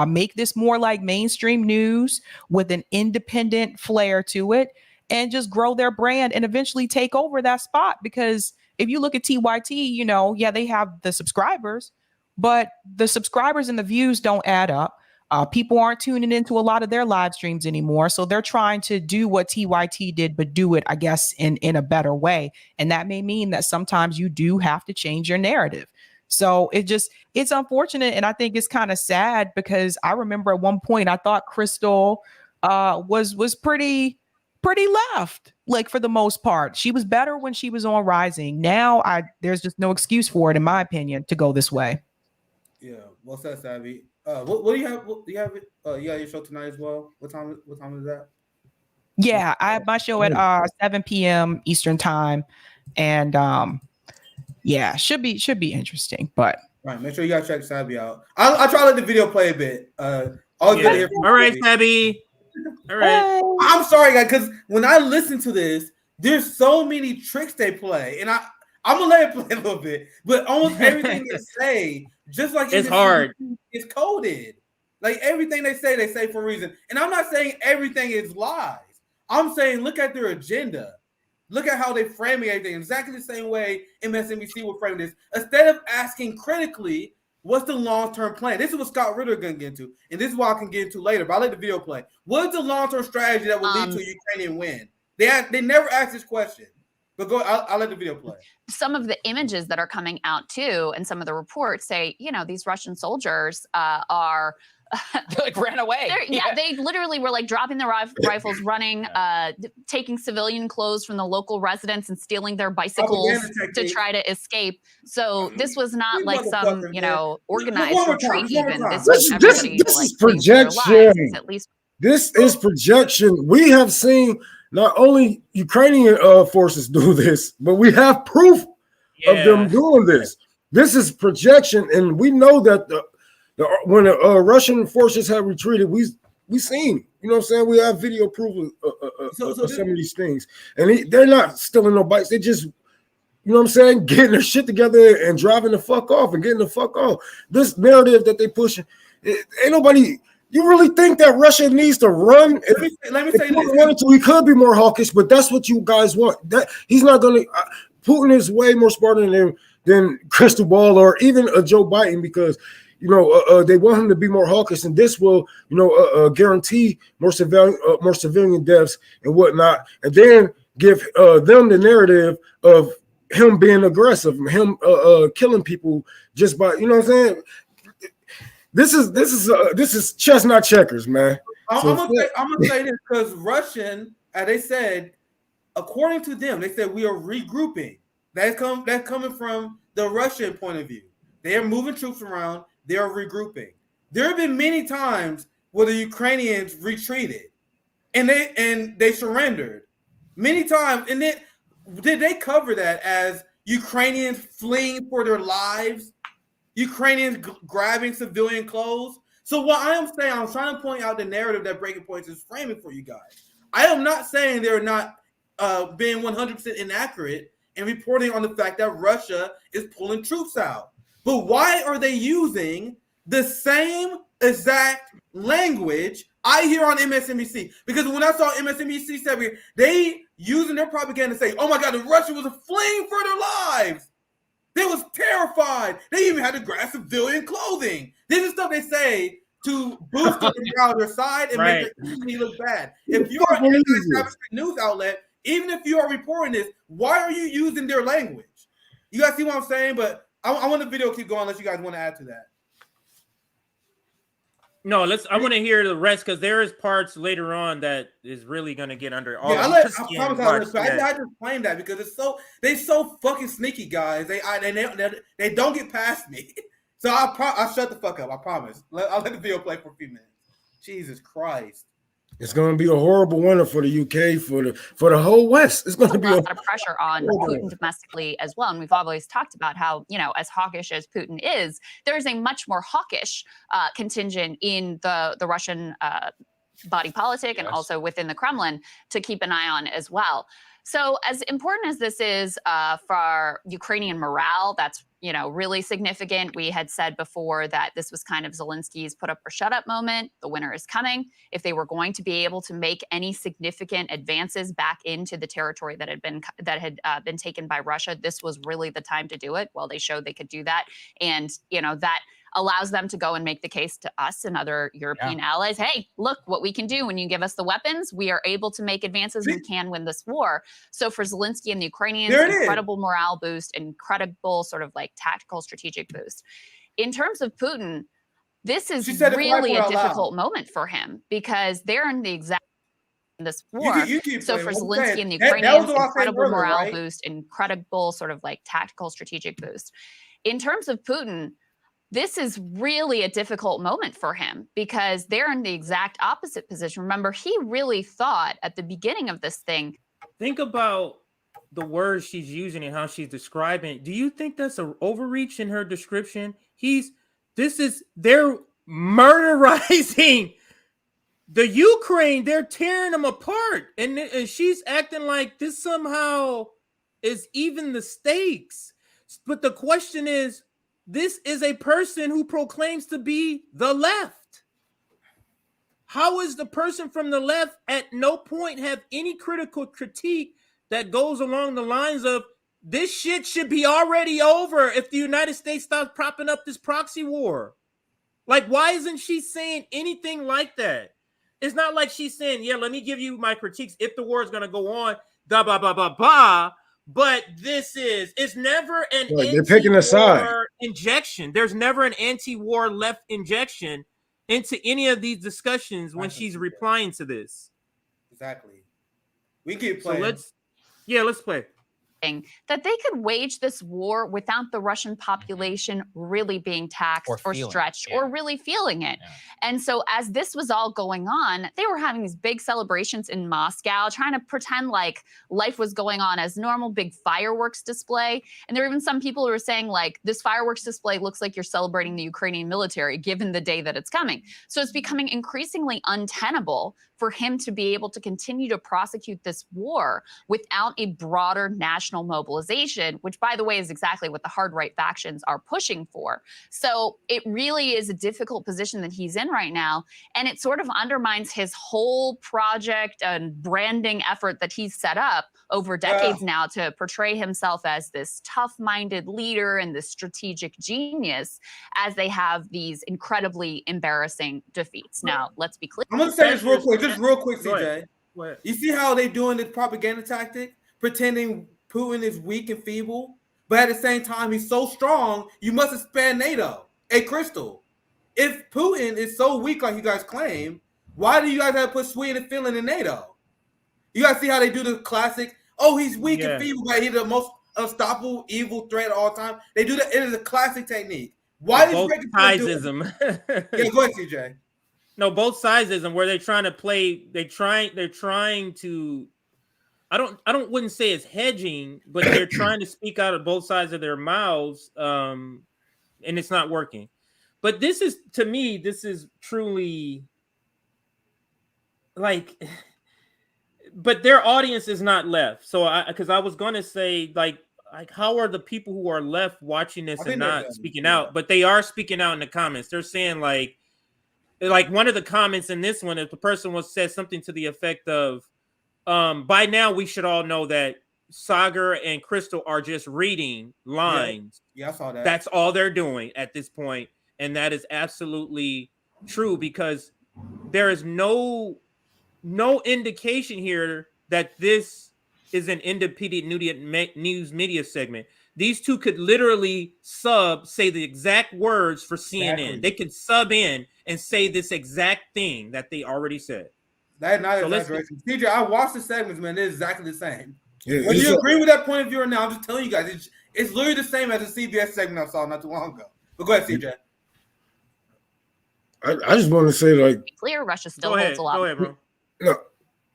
make this more like mainstream news with an independent flair to it, and just grow their brand and eventually take over that spot. Because if you look at TYT, you know, yeah, they have the subscribers, but the subscribers and the views don't add up. People aren't tuning into a lot of their live streams anymore. So they're trying to do what TYT did, but do it, I guess, in a better way. And that may mean that sometimes you do have to change your narrative. So it's unfortunate. And I think it's kind of sad because I remember at one point I thought Crystal was pretty left, like for the most part. She was better when she was on Rising. Now there's just no excuse for it, in my opinion, to go this way. Yeah, well said, Savvy. What do you have? You got your show tonight as well. What time is that? Yeah, I have my show at 7 p.m. Eastern time, and yeah, should be interesting. But right, make sure you guys check Savvy out. I'll try to let the video play a bit. All right, Savvy. All right. I'm sorry, guys, because when I listen to this, there's so many tricks they play, and I'm gonna let it play a little bit. But almost everything they say, just like it's hard. It's coded. Like everything they say for a reason. And I'm not saying everything is lies. I'm saying look at their agenda. Look at how they frame everything. Exactly the same way MSNBC will frame this. Instead of asking critically, what's the long-term plan? This is what Scott Ritter going to get into. And this is what I can get into later. But I'll let the video play. What is the long-term strategy that will lead to a Ukrainian win? They never ask this question. But I'll let the video play. Some of the images that are coming out too, and some of the reports say, you know, these Russian soldiers are they like ran away. Yeah, they literally were like dropping their rifles, running, taking civilian clothes from the local residents and stealing their bicycles to try to escape. So this was not like some, you know, organized retreat. Even this is projection. At least this is projection. We have seen not only Ukrainian forces do this, but we have proof of them doing this. This is projection, and we know that when Russian forces have retreated, we seen. You know what I'm saying? We have video proof of some of these things, and they're not stealing no bikes. They just, you know what I'm saying, getting their shit together and driving the fuck off and getting the fuck off. This narrative that they pushing, ain't nobody. You really think that Russia needs to run? Let me say this. We could be more hawkish, but that's what you guys want. That he's not going to. Putin is way more smarter than Crystal Ball or even Joe Biden, because you know they want him to be more hawkish, and this will guarantee more civilian deaths and whatnot, and then give them the narrative of him being aggressive, him killing people just by, you know what I'm saying. This is chess, not checkers, man. I'm gonna say this because Russian, as they said, according to them, they said we are regrouping. That's coming from the Russian point of view. They are moving troops around. They are regrouping. There have been many times where the Ukrainians retreated, and they surrendered many times. And then did they cover that as Ukrainians fleeing for their lives? Ukrainians grabbing civilian clothes. So what I am saying, I'm trying to point out the narrative that Breaking Points is framing for you guys. I am not saying they're not being 100% inaccurate and reporting on the fact that Russia is pulling troops out. But why are they using the same exact language I hear on MSNBC? Because when I saw MSNBC said they using their propaganda to say, "Oh my God, the Russia was fleeing for their lives. They was terrified. They even had to grab civilian clothing." This is stuff they say to boost the morale on their side and make their enemy look bad. If you're an anti-establishment news outlet, even if you are reporting this, why are you using their language? You guys see what I'm saying? But I want the video to keep going unless you guys want to add to that. No, I want to hear the rest because there is parts later on that is really going to get under all. Yeah, I promise I just claim that because they so fucking sneaky, guys. They don't get past me. So I'll shut the fuck up. I promise. I'll let the video play for a few minutes. Jesus Christ. It's going to be a horrible winter for the UK, for the whole West. It's going to be a lot of pressure on Putin domestically as well. And we've always talked about how, as hawkish as Putin is, there's a much more hawkish contingent in the Russian body politic and also within the Kremlin to keep an eye on as well. So as important as this is for Ukrainian morale, that's really significant. We had said before that this was kind of Zelensky's put up or shut up moment. The winter is coming. If they were going to be able to make any significant advances back into the territory that had been taken by Russia, this was really the time to do it. Well, they showed they could do that, and that allows them to go and make the case to us and other European allies. Hey, look what we can do when you give us the weapons. We are able to make advances. We can win this war. So for Zelensky and the Ukrainians, incredible morale boost, incredible sort of like tactical strategic boost. In terms of Putin, this is really a difficult moment for him because they're in the exact this war. So for Zelensky and the Ukrainians, incredible morale boost, incredible sort of like tactical strategic boost. In terms of Putin, this is really a difficult moment for him because they're in the exact opposite position. Remember, he really thought at the beginning of this thing. Think about the words she's using and how she's describing. Do you think that's an overreach in her description? They're murderizing the Ukraine. They're tearing them apart. And she's acting like this somehow is even the stakes. But the question is, this is a person who proclaims to be the left. How is the person from the left at no point have any critical critique that goes along the lines of this shit should be already over if the United States stops propping up this proxy war? Like, why isn't she saying anything like that? It's not like she's saying, yeah, let me give you my critiques if the war is going to go on, blah, blah, blah, blah, blah. But it's never an they're picking a side injection. There's never an anti-war left injection into any of these discussions when she's replying to this. Exactly. We keep playing. So let's play. That they could wage this war without the Russian population really being taxed or stretched or really feeling it. And so as this was all going on, they were having these big celebrations in Moscow, trying to pretend like life was going on as normal, big fireworks display. And there were even some people who were saying like, this fireworks display looks like you're celebrating the Ukrainian military given the day that it's coming. So it's becoming increasingly untenable for him to be able to continue to prosecute this war without a broader national mobilization, which, by the way, is exactly what the hard right factions are pushing for. So it really is a difficult position that he's in right now. And it sort of undermines his whole project and branding effort that he's set up over decades now to portray himself as this tough-minded leader and this strategic genius as they have these incredibly embarrassing defeats. Now, let's be clear. I'm going to say this real quick, CJ. You see how they're doing this propaganda tactic, pretending Putin is weak and feeble, but at the same time, he's so strong, you must expand NATO. Hey, Crystal, if Putin is so weak like you guys claim, why do you guys have to put Sweden and Finland in NATO? You guys see how they do the classic, he's weak and feeble, but he's the most unstoppable, evil threat of all time. They do that. It is a classic technique. Why is both sidesism? Yeah, go ahead, CJ. No, both sidesism where they're trying to play. They're trying to. Wouldn't say it's hedging, but they're trying to speak out of both sides of their mouths. and it's not working. But this is, to me, this is truly like, but their audience is not left. So because I was going to say like how are the people who are left watching this and not speaking out? But they are speaking out in the comments. They're saying like one of the comments in this one, if the person said something to the effect of, by now we should all know that Sagar and Crystal are just reading lines. Yeah, I saw that. That's all they're doing at this point, and that is absolutely true because there is no indication here that this is an independent news media segment. These two could literally say the exact words for CNN. Exactly. They could sub in and say this exact thing that they already said. That is not exaggeration. TJ, I watched the segments, man. They're exactly the same. Yeah, whether you agree with that point of view or not, I'm just telling you guys, it's literally the same as the CBS segment I saw not too long ago. But go ahead, CJ. I just want to say, like, clear, Russia still holds a lot. Go ahead, bro. No,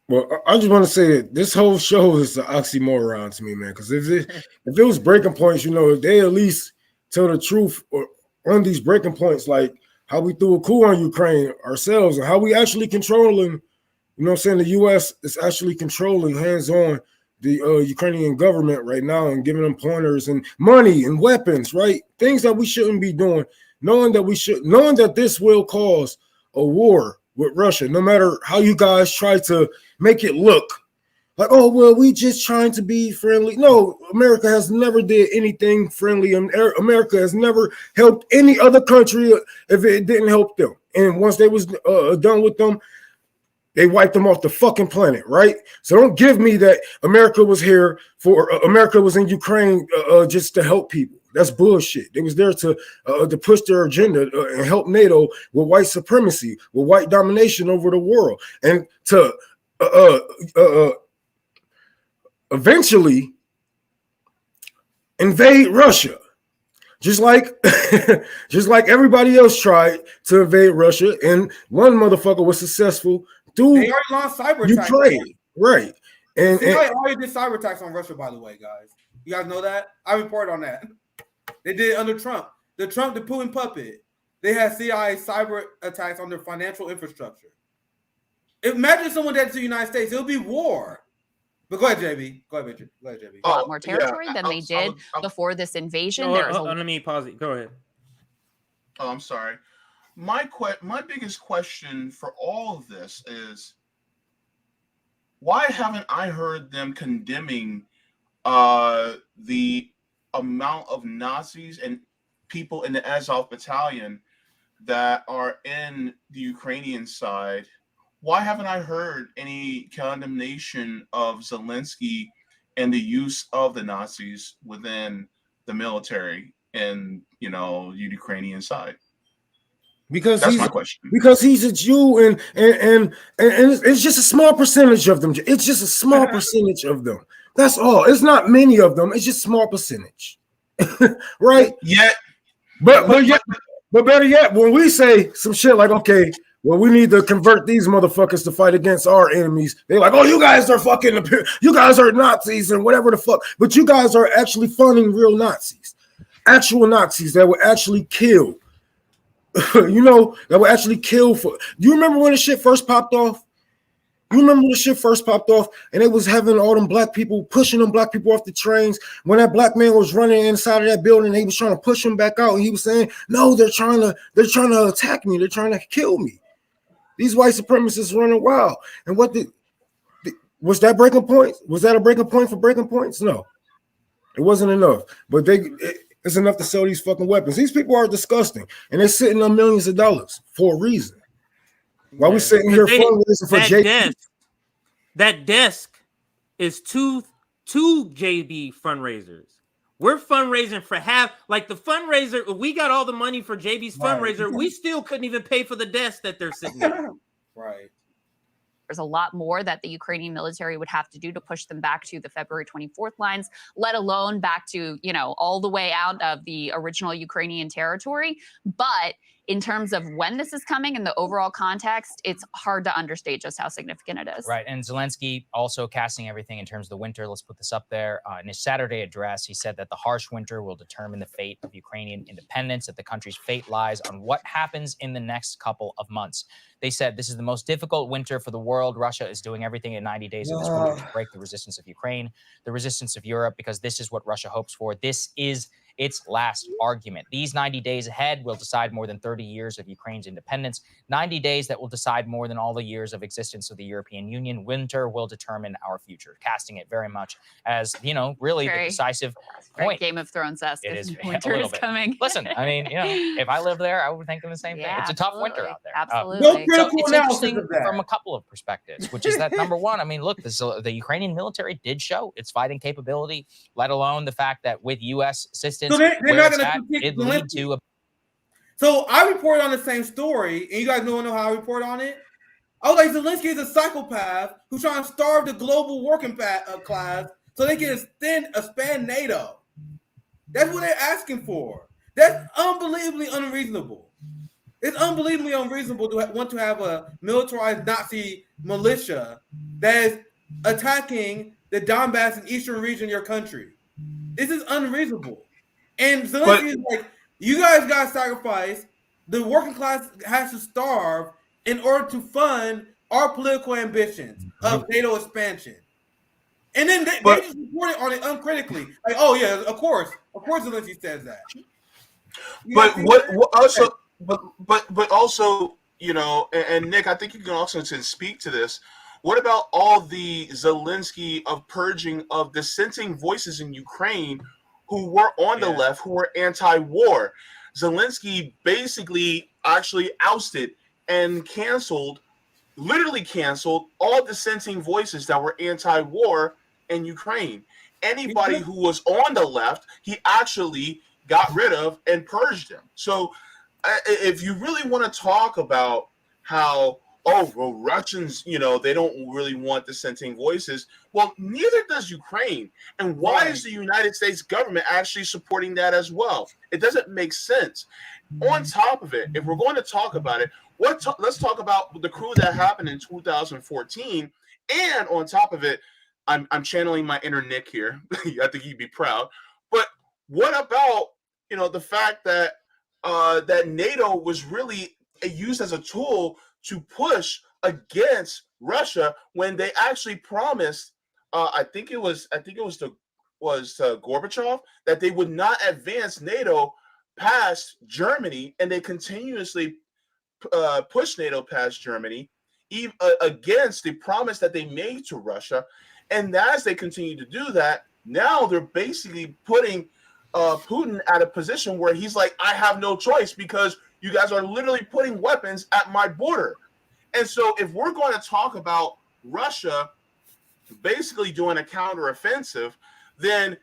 well, I just want to say that this whole show is an oxymoron to me, man. Because if it was breaking points, if they at least tell the truth or on these breaking points, like how we threw a coup on Ukraine ourselves and how we actually controlling, the U.S. is actually controlling hands-on the Ukrainian government right now and giving them pointers and money and weapons, right? Things that we shouldn't be doing, knowing that this will cause a war with Russia, no matter how you guys try to make it look like, oh, well, we just trying to be friendly. No, America has never did anything friendly. And America has never helped any other country if it didn't help them. And once they was done with them, they wiped them off the fucking planet, right? So don't give me that America was in Ukraine just to help people. That's bullshit. They was there to push their agenda and help NATO with white supremacy, with white domination over the world, and to eventually invade Russia. Just like everybody else tried to invade Russia, and one motherfucker was successful through they already launched cyber attacks. Ukraine, right? And they already did cyber attacks on Russia, by the way, guys. You guys know that? I report on that. They did it under Trump. The Putin puppet. They had CIA cyber attacks on their financial infrastructure. Imagine someone did that to the United States. It'll be war. But go ahead, JB. Go ahead, JB. A lot more territory than they did before this invasion. Let me pause it. Go ahead. Oh, I'm sorry. My biggest question for all of this is, why haven't I heard them condemning the amount of Nazis and people in the Azov battalion that are in the Ukrainian side? Why haven't I heard any condemnation of Zelensky and the use of the Nazis within the military and the Ukrainian side? Because that's my question. Because he's a Jew and it's just a small percentage of them. It's just a small percentage of them. That's all. It's not many of them. It's just a small percentage. Right? Yeah. But better yet, when we say some shit like, okay, well, we need to convert these motherfuckers to fight against our enemies. They're like, oh, you guys are Nazis and whatever the fuck. But you guys are actually funding real Nazis. Actual Nazis that would actually kill. That would actually kill for. Do you remember when the shit first popped off? You remember when the shit first popped off and they was having all them black people pushing them black people off the trains? When that black man was running inside of that building, he was trying to push him back out, and he was saying, no, they're trying to attack me, they're trying to kill me. These white supremacists running wild. And was that breaking point? Was that a breaking point for breaking points? No, it wasn't enough. But it's enough to sell these fucking weapons. These people are disgusting, and they're sitting on millions of dollars for a reason. While we're sitting here fundraising for JB. That desk is two JB fundraisers. We're fundraising for half. Like the fundraiser, we got all the money for JB's fundraiser. We still couldn't even pay for the desk that they're sitting in. Right. There's a lot more that the Ukrainian military would have to do to push them back to the February 24th lines, let alone back to, all the way out of the original Ukrainian territory. But in terms of when this is coming and the overall context, it's hard to understate just how significant it is. Right. And Zelensky also casting everything in terms of the winter. Let's put this up there. In his Saturday address, he said that the harsh winter will determine the fate of Ukrainian independence, that the country's fate lies on what happens in the next couple of months. They said this is the most difficult winter for the world. Russia is doing everything in 90 days of this winter to break the resistance of Ukraine, the resistance of Europe, because this is what Russia hopes for. This is its last argument. These 90 days ahead will decide more than 30 years of Ukraine's independence, 90 days that will decide more than all the years of existence of the European Union. Winter will determine our future, casting it very much as, you know, really the decisive point. Game of Thrones-esque. It is winter is coming. Listen, I mean, you know, if I lived there, I would think of the same thing. It's a tough winter out there. Absolutely. No critical so it's analysis interesting of that. from a couple of perspectives, which is that number one, I mean, look, the Ukrainian military did show its fighting capability, let alone the fact that with U.S. assistance, So they're not going to it lead to a. So I reported on the same story, and you guys don't know how I report on it. I was like, Zelensky is a psychopath who's trying to starve the global working class so they can expand NATO. That's what they're asking for. That's unbelievably unreasonable. It's unbelievably unreasonable to want to have a militarized Nazi militia that is attacking the Donbass and eastern region of your country. This is unreasonable. And Zelensky is like, you guys got to sacrifice. The working class has to starve in order to fund our political ambitions of NATO expansion. And then they just reported on it uncritically. Like, oh, yeah, of course Zelensky says that. But also, you know, and Nick, I think you can also speak to this. What about all the Zelensky of purging of dissenting voices in Ukraine who were on the left, who were anti-war? Zelensky basically actually ousted and literally canceled all dissenting voices that were anti-war in Ukraine. Anybody who was on the left, he actually got rid of and purged them. So if you really want to talk about how, oh, well, Russians, you know, they don't really want dissenting voices. Well, neither does Ukraine. And why is the United States government actually supporting that as well? It doesn't make sense. On top of it, if we're going to talk about it, let's talk about the coup that happened in 2014. And on top of it, I'm channeling my inner Nick here. I think he'd be proud. But what about, you know, the fact that that NATO was really used as a tool to push against Russia when they actually promised, I think it was to Gorbachev, that they would not advance NATO past Germany, and they continuously pushed NATO past Germany, even against the promise that they made to Russia. And as they continue to do that, now they're basically putting Putin at a position where he's like, I have no choice because you guys are literally putting weapons at my border. And so if we're going to talk about Russia basically doing a counteroffensive, then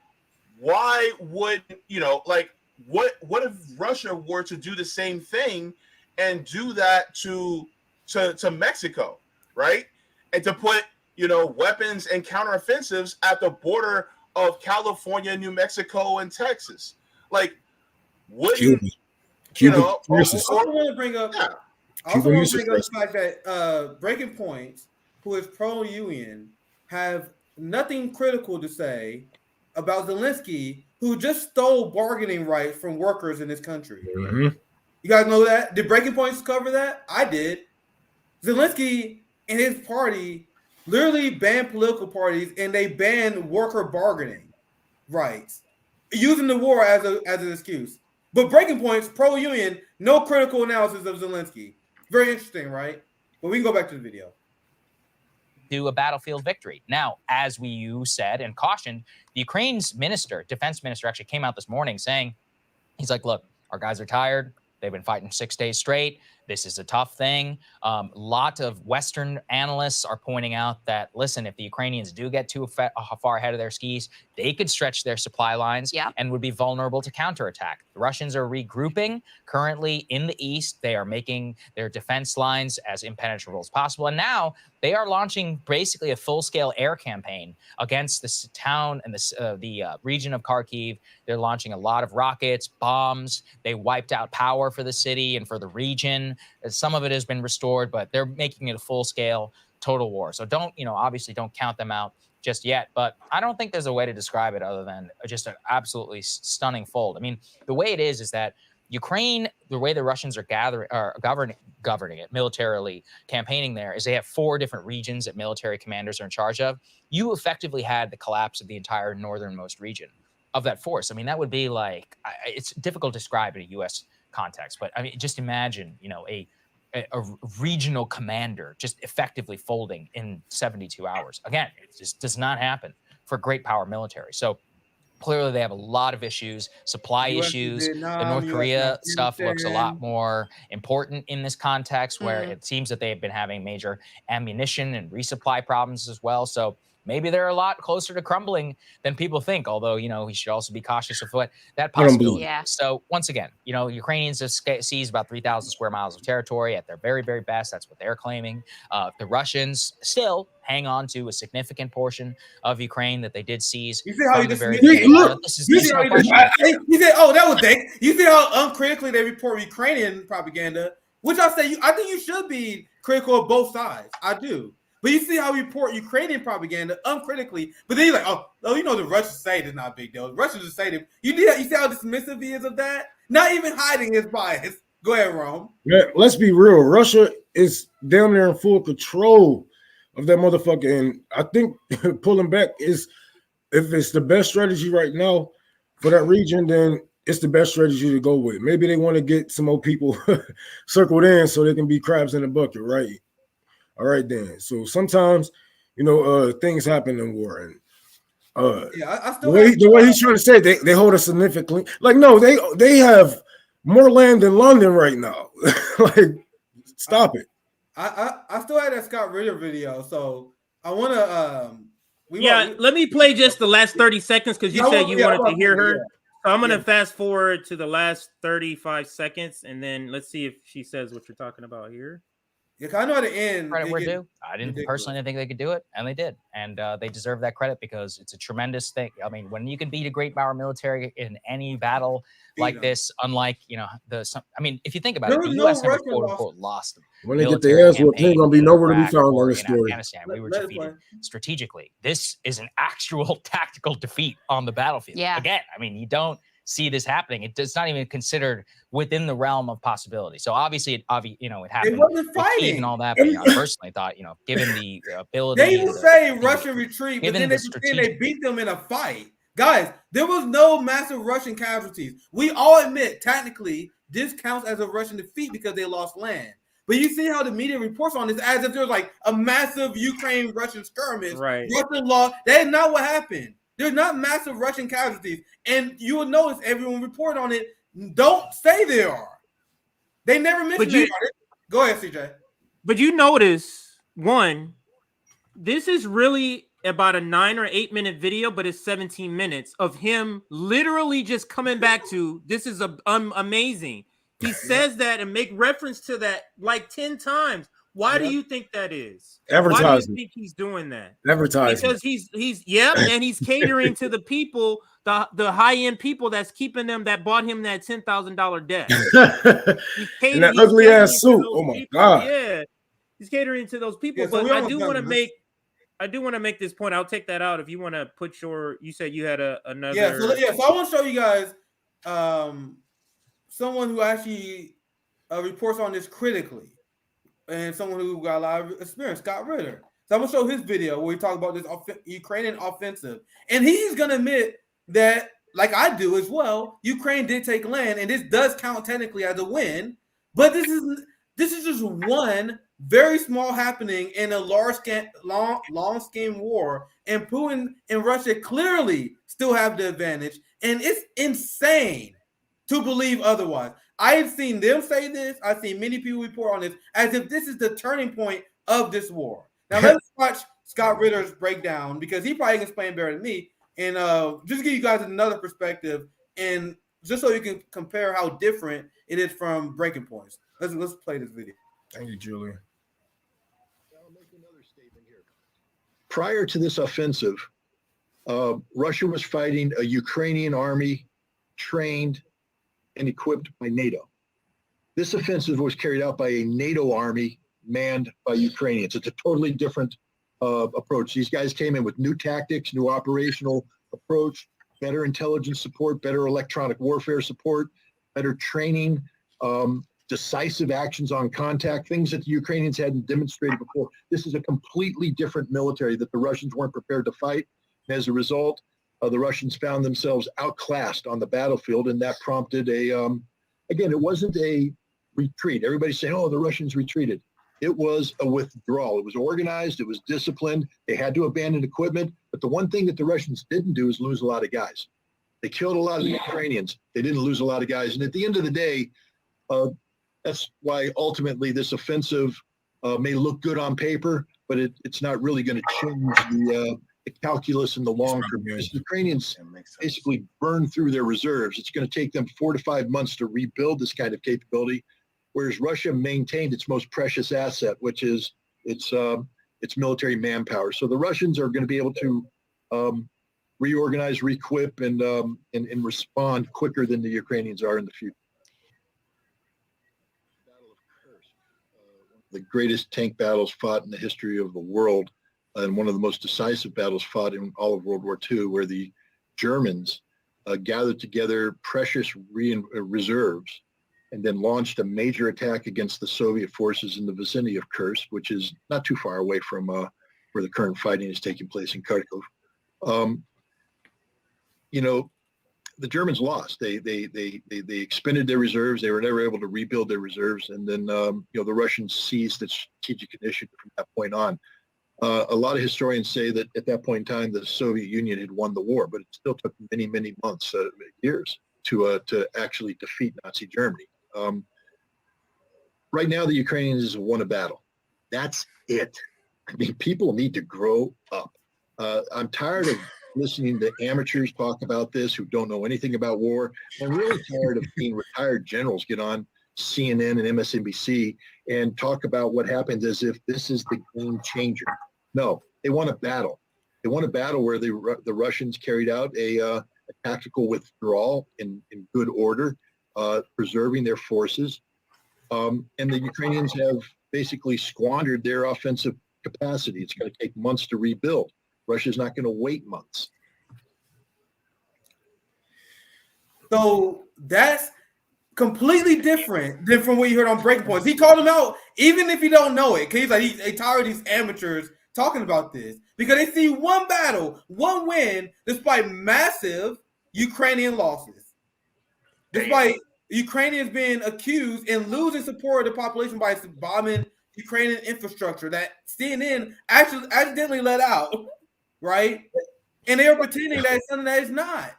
why would, you know, like, what if Russia were to do the same thing and do that to Mexico, right? And to put, you know, weapons and counteroffensives at the border of California, New Mexico, and Texas. Like, wouldn't, you know, I also want to bring up the fact that Breaking Points, who is pro-union, have nothing critical to say about Zelensky, who just stole bargaining rights from workers in this country. You guys know that? Did Breaking Points cover that? I did. Zelensky and his party literally banned political parties, and they banned worker bargaining rights, using the war as an excuse. But Breaking Points, pro-union, no critical analysis of Zelensky. Very interesting, right? But we can go back to the video. Do a battlefield victory. Now, as you said and cautioned, the Ukraine's defense minister, actually came out this morning saying, he's like, look, our guys are tired. They've been fighting 6 days straight. This is a tough thing. A lot of Western analysts are pointing out that, listen, if the Ukrainians do get too far ahead of their skis, they could stretch their supply lines and would be vulnerable to counterattack. The Russians are regrouping currently in the east. They are making their defense lines as impenetrable as possible. And now they are launching basically a full-scale air campaign against this town and the region of Kharkiv. They're launching a lot of rockets, bombs. They wiped out power for the city and for the region. Some of it has been restored, but they're making it a full-scale total war. So obviously don't count them out just yet. But I don't think there's a way to describe it other than just an absolutely stunning fold. I mean, the way it is that Ukraine, the way the Russians are governing it militarily, campaigning there, is they have 4 different regions that military commanders are in charge of. You effectively had the collapse of the entire northernmost region of that force. I mean, that would be like, it's difficult to describe in a U.S. context, but I mean, just imagine, a regional commander just effectively folding in 72 hours. Again, it just does not happen for great power military. So clearly they have a lot of issues, supply issues. Vietnam, the North Korea stuff looks a lot Afghanistan. more important in this context, where it seems that they've been having major ammunition and resupply problems as well. So maybe they're a lot closer to crumbling than people think, although, we should also be cautious of what that possibility is. So once again, Ukrainians have seized about 3,000 square miles of territory at their very, very best. That's what they're claiming. The Russians still hang on to a significant portion of Ukraine that they did seize. You see how from the very you beginning. see how that was Dave. You see how uncritically they report Ukrainian propaganda, which I think you should be critical of both sides. I do. But you see how we report Ukrainian propaganda uncritically, but then you're like, oh, the Russians say it's not a big deal. The Russians just say that. You see how dismissive he is of that? Not even hiding his bias. Go ahead, Rome. Yeah, let's be real. Russia is damn near in full control of that motherfucker. And I think pulling back is, if it's the best strategy right now for that region, then it's the best strategy to go with. Maybe they want to get some more people circled in so they can be crabs in the bucket, right? All right, then. So sometimes, things happen in war, and I still the way he's trying to say they hold us significantly. Like, no, they have more land than London right now. Like, stop it. I still had that Scott Ritter video, so I want to. Let me play just the last 30 seconds because you said you wanted to hear her. So I'm gonna fast forward to the last 35 seconds, and then let's see if she says what you're talking about here. Yeah, I know at the end. Credit where due. I didn't personally think they could do it, and they did, and they deserve that credit because it's a tremendous thing. I mean, when you can beat a great power military in any battle like this, unlike if you think about it, the U.S. never quote unquote lost them. When they get their ass whooped, they're gonna be nowhere to be found in in this story. Afghanistan, we were defeated strategically. This is an actual tactical defeat on the battlefield. Yeah. Again, I mean, you don't see this happening. It's not even considered within the realm of possibility. So obviously, it happened. It wasn't fighting and all that. But I personally thought, given the ability, they even say Russian retreat, but then they beat them in a fight. Guys, there was no massive Russian casualties. We all admit, technically, this counts as a Russian defeat because they lost land. But you see how the media reports on this as if there's like a massive Ukraine-Russian skirmish. Right. Russian law. That is not what happened. There's not massive Russian casualties. And you will notice everyone report on it. Don't say there are. They never mention it. Go ahead, CJ. But you notice, this is really about a 9 or 8 minute video, but it's 17 minutes of him literally just coming back to, this is amazing. He says that and make reference to that like 10 times. Why do you think that is? Advertising. Why do you think he's doing that? Advertising. Because and he's catering to the people, the high-end people that's keeping them, that bought him that $10,000 debt. In that ugly ass suit. Oh my people. God. Yeah. He's catering to those people. Yeah, so but I do want to make this point. I'll take that out if you want to put you said you had another. So I want to show you guys someone who actually reports on this critically. And someone who got a lot of experience, Scott Ritter. So I'm going to show his video where he talks about this Ukrainian offensive. And he's going to admit that, like I do as well, Ukraine did take land, and this does count technically as a win. But this is just one very small happening in a long scheme war. And Putin and Russia clearly still have the advantage. And it's insane to believe otherwise. I've seen them say this. I've seen many people report on this as if this is the turning point of this war. Now let's watch Scott Ritter's breakdown because he probably can explain better than me. And just to give you guys another perspective, and just so you can compare how different it is from breaking points. Let's play this video. Thank you, Julian. I'll make another statement here. Prior to this offensive, Russia was fighting a Ukrainian army trained and equipped by NATO. This offensive was carried out by a NATO army manned by Ukrainians. It's a totally different approach. These guys came in with new tactics, new operational approach, better intelligence support, better electronic warfare support, better training, decisive actions on contact, things that the Ukrainians hadn't demonstrated before. This is a completely different military that the Russians weren't prepared to fight. And as a result, the Russians found themselves outclassed on the battlefield, and that prompted again, it wasn't a retreat. Everybody's saying, oh, the Russians retreated. It was a withdrawal. It was organized. It was disciplined. They had to abandon equipment. But the one thing that the Russians didn't do is lose a lot of guys. They killed a lot of the Ukrainians. They didn't lose a lot of guys. And at the end of the day, that's why ultimately this offensive may look good on paper, but it's not really going to change the calculus in the long term. Because the Ukrainians basically burn through their reserves. It's going to take them 4 to 5 months to rebuild this kind of capability, whereas Russia maintained its most precious asset, which is its military manpower. So the Russians are going to be able to reorganize, re-equip, and respond quicker than the Ukrainians are in the future. Battle of Kursk, one of the greatest tank battles fought in the history of the world, and one of the most decisive battles fought in all of World War II, where the Germans gathered together precious reserves and then launched a major attack against the Soviet forces in the vicinity of Kursk, which is not too far away from where the current fighting is taking place in Kharkov. The Germans lost. They expended their reserves. They were never able to rebuild their reserves, and then the Russians seized the strategic initiative from that point on. A lot of historians say that at that point in time, the Soviet Union had won the war, but it still took many, many months, years, to actually defeat Nazi Germany. Right now, the Ukrainians have won a battle. That's it. I mean, people need to grow up. I'm tired of listening to amateurs talk about this who don't know anything about war. I'm really tired of seeing retired generals get on CNN and MSNBC and talk about what happens as if this is the game changer. No, they won a battle. They won a battle where the Russians carried out a tactical withdrawal in good order, preserving their forces. And the Ukrainians have basically squandered their offensive capacity. It's going to take months to rebuild. Russia's not going to wait months. So that's completely different than from what you heard on Breaking Points. He called him out, even if you don't know it, because he's like, he's tired of these amateurs talking about this because they see one battle, one win, despite massive Ukrainian losses. Despite Ukrainians being accused and losing support of the population by bombing Ukrainian infrastructure that CNN actually accidentally let out, right? And they were pretending that it's something that it's not.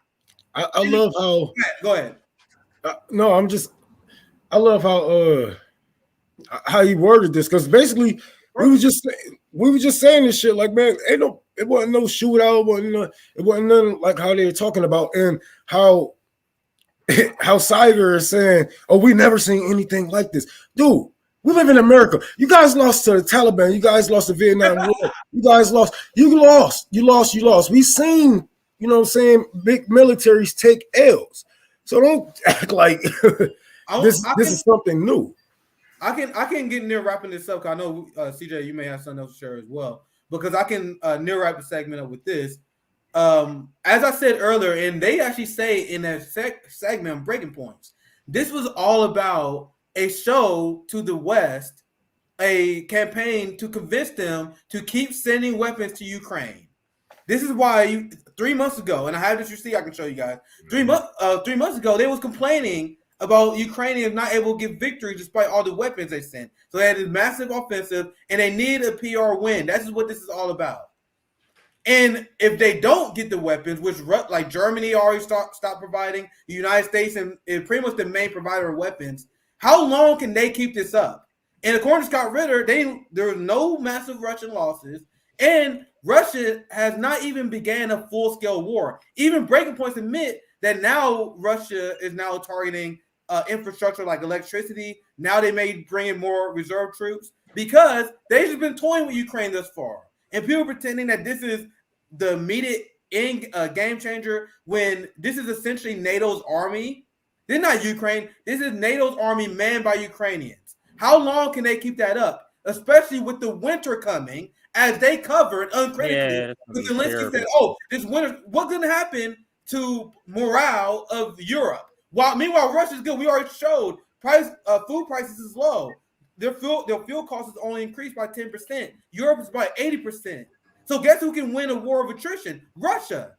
I love how. Go ahead. I love how he worded this, because basically we were just saying this shit like, man, it wasn't no shootout, it wasn't nothing like how they were talking about, and how Siger is saying, oh, we never seen anything like this. Dude, we live in America. You guys lost to the Taliban. You guys lost to Vietnam War. You guys lost. You lost. We seen, big militaries take L's. So don't act like this is something new. I can get near wrapping this up, because I know CJ, you may have something else to share as well, because I can near wrap the segment up with this. As I said earlier, and they actually say in that segment, Breaking Points, this was all about a show to the West, a campaign to convince them to keep sending weapons to Ukraine. This is why 3 months ago, and I have this receipt I can show you guys. 3 months ago, they was complaining about Ukrainians not able to get victory despite all the weapons they sent. So they had this massive offensive, and they need a PR win. That's what this is all about. And if they don't get the weapons, which like Germany already stopped providing, the United States and pretty much the main provider of weapons, how long can they keep this up? And according to Scott Ritter, there are no massive Russian losses, and Russia has not even began a full-scale war. Even Breaking Points admit that now Russia is now targeting infrastructure like electricity. Now they may bring in more reserve troops because they've just been toying with Ukraine thus far. And people pretending that this is the immediate game changer when this is essentially NATO's army. They're not Ukraine. This is NATO's army manned by Ukrainians. How long can they keep that up? Especially with the winter coming, as they covered uncritically. Zelensky said, "Oh, this winter, what's going to happen to morale of Europe?" Meanwhile, Russia's good. We already showed food prices is low. Their fuel cost is only increased by 10%. Europe is by 80%. So guess who can win a war of attrition? Russia.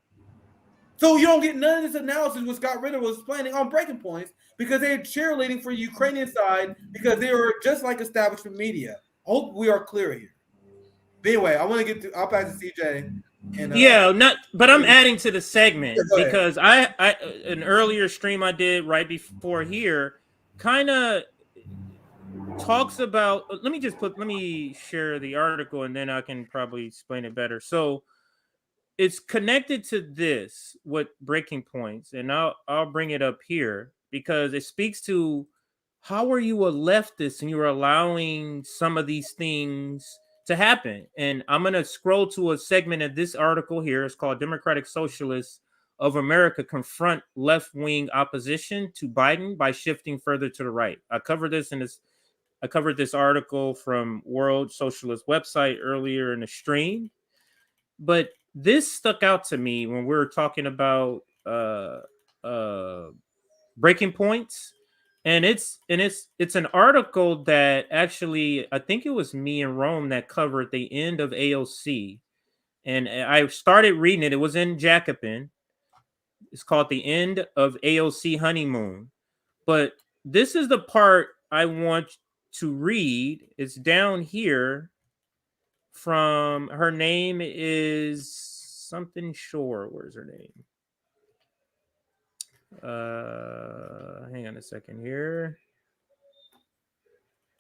So you don't get none of this analysis what Scott Ritter was planning on Breaking Points because they're cheerleading for the Ukrainian side because they were just like establishment media. I hope we are clear here. But anyway, I want to get to. I'll pass to CJ. And, but I'm adding to the segment because I an earlier stream I did right before here kind of talks about. Let me share the article and then I can probably explain it better. So it's connected to this what Breaking Points, and I'll bring it up here because it speaks to how are you a leftist and you're allowing some of these things to happen. And I'm going to scroll to a segment of this article here. It's called Democratic Socialists of America Confront Left-Wing Opposition to Biden by Shifting Further to the Right. I covered this article from World Socialist website earlier in the stream, but this stuck out to me when we were talking about Breaking Points. And it's an article that actually, I think it was me in Rome that covered the end of AOC. And I started reading it. It was in Jacobin. It's called The End of AOC Honeymoon. But this is the part I want to read. It's down here from, her name is something Shore. Where's her name? Hang on a second here.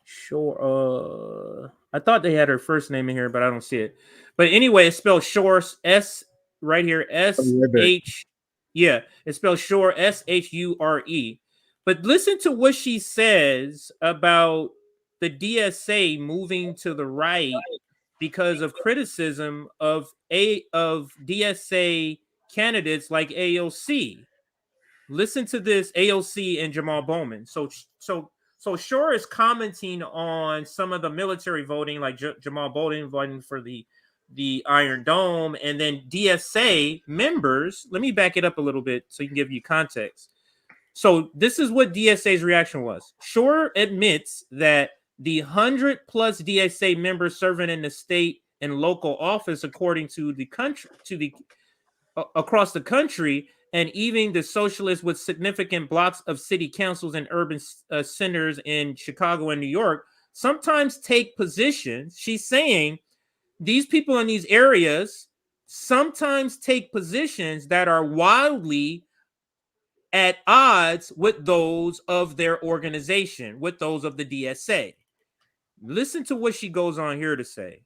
Shore. I thought they had her first name in here, but I don't see it. But anyway, it's spelled Shore, S right here, S-H. Yeah, it's spelled Shore, S-H-U-R-E. But listen to what she says about the DSA moving to the right because of criticism of DSA candidates like AOC. Listen to this, AOC and Jamal Bowman. So Shore is commenting on some of the military voting, like Jamal Bowman voting for the Iron Dome, and then DSA members. Let me back it up a little bit so you can give you context. So this is what DSA's reaction was. Shore admits that the 100+ DSA members serving in the state and local office, according to the country, across the country, and even the socialists with significant blocks of city councils and urban centers in Chicago and New York, sometimes take positions. She's saying these people in these areas sometimes take positions that are wildly at odds with those of their organization, with those of the DSA. Listen to what she goes on here to say.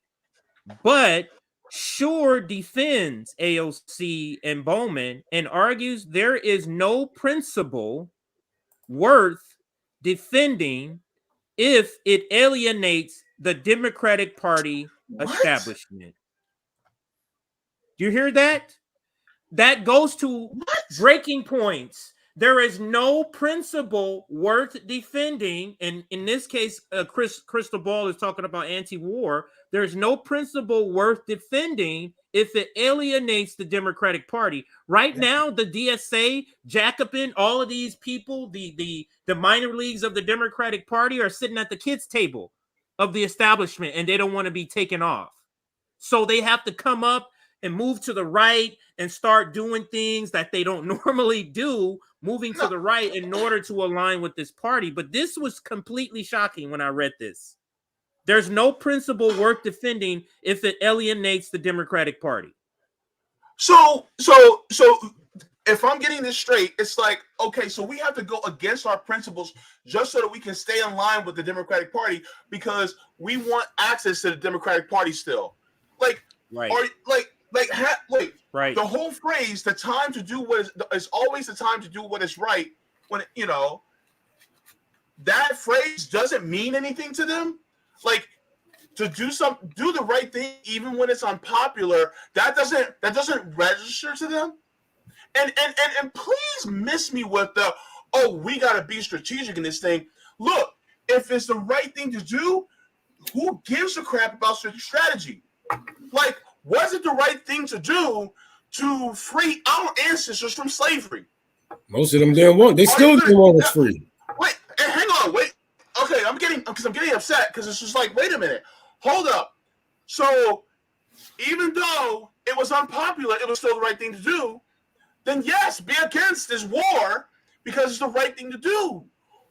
But Shore defends AOC and Bowman and argues there is no principle worth defending if it alienates the Democratic Party establishment. Do you hear that? That goes to Breaking Points. There is no principle worth defending. And in this case, Crystal Ball is talking about anti-war. There's no principle worth defending if it alienates the Democratic Party. Right now, the DSA, Jacobin, all of these people, the minor leagues of the Democratic Party are sitting at the kids' table of the establishment, and they don't want to be taken off. So they have to come up and move to the right and start doing things that they don't normally do, moving to the right in order to align with this party. But this was completely shocking when I read this. There's no principle worth defending if it alienates the Democratic Party. So if I'm getting this straight, it's like, okay, so we have to go against our principles just so that we can stay in line with the Democratic Party because we want access to the Democratic Party still. Like, right. Or right. The whole phrase, the time to do what is always the time to do what is right. When, you know, that phrase doesn't mean anything to them. Like, to do the right thing even when it's unpopular, that doesn't register to them. And please miss me with the, oh, we gotta be strategic in this thing. Look, if it's the right thing to do, who gives a crap about strategy? Like, was it the right thing to do to free our ancestors from slavery? Most of them didn't want. They still didn't want us free. Wait, hang on, wait. Okay, I'm getting upset because it's just like, wait a minute, hold up. So even though it was unpopular, it was still the right thing to do. Then yes, be against this war because it's the right thing to do.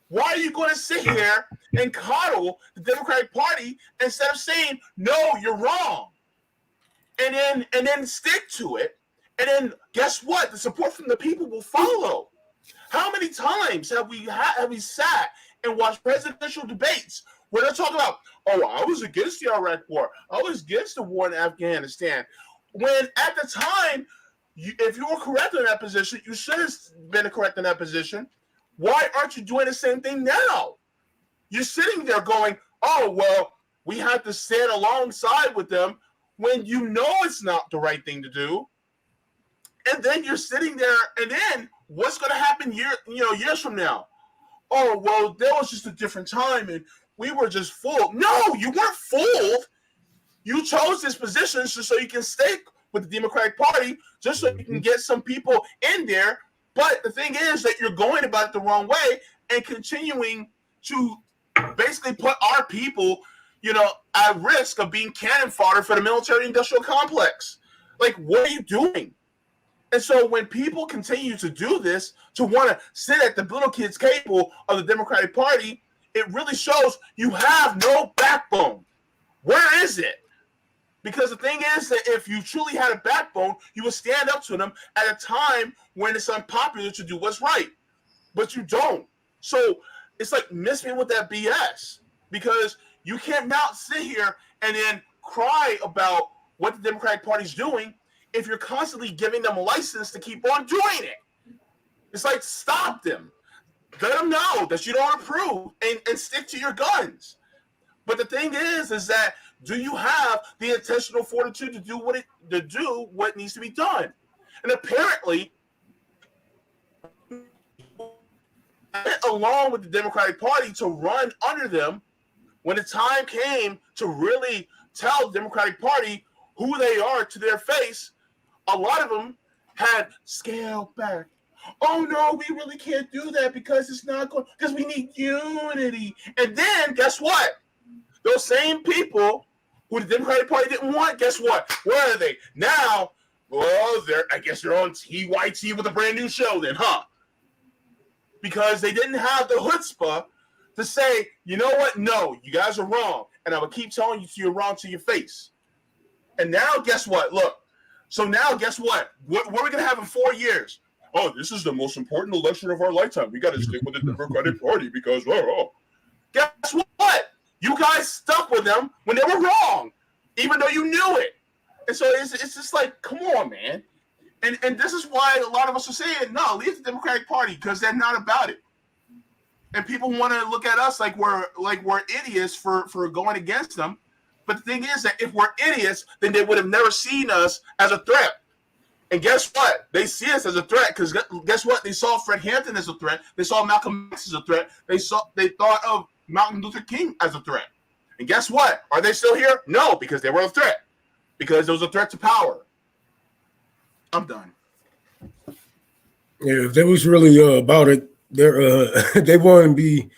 Why are you going to sit here and coddle the Democratic Party instead of saying, no, you're wrong? And then stick to it. And then guess what? The support from the people will follow. How many times have we sat and watched presidential debates where they're talking about, oh, I was against the Iraq war. I was against the war in Afghanistan. When at the time, if you were correct in that position, you should have been correct in that position. Why aren't you doing the same thing now? You're sitting there going, oh, well, we have to stand alongside with them when you know it's not the right thing to do. And then you're sitting there, and then what's going to happen years from now? Oh, well, there was just a different time, and we were just fooled. No, you weren't fooled. You chose this position so you can stay with the Democratic Party, just so you can get some people in there. But the thing is that you're going about it the wrong way and continuing to basically put our people, at risk of being cannon fodder for the military-industrial complex. Like, what are you doing? And so when people continue to do this, to want to sit at the little kids' table of the Democratic Party, it really shows you have no backbone. Where is it? Because the thing is that if you truly had a backbone, you would stand up to them at a time when it's unpopular to do what's right. But you don't. So it's like, miss me with that BS. Because you can't now sit here and then cry about what the Democratic Party's doing if you're constantly giving them a license to keep on doing it. It's like, stop them. Let them know that you don't approve and stick to your guns. But the thing is that do you have the intentional fortitude to do what needs to be done? And apparently, along with the Democratic Party to run under them, when the time came to really tell the Democratic Party who they are to their face, a lot of them had scaled back. Oh no, we really can't do that because it's not going, because we need unity. And then guess what? Those same people who the Democratic Party didn't want, guess what? Where are they? Now, well, I guess they're on TYT with a brand new show then, huh? Because they didn't have the chutzpah to say, you know what? No, you guys are wrong. And I will keep telling you you're wrong to your face. And now, guess what? Look. So now, guess what? What are we going to have in 4 years? Oh, this is the most important election of our lifetime. We got to stick with the Democratic Party because, Guess what? You guys stuck with them when they were wrong, even though you knew it. And so it's just like, come on, man. And this is why a lot of us are saying, no, leave the Democratic Party because they're not about it. And people want to look at us like we're idiots for going against them. But the thing is that if we're idiots, then they would have never seen us as a threat. And guess what? They see us as a threat because guess what? They saw Fred Hampton as a threat. They saw Malcolm X as a threat. They thought of Martin Luther King as a threat. And guess what? Are they still here? No, because they were a threat. Because there was a threat to power. I'm done. Yeah, if they was really about it, they wouldn't be,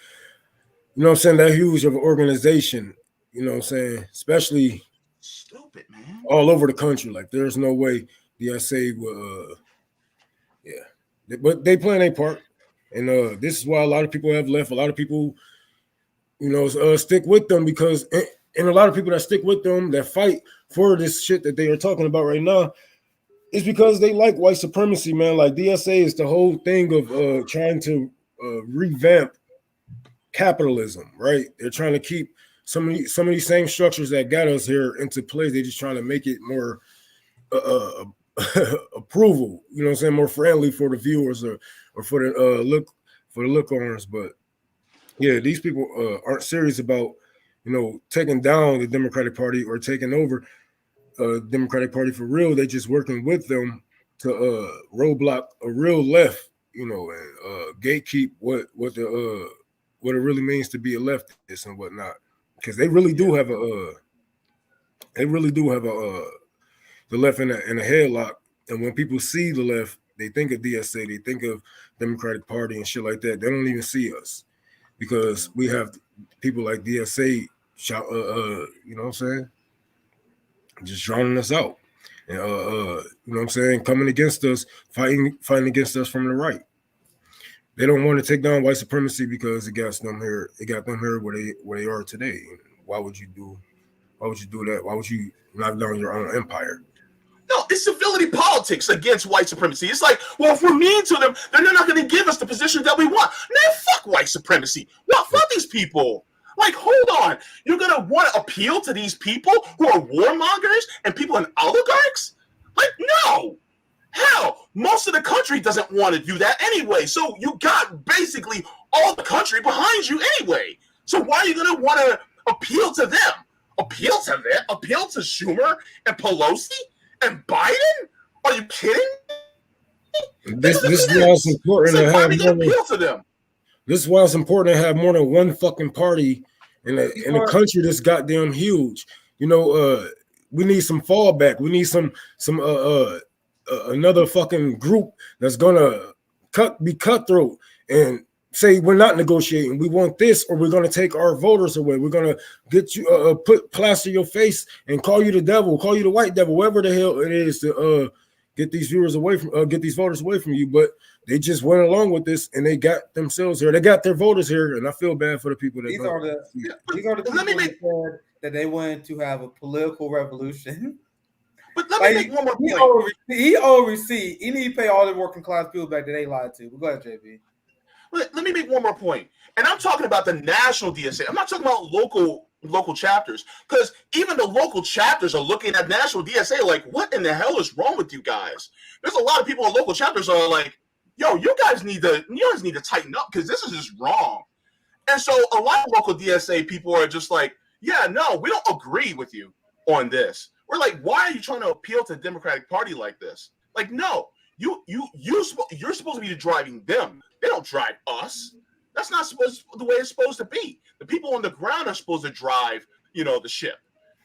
that huge of an organization. You know what I'm saying? Especially stupid, man. All over the country. Like, there's no way the SA will, but they playing a part. And this is why a lot of people have left. A lot of people, stick with them because, and a lot of people that stick with them, that fight for this shit that they are talking about right now, It's because they like white supremacy, man. Like DSA is the whole thing of trying to revamp capitalism, right? They're trying to keep some of these same structures that got us here into place. They're just trying to make it more approval, you know what I'm saying, more friendly for the viewers or for the look-ons. But yeah, these people aren't serious about, you know, taking down the Democratic Party or taking over Democratic Party for real. They just working with them to roadblock a real left, you know, and gatekeep what it really means to be a leftist and whatnot, because they really do have the left in a headlock. And when people see the left, they think of DSA, they think of Democratic Party and shit like that. They don't even see us because we have people like DSA, you know what I'm saying, just drowning us out. And you know what I'm saying, coming against us, fighting against us from the right. They don't want to take down white supremacy because it got them here. It got them here where they are today. Why would you do that? Why would you knock down your own empire? No, it's civility politics against white supremacy. It's like, well, if we're mean to them, then they're not going to give us the position that we want. Man, fuck white supremacy. Well, fuck these people. Like, hold on. You're going to want to appeal to these people who are warmongers and people in oligarchs? Like, no. Hell, most of the country doesn't want to do that anyway. So you got basically all the country behind you anyway. So why are you going to want to appeal to them? Appeal to them? Appeal to Schumer and Pelosi? And Biden? Are you kidding? This is why it's important to have more to them. This is why it's important to have more than one fucking party in a country that's goddamn huge. You know, we need some fallback. We need some another fucking group that's gonna be cutthroat and say we're not negotiating. We want this, or we're gonna take our voters away. We're gonna get you plaster your face and call you the devil, call you the white devil, whatever the hell it is to get these voters away from you. But they just went along with this and they got themselves here. They got their voters here, and I feel bad for the people that these are the people that said that they wanted to have a political revolution. But let me make one more point. He owed receipt. He need to pay all the working class people back that they lied to. But go ahead, JB. Let me make one more point. And I'm talking about the national DSA. I'm not talking about local chapters. Because even the local chapters are looking at national DSA like, what in the hell is wrong with you guys? There's a lot of people in local chapters are like, yo, you guys need to tighten up because this is just wrong. And so a lot of local DSA people are just like, yeah, no, we don't agree with you on this. We're like, why are you trying to appeal to the Democratic Party like this? Like, no, you're supposed to be driving them. They don't drive us. That's not the way it's supposed to be. The people on the ground are supposed to drive, you know, the ship.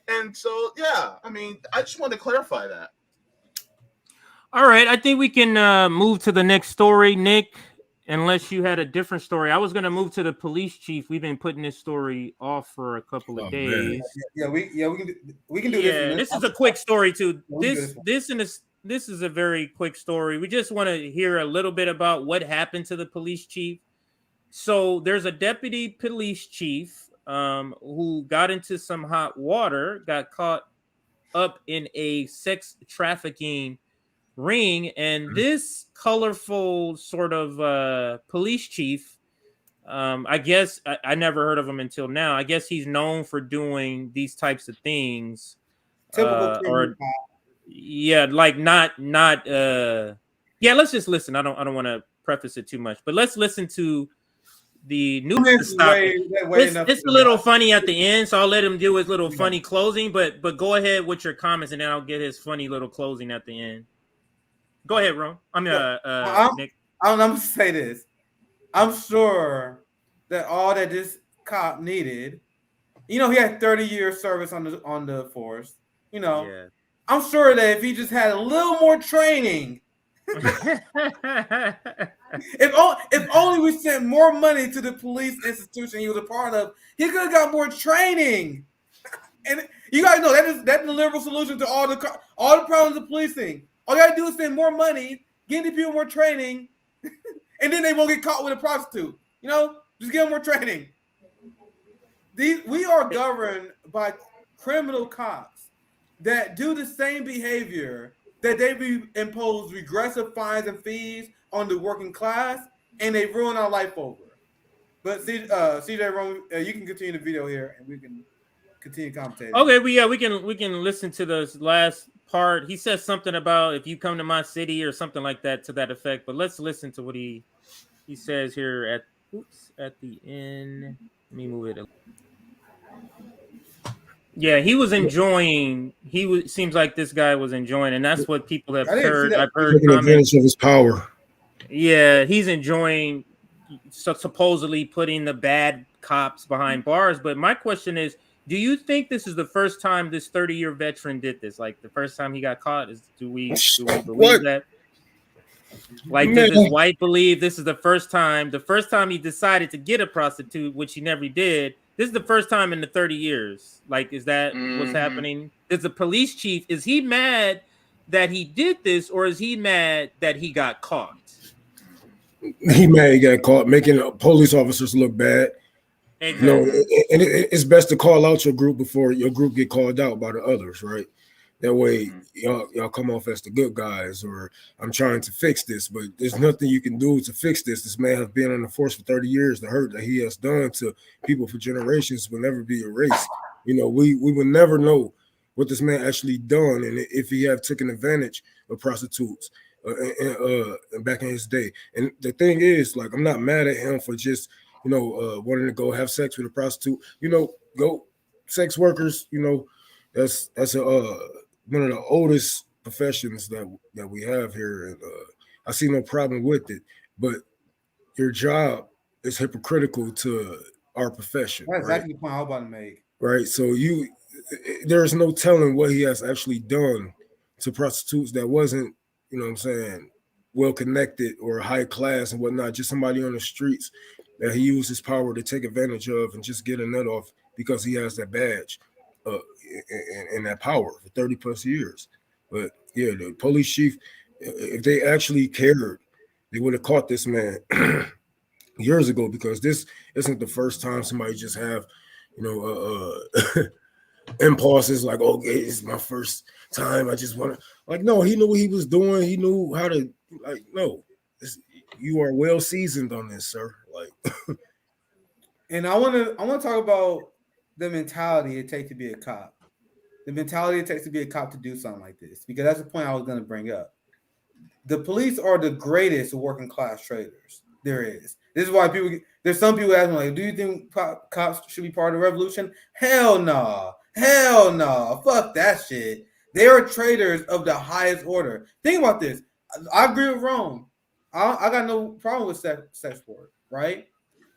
And so, yeah, I mean, I just wanted to clarify that. All right, I think we can move to the next story, Nick. Unless you had a different story, I was going to move to the police chief. We've been putting this story off for a couple of days. Yeah, we can do this. Yeah, this is a quick story too. This is a very quick story. We just want to hear a little bit about what happened to the police chief. So there's a deputy police chief who got into some hot water, got caught up in a sex trafficking ring, and this colorful sort of police chief, I guess I never heard of him until now. I guess he's known for doing these types of things. Yeah, like not yeah, let's just listen. I don't want to preface it too much, but let's listen to the news. It's a little funny at the end, so I'll let him do his little funny closing, but go ahead with your comments and then I'll get his funny little closing at the end. Go ahead, Ron. Nick. I'm gonna say this. I'm sure that all that this cop needed, you know, he had 30 years service on the force. You know, yeah. I'm sure that if he just had a little more training, if only we sent more money to the police institution he was a part of, he could have got more training. And you guys know that's the liberal solution to all the problems of policing. All you gotta do is spend more money, give the people more training, and then they won't get caught with a prostitute. You know, just give them more training. We are governed by criminal cops that do the same behavior that they impose regressive fines and fees on the working class, and they ruin our life over. But CJ Rome, you can continue the video here, and we can continue commentating. Okay, we can listen to the last part. He says something about if you come to my city or something like that to that effect. But let's listen to what he says here at the end. Let me move it. Yeah, he was enjoying. Seems like this guy was enjoying, and that's what people have heard. I've heard taking advantage of his power. Yeah, he's enjoying supposedly putting the bad cops behind bars. But my question is, do you think this is the first time this 30-year veteran did this? Like the first time he got caught? Do we believe that? Like, does his wife believe this is the first time? The first time he decided to get a prostitute, which he never did. This is the first time in the 30 years. Like, is that what's happening? Is the police chief, is he mad that he did this, or is he mad that he got caught? He mad he got caught, making police officers look bad. Exactly. No, and it's best to call out your group before your group get called out by the others, right? That way, y'all come off as the good guys, or I'm trying to fix this, but there's nothing you can do to fix this. This man has been on the force for 30 years. The hurt that he has done to people for generations will never be erased. You know, we will never know what this man actually done, and if he have taken advantage of prostitutes back in his day. And the thing is, like, I'm not mad at him for just, wanting to go have sex with a prostitute. Go sex workers. That's one of the oldest professions that we have here, and I see no problem with it. But your job is hypocritical to our profession. That's exactly the point I was about to make. Right. So there's no telling what he has actually done to prostitutes that wasn't, well connected or high class and whatnot. Just somebody on the streets that he used his power to take advantage of and just get a nut off because he has that badge and that power for 30 plus years. But yeah, the police chief, if they actually cared, they would have caught this man years ago, because this isn't the first time somebody just have, impulses like, okay, it's my first time. I just want to, like, no, he knew what he was doing. He knew how to, like, no, you are well seasoned on this, sir. Like, and I want to talk about the mentality it takes to be a cop. The mentality it takes to be a cop to do something like this, because that's the point I was going to bring up. The police are the greatest working class traitors there is. This is why there's some people asking, like, do you think cops should be part of the revolution? Hell no. Hell no. Fuck that shit. They are traitors of the highest order. Think about this. I agree with Rome. I got no problem with sex work, right?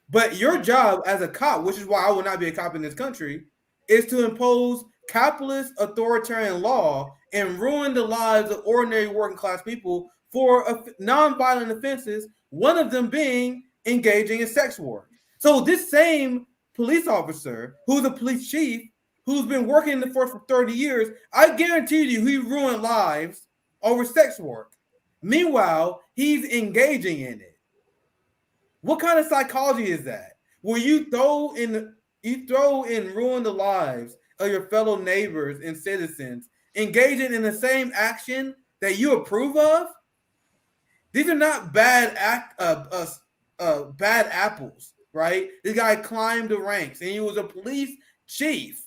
But your job as a cop, which is why I will not be a cop in this country, is to impose capitalist authoritarian law and ruin the lives of ordinary working class people for non-violent offenses, one of them being engaging in sex work. So this same police officer, who's a police chief, who's been working in the force for 30 years, I guarantee you he ruined lives over sex work. Meanwhile, he's engaging in it. What kind of psychology is that? Where you throw in ruin the lives of your fellow neighbors and citizens, engaging in the same action that you approve of? These are not bad apples, right? This guy climbed the ranks and he was a police chief.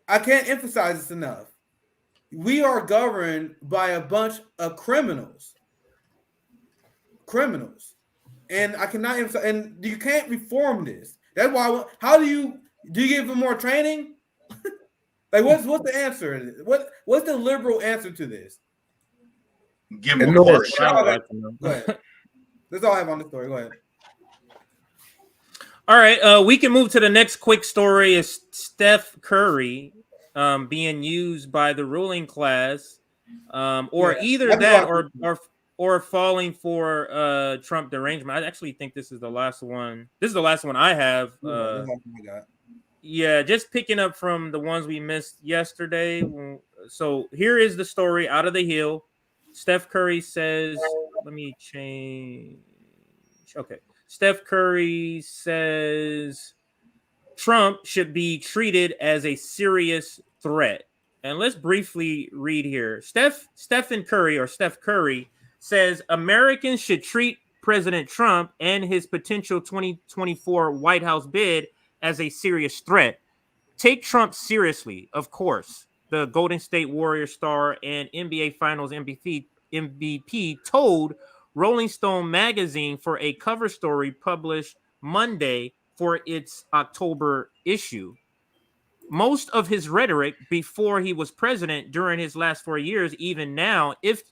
I can't emphasize this enough. We are governed by a bunch of criminals. And I cannot emphasize, and you can't reform this. That's why. How do you give them more training? Like, what's the answer? What's the liberal answer to this? Give them a harsh Go ahead. That's all I have on the story. Go ahead. All right, we can move to the next quick story. Is Steph Curry being used by the ruling class, or either that or falling for Trump derangement? I actually think this is the last one. This is the last one I have. Yeah, just picking up from the ones we missed yesterday. So here is the story out of the Hill. Steph Curry says, let me change. Okay. Steph Curry says Trump should be treated as a serious threat. And let's briefly read here. Stephen Curry or Steph Curry says Americans should treat President Trump and his potential 2024 White House bid as a serious threat. Take Trump seriously, of course. The Golden State Warrior star and NBA Finals MVP told Rolling Stone magazine for a cover story published Monday for its October issue. Most of his rhetoric before he was president during his last 4 years, even now, if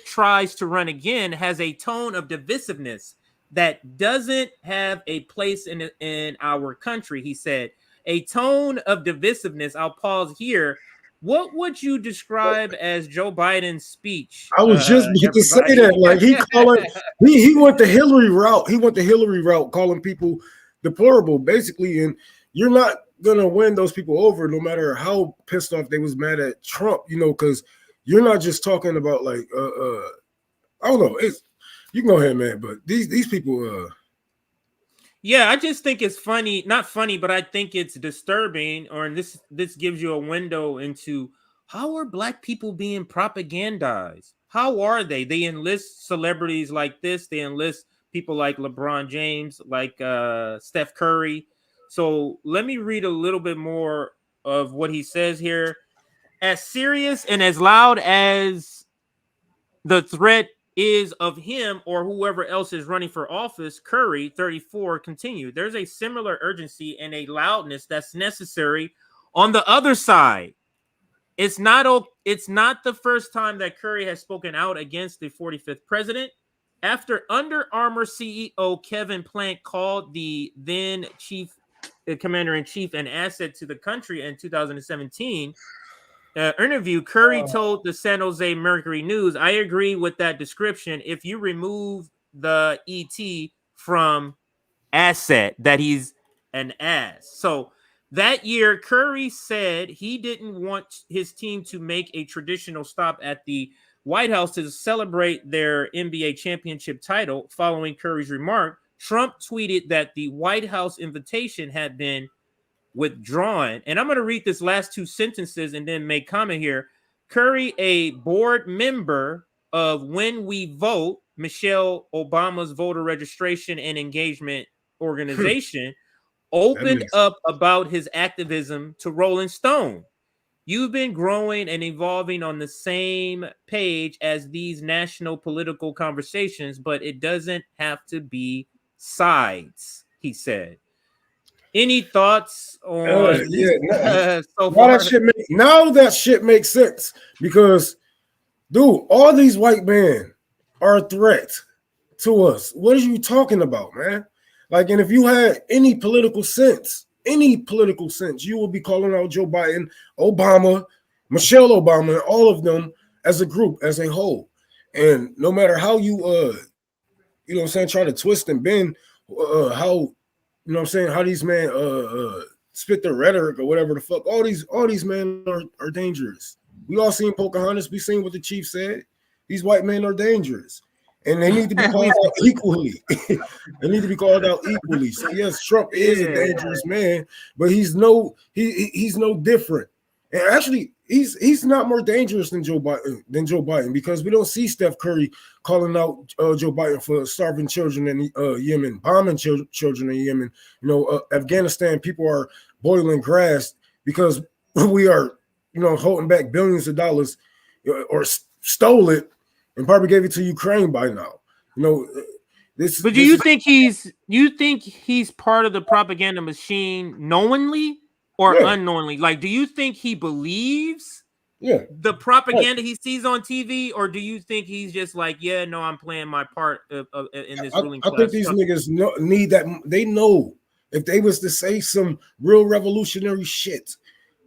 tries to run again, has a tone of divisiveness that doesn't have a place in our country, he said. A tone of divisiveness. I'll pause here. What would you describe as Joe Biden's speech? I was just about to say that. Like he went the Hillary route. He went the Hillary route, calling people deplorable, basically. And you're not gonna win those people over, no matter how pissed off they was mad at Trump. Because you're not just talking about like I don't know. You can go ahead, man. But these people. Yeah, I just think it's funny, not funny, but I think it's disturbing, or this gives you a window into how are black people being propagandized? How are they? They enlist celebrities like this. They enlist people like LeBron James, like Steph Curry. So let me read a little bit more of what he says here. As serious and as loud as the threat is of him or whoever else is running for office, Curry, 34, continued. There's a similar urgency and a loudness that's necessary on the other side. It's not the first time that Curry has spoken out against the 45th president. After Under Armour CEO Kevin Plank called the then commander-in-chief an asset to the country in 2017, interview, Curry told the San Jose Mercury News, I agree with that description. If you remove the ET from asset, that he's an ass. So that year, Curry said he didn't want his team to make a traditional stop at the White House to celebrate their NBA championship title. Following Curry's remark, Trump tweeted that the White House invitation had been withdrawn. And I'm going to read this last two sentences and then make comment here. Curry, a board member of When We Vote, Michelle Obama's voter registration and engagement organization, opened up about his activism to Rolling Stone. You've been growing and evolving on the same page as these national political conversations, but it doesn't have to be sides, he said. Any thoughts on so far? Now that shit makes sense, because, dude, all these white men are a threat to us. What are you talking about, man? Like, and if you had any political sense, you would be calling out Joe Biden, Obama, Michelle Obama, and all of them as a group, as a whole. And no matter how you, you know what I'm saying, try to twist and bend how, you know what I'm saying, how these men spit their rhetoric or whatever the fuck, all these men are dangerous. We all seen Pocahontas. We seen what the chief said. These white men are dangerous. And they need to be called out equally. They need to be called out equally. So yes, Trump is a dangerous man, but he's no different. And actually, he's not more dangerous than Joe Biden, because we don't see Steph Curry calling out Joe Biden for starving children in Yemen, bombing children in Yemen. You know, Afghanistan, people are boiling grass because we are, you know, holding back billions of dollars, or stole it and probably gave it to Ukraine by now. You know, this. But do you think he's part of the propaganda machine knowingly or unknowingly? Like, do you think he believes the propaganda he sees on TV, or do you think he's just like, yeah, no, I'm playing my part in this ruling class? I think these niggas need that. They know if they was to say some real revolutionary shit,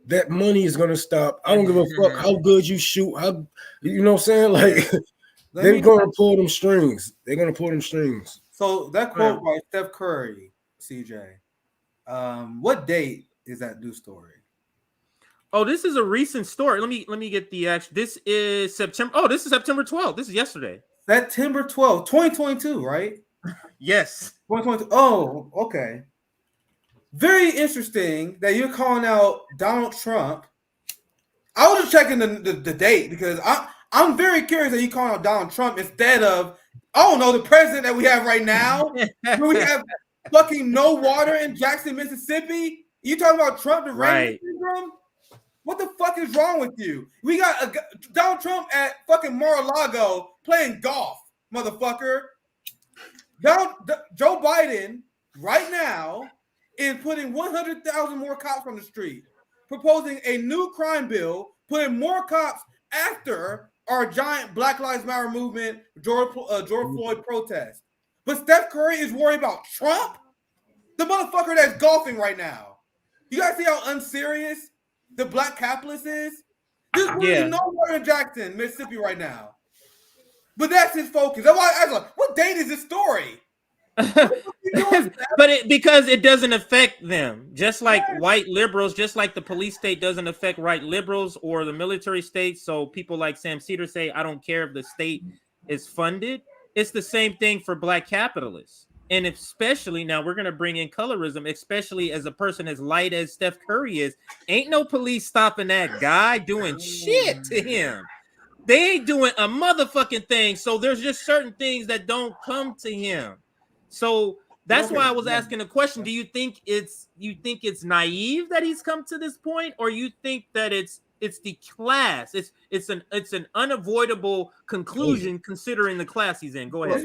that money is gonna stop. I don't give a fuck how good you shoot. How, you know what I'm saying? Like, they're gonna pull them strings. They're gonna pull them strings. So that quote by Steph Curry, CJ. What date is that news story? Oh, this is a recent story. Let me get the actual. This is September. Oh, this is September 12th. This is yesterday. September 12th, 2022, right? Yes. 2022. Oh, okay. Very interesting that you're calling out Donald Trump I was just checking the date because I'm very curious that you calling out Donald Trump instead of, I don't know, the president that we have right now. Where we have fucking no water in Jackson, Mississippi. You talking about Trump the Raymond syndrome? What the fuck is wrong with you? We got Donald Trump at fucking Mar-a-Lago playing golf, motherfucker. Joe Biden right now is putting 100,000 more cops on the street, proposing a new crime bill, putting more cops after our giant Black Lives Matter movement, George Floyd protest. But Steph Curry is worried about Trump, the motherfucker that's golfing right now. You guys see how unserious the black capitalist is? There's really nowhere in Jackson, Mississippi right now. But that's his focus. That's why I was like, what date is this story? But because it doesn't affect them, just like white liberals, just like the police state doesn't affect white liberals or the military state. So people like Sam Cedar say, I don't care if the state is funded. It's the same thing for black capitalists. And especially now we're going to bring in colorism, especially as a person as light as Steph Curry is. Ain't no police stopping that guy doing shit to him. They ain't doing a motherfucking thing. So there's just certain things that don't come to him. So that's why I was asking the question. Do you think it's naive that he's come to this point, or you think that it's the class? It's an unavoidable conclusion considering the class he's in. Go ahead.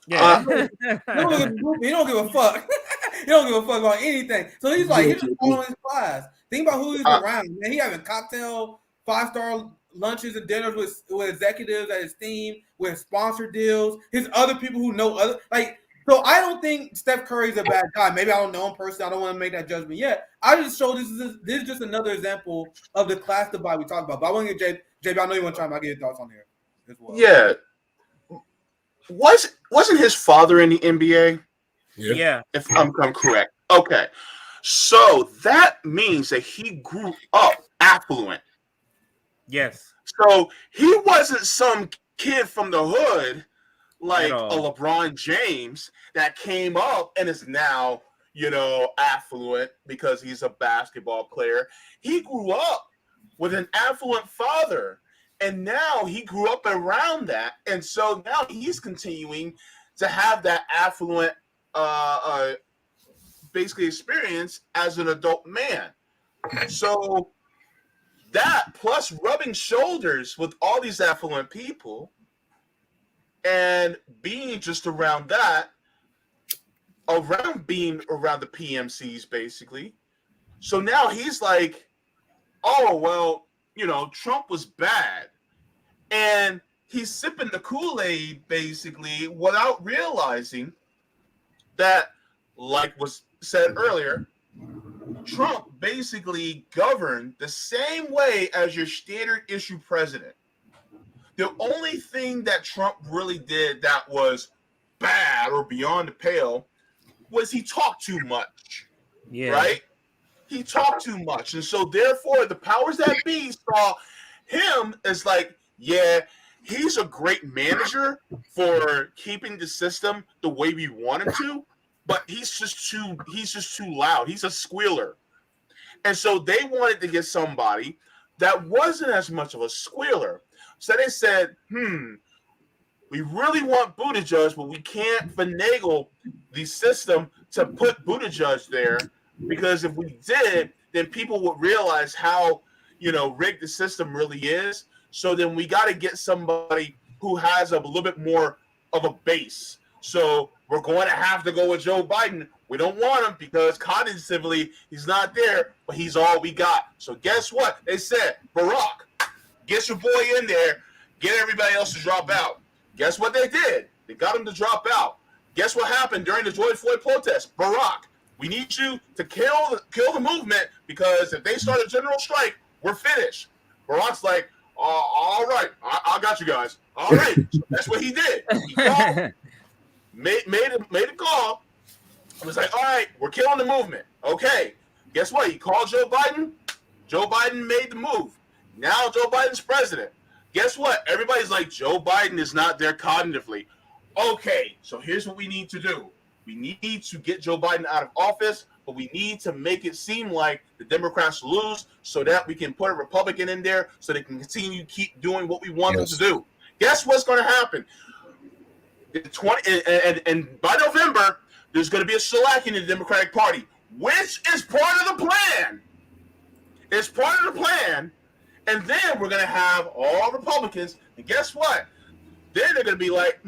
Yeah. He don't give a fuck. He don't give a fuck about anything. So he's like, he's just following his class. Think about who he's around. Man, he having cocktail 5-star lunches and dinners with executives at his team, with sponsor deals. His other people who know other So I don't think Steph Curry's a bad guy. Maybe I don't know him personally. I don't want to make that judgment yet. I just show this is just another example of the class divide we talked about. But I want to get JB. I know you want to try. I'll get your thoughts on here as well. Yeah. Wasn't his father in the NBA? Yeah. If I'm correct. Okay. So that means that he grew up affluent. Yes. So he wasn't some kid from the hood like a LeBron James that came up and is now, affluent because he's a basketball player. He grew up with an affluent father. And now he grew up around that. And so now he's continuing to have that affluent basically experience as an adult man. So that plus rubbing shoulders with all these affluent people and being just around that, being around the PMCs basically. So now he's like, oh, well, Trump was bad. And he's sipping the Kool-Aid basically without realizing that, like was said earlier, Trump basically governed the same way as your standard issue president. The only thing that Trump really did that was bad or beyond the pale was he talked too much. Yeah. Right? He talked too much. And so therefore the powers that be saw him as like, yeah, he's a great manager for keeping the system the way we want him to, but he's just too loud. He's a squealer. And so they wanted to get somebody that wasn't as much of a squealer. So they said, we really want Buttigieg, but we can't finagle the system to put Buttigieg there, because if we did, then people would realize how, rigged the system really is. So then we got to get somebody who has a little bit more of a base. So we're going to have to go with Joe Biden. We don't want him because cognitively he's not there, but he's all we got. So guess what? They said, Barack, get your boy in there, get everybody else to drop out. Guess what they did? They got him to drop out. Guess what happened during the George Floyd protest? Barack, we need you to kill the movement, because if they start a general strike, we're finished. Barack's like, all right, I got you guys. All right, so that's what he did. He called, made a call. It was like, all right, we're killing the movement. Okay, guess what? He called Joe Biden. Joe Biden made the move. Now Joe Biden's president. Guess what? Everybody's like, Joe Biden is not there cognitively. Okay, so here's what we need to do. We need to get Joe Biden out of office, but we need to make it seem like the Democrats lose so that we can put a Republican in there so they can continue to keep doing what we want them to do. Guess what's going to happen? And by November, there's going to be a shellacking in the Democratic Party, which is part of the plan. It's part of the plan. And then we're going to have all Republicans. And guess what? Then they're going to be like,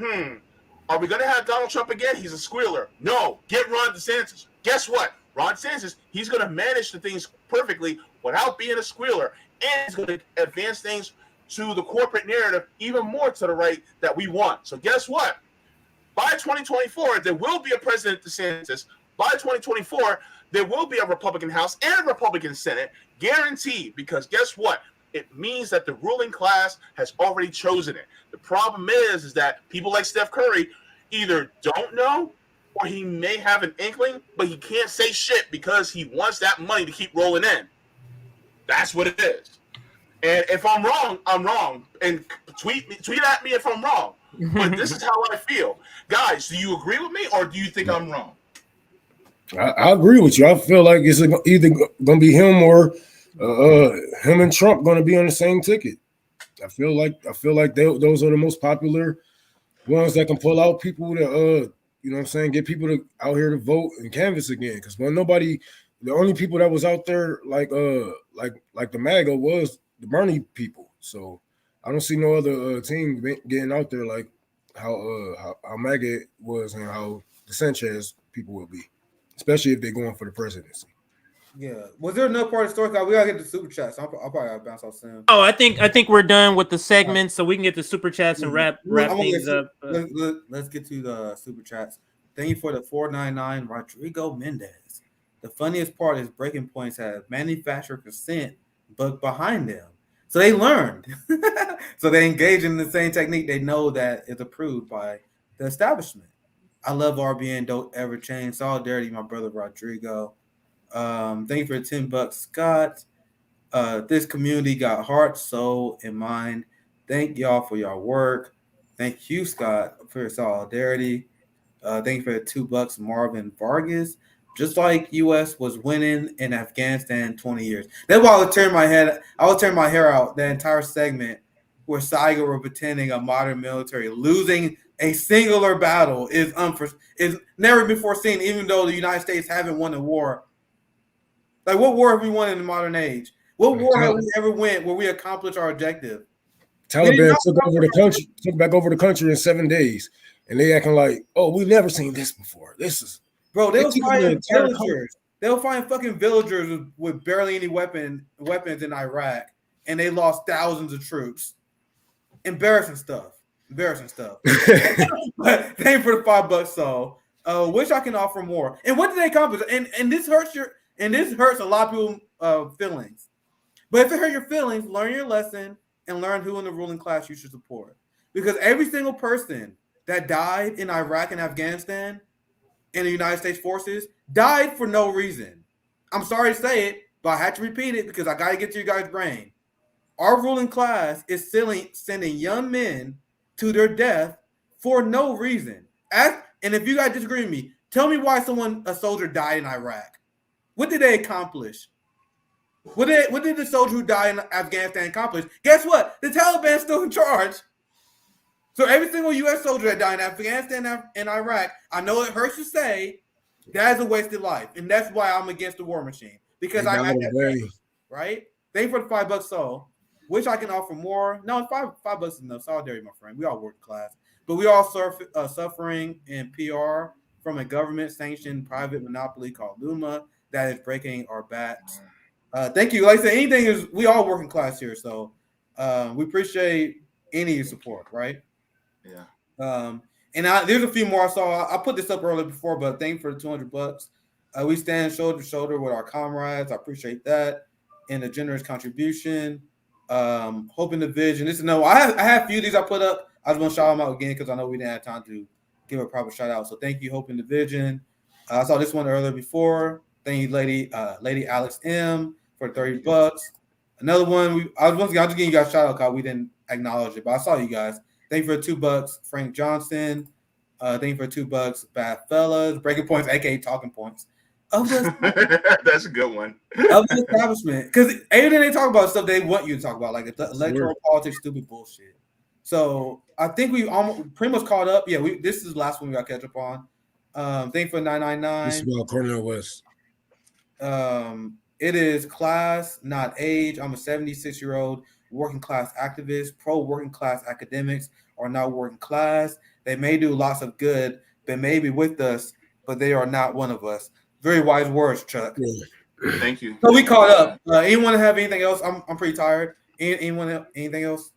are we going to have Donald Trump again? He's a squealer. No, get Ron DeSantis. Guess what? Ron DeSantis, he's going to manage the things perfectly without being a squealer. And he's going to advance things to the corporate narrative even more to the right that we want. So guess what? By 2024, there will be a President DeSantis. By 2024, there will be a Republican House and a Republican Senate, guaranteed, because guess what? It means that the ruling class has already chosen it. The problem is that people like Steph Curry either don't know or he may have an inkling, but he can't say shit because he wants that money to keep rolling in. That's what it is. And if I'm wrong, I'm wrong. And tweet at me if I'm wrong. But this is how I feel. Guys, do you agree with me or do you think I'm wrong? I agree with you. I feel like it's either going to be him or him and Trump going to be on the same ticket. I feel like those are the most popular ones that can pull out people to you know what I'm saying, get people to out here to vote and canvass again. Because when the only people that was out there like the MAGA was the Bernie people. So I don't see no other team getting out there like how MAGA was and how the Sanchez people will be, especially if they're going for the presidency. Yeah. Was there another part of the story? We gotta get the super chats. I'll probably gotta bounce off soon. Oh, I think we're done with the segments, so we can get the super chats and wrap things up. Let's get to the super chats. Thank you for the 499 Rodrigo Mendez. The funniest part is Breaking Points have manufacturer consent book behind them, so they learned. So they engage in the same technique they know that is approved by the establishment. I love RBN. Don't ever change. Solidarity, my brother Rodrigo. Thank you for the $10, Scott. This community got heart, soul, and mind. Thank y'all for your work. Thank you, Scott, for your solidarity. Thank you for the $2, Marvin Vargas. Just like U.S. was winning in Afghanistan 20 years. That's why I would turn my hair out that entire segment where Saigo were pretending a modern military losing a singular battle is never before seen, even though the United States haven't won a war. Like, what war have we won in the modern age? What war have we ever won where we accomplished our objective? Taliban took back over the country in 7 days, and they acting like, oh, we've never seen this before. This is they were fighting villagers. They were fighting fucking villagers with barely any weapons in Iraq, and they lost thousands of troops. Embarrassing stuff. But thank you for the $5, so wish I can offer more. And what did they accomplish? And this hurts a lot of people's feelings. But if it hurt your feelings, learn your lesson and learn who in the ruling class you should support. Because every single person that died in Iraq and Afghanistan in the United States forces died for no reason. I'm sorry to say it, but I had to repeat it because I got to get to your guys' brain. Our ruling class is sending young men to their death for no reason. And if you guys disagree with me, tell me why a soldier died in Iraq. What did they accomplish? What did the soldier who died in Afghanistan accomplish? Guess what? The Taliban's still in charge. So every single U.S. soldier that died in Afghanistan and Iraq, I know it hurts to say, that is a wasted life. And that's why I'm against the war machine. Because I got that pain, right? Thank you for the $5, so wish I can offer more. No, $5 is enough. Solidarity, my friend. We all work class. But we all suffering in PR from a government-sanctioned private monopoly called Luma that is breaking our backs. Thank you. Like I said, we all working class here, so we appreciate any support, right? Yeah. And there's a few more I saw. I put this up earlier before, but thank you for the $200. We stand shoulder to shoulder with our comrades. I appreciate that and a generous contribution. Hoping the vision. I have a few of these I put up. I just want to shout them out again because I know we didn't have time to give a proper shout out. So thank you, Hoping the Vision. I saw this one earlier before. Thank you, Lady Alex M, for $30. Another one. I'm just giving you guys a shout out because we didn't acknowledge it, but I saw you guys. Thank you for the $2, Frank Johnson. Thank you for $2. Bad fellas. Breaking points, aka talking points. Of the that's a good one. Of the establishment. Because everything they talk about stuff they want you to talk about, like the electoral politics, stupid bullshit. So I think we almost pretty much caught up. Yeah, this is the last one we got to catch up on. Thank you for 999. This is about Cornel West. It is class, not age. I'm a 76-year-old working class activist. Pro working class academics are not working class. They may do lots of good. They may be with us, but they are not one of us. Very wise words, Chuck. Thank you. So we caught up. Anyone have anything else? I'm pretty tired. Anyone anything else?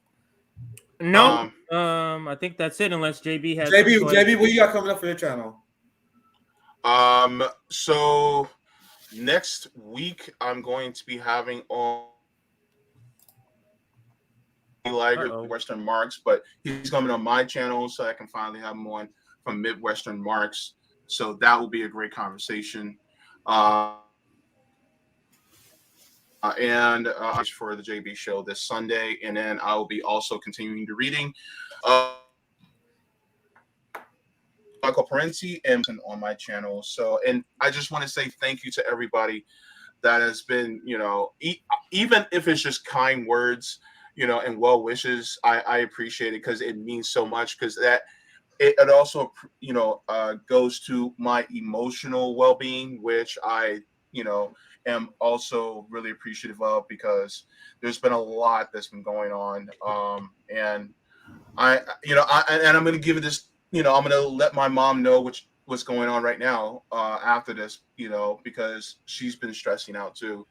No. I think that's it. Unless JB has. JB, what you got coming up for your channel? So next week I'm going to be having on Western Marks, but he's coming on my channel, so I can finally have him on from Midwestern Marks. So that will be a great conversation. And for the JB show this Sunday, and then I will be also continuing the reading Michael Parenti and on my channel. So, and I just want to say thank you to everybody that has been, even if it's just kind words, and well wishes. I appreciate it because it means so much, because that it also goes to my emotional well-being, which I am also really appreciative of, because there's been a lot that's been going on, and I'm going to give it this. I'm going to let my mom know what's going on right now after this, because she's been stressing out too.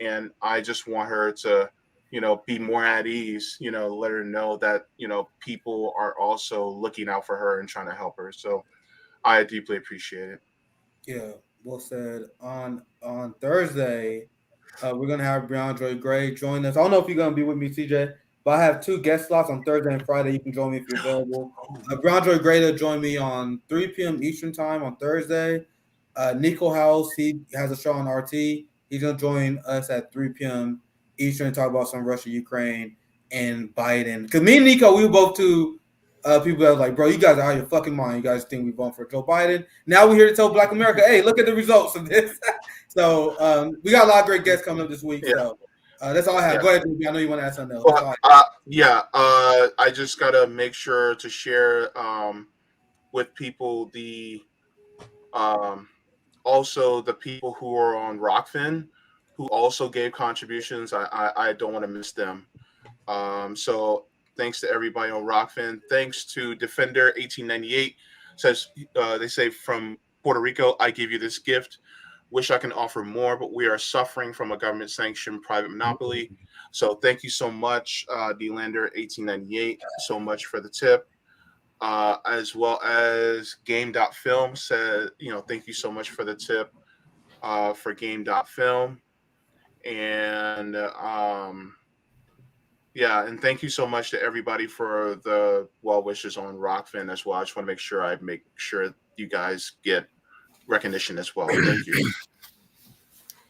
And I just want her to, be more at ease, let her know that, people are also looking out for her and trying to help her. So I deeply appreciate it. Yeah, well said. On Thursday, we're going to have Briandre Gray join us. I don't know if you're going to be with me, CJ, but I have 2 guest slots on Thursday and Friday. You can join me if you're available. Briandre Gray will join me on 3 p.m. Eastern time on Thursday. Nico House, he has a show on RT. He's going to join us at 3 p.m. Eastern to talk about some Russia, Ukraine, and Biden. Because me and Nico, we were both 2 people that was like, bro, you guys are out of your fucking mind. You guys think we vote for Joe Biden. Now we're here to tell Black America, hey, look at the results of this. So we got a lot of great guests coming up this week. Yeah. So that's all I have. Yeah. Go ahead, I know you want to ask something else. I just got to make sure to share with people also the people who are on Rockfin, who also gave contributions. I don't want to miss them. So thanks to everybody on Rockfin. Thanks to Defender 1898. Says they say, from Puerto Rico, I give you this gift. Wish I can offer more, but we are suffering from a government-sanctioned private monopoly. So thank you so much, DLander 1898, so much for the tip. As well as Game.Film said, thank you so much for the tip for Game.Film. And and thank you so much to everybody for the well wishes on Rockfin as well. I just want to make sure you guys get recognition as well. Thank you.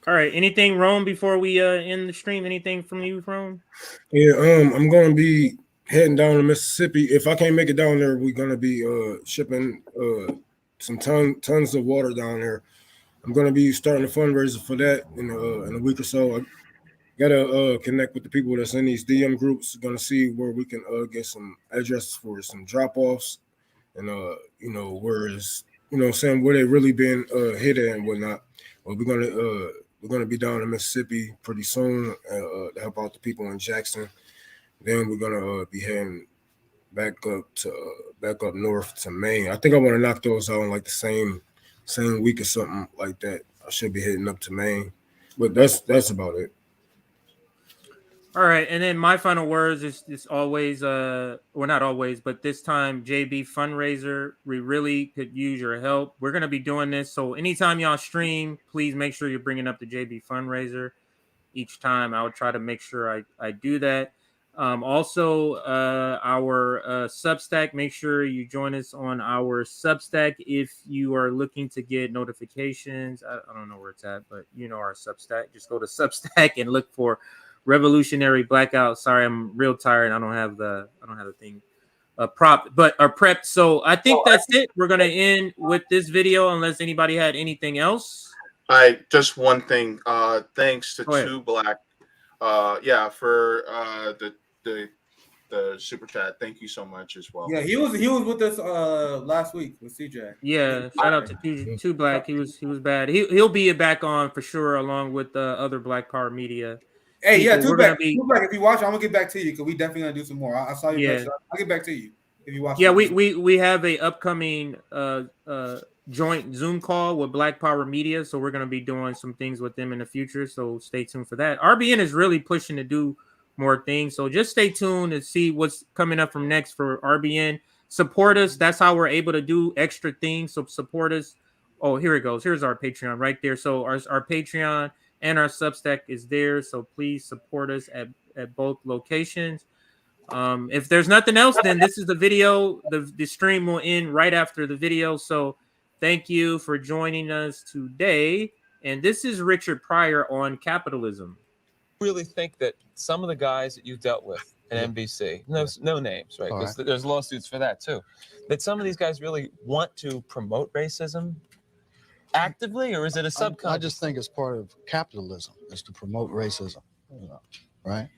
All right. Anything, Rome, before we end the stream? Anything from you, Rome? Yeah, I'm going to be heading down to Mississippi. If I can't make it down there, we're going to be shipping some tons of water down there. I'm going to be starting a fundraiser for that in a week or so. I got to connect with the people that's in these DM groups. Going to see where we can get some addresses for some drop-offs, and where is where they really been hit at and whatnot. Well, we're gonna be down in Mississippi pretty soon to help out the people in Jackson. Then we're gonna be heading back up north to Maine. I think I want to knock those out in like the same week or something like that. I should be heading up to Maine, but that's about it. All right, and then my final words is always, well, not always, but this time, JB fundraiser. We really could use your help. We're gonna be doing this, so anytime y'all stream, please make sure you're bringing up the JB fundraiser each time. I would try to make sure I do that. Also, our Substack. Make sure you join us on our Substack if you are looking to get notifications. I don't know where it's at, but our Substack. Just go to Substack and look for Revolutionary Blackout. Sorry, I'm real tired. I don't have the thing prepped. So I think that's it. We're gonna end with this video unless anybody had anything else. Just one thing. Thanks to Two Black. For the super chat. Thank you so much as well. Yeah, he was with us last week with CJ. Yeah, shout out to Two Black. He was bad. He'll be back on for sure, along with the other Black Power Media. Hey, people. yeah, Two Black. If you watch, I'm gonna get back to you because we definitely gonna do some more. I saw your message. I'll get back to you if you watch. Yeah, we have a upcoming joint Zoom call with Black Power Media, so we're gonna be doing some things with them in the future. So stay tuned for that. RBN is really pushing to do more things, so just stay tuned and see what's coming up from next for RBN. Support us. That's how we're able to do extra things. So support us. Oh, here it goes. Here's our Patreon right there. So our Patreon and our Substack is there. So please support us at both locations. If there's nothing else, then this is the video. The stream will end right after the video. So thank you for joining us today. And this is Richard Pryor on capitalism. Really think that some of the guys that you dealt with at NBC, no names, right? Because there's lawsuits for that too. That some of these guys really want to promote racism actively, or is it a subconscious? I just think it's part of capitalism is to promote racism, right?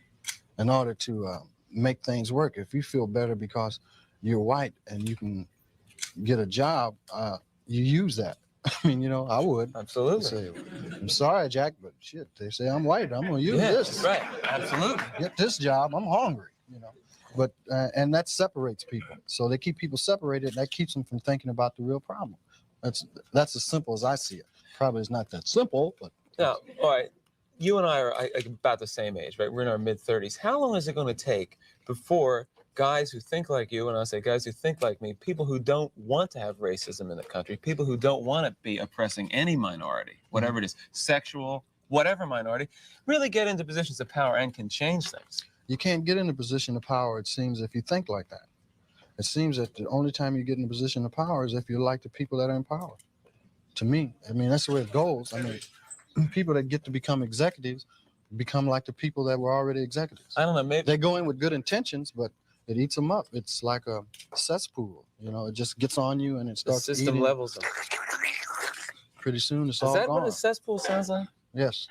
In order to make things work. If you feel better because you're white and you can get a job, you use that. I mean, I would. Absolutely. Say, I'm sorry, Jack, but shit, they say I'm white. I'm going to use this. Right. Absolutely. Get this job. I'm hungry, But, and that separates people. So they keep people separated. That keeps them from thinking about the real problem. That's as simple as I see it. Probably it's not that simple, but. Now, all right. You and I are about the same age, right? We're in our mid-30s. How long is it going to take before guys who think like you, and I say guys who think like me, people who don't want to have racism in the country, people who don't want to be oppressing any minority, whatever it is, sexual, whatever minority, really get into positions of power and can change things? You can't get in a position of power, it seems, if you think like that. It seems that the only time you get in a position of power is if you like the people that are in power. To me, I mean, that's the way it goes. I mean, people that get to become executives become like the people that were already executives. I don't know, maybe they go in with good intentions, but it eats them up. It's like a cesspool, it just gets on you and it starts the system eating. Levels them. Pretty soon it's all gone. Is that what a cesspool sounds like? Yes.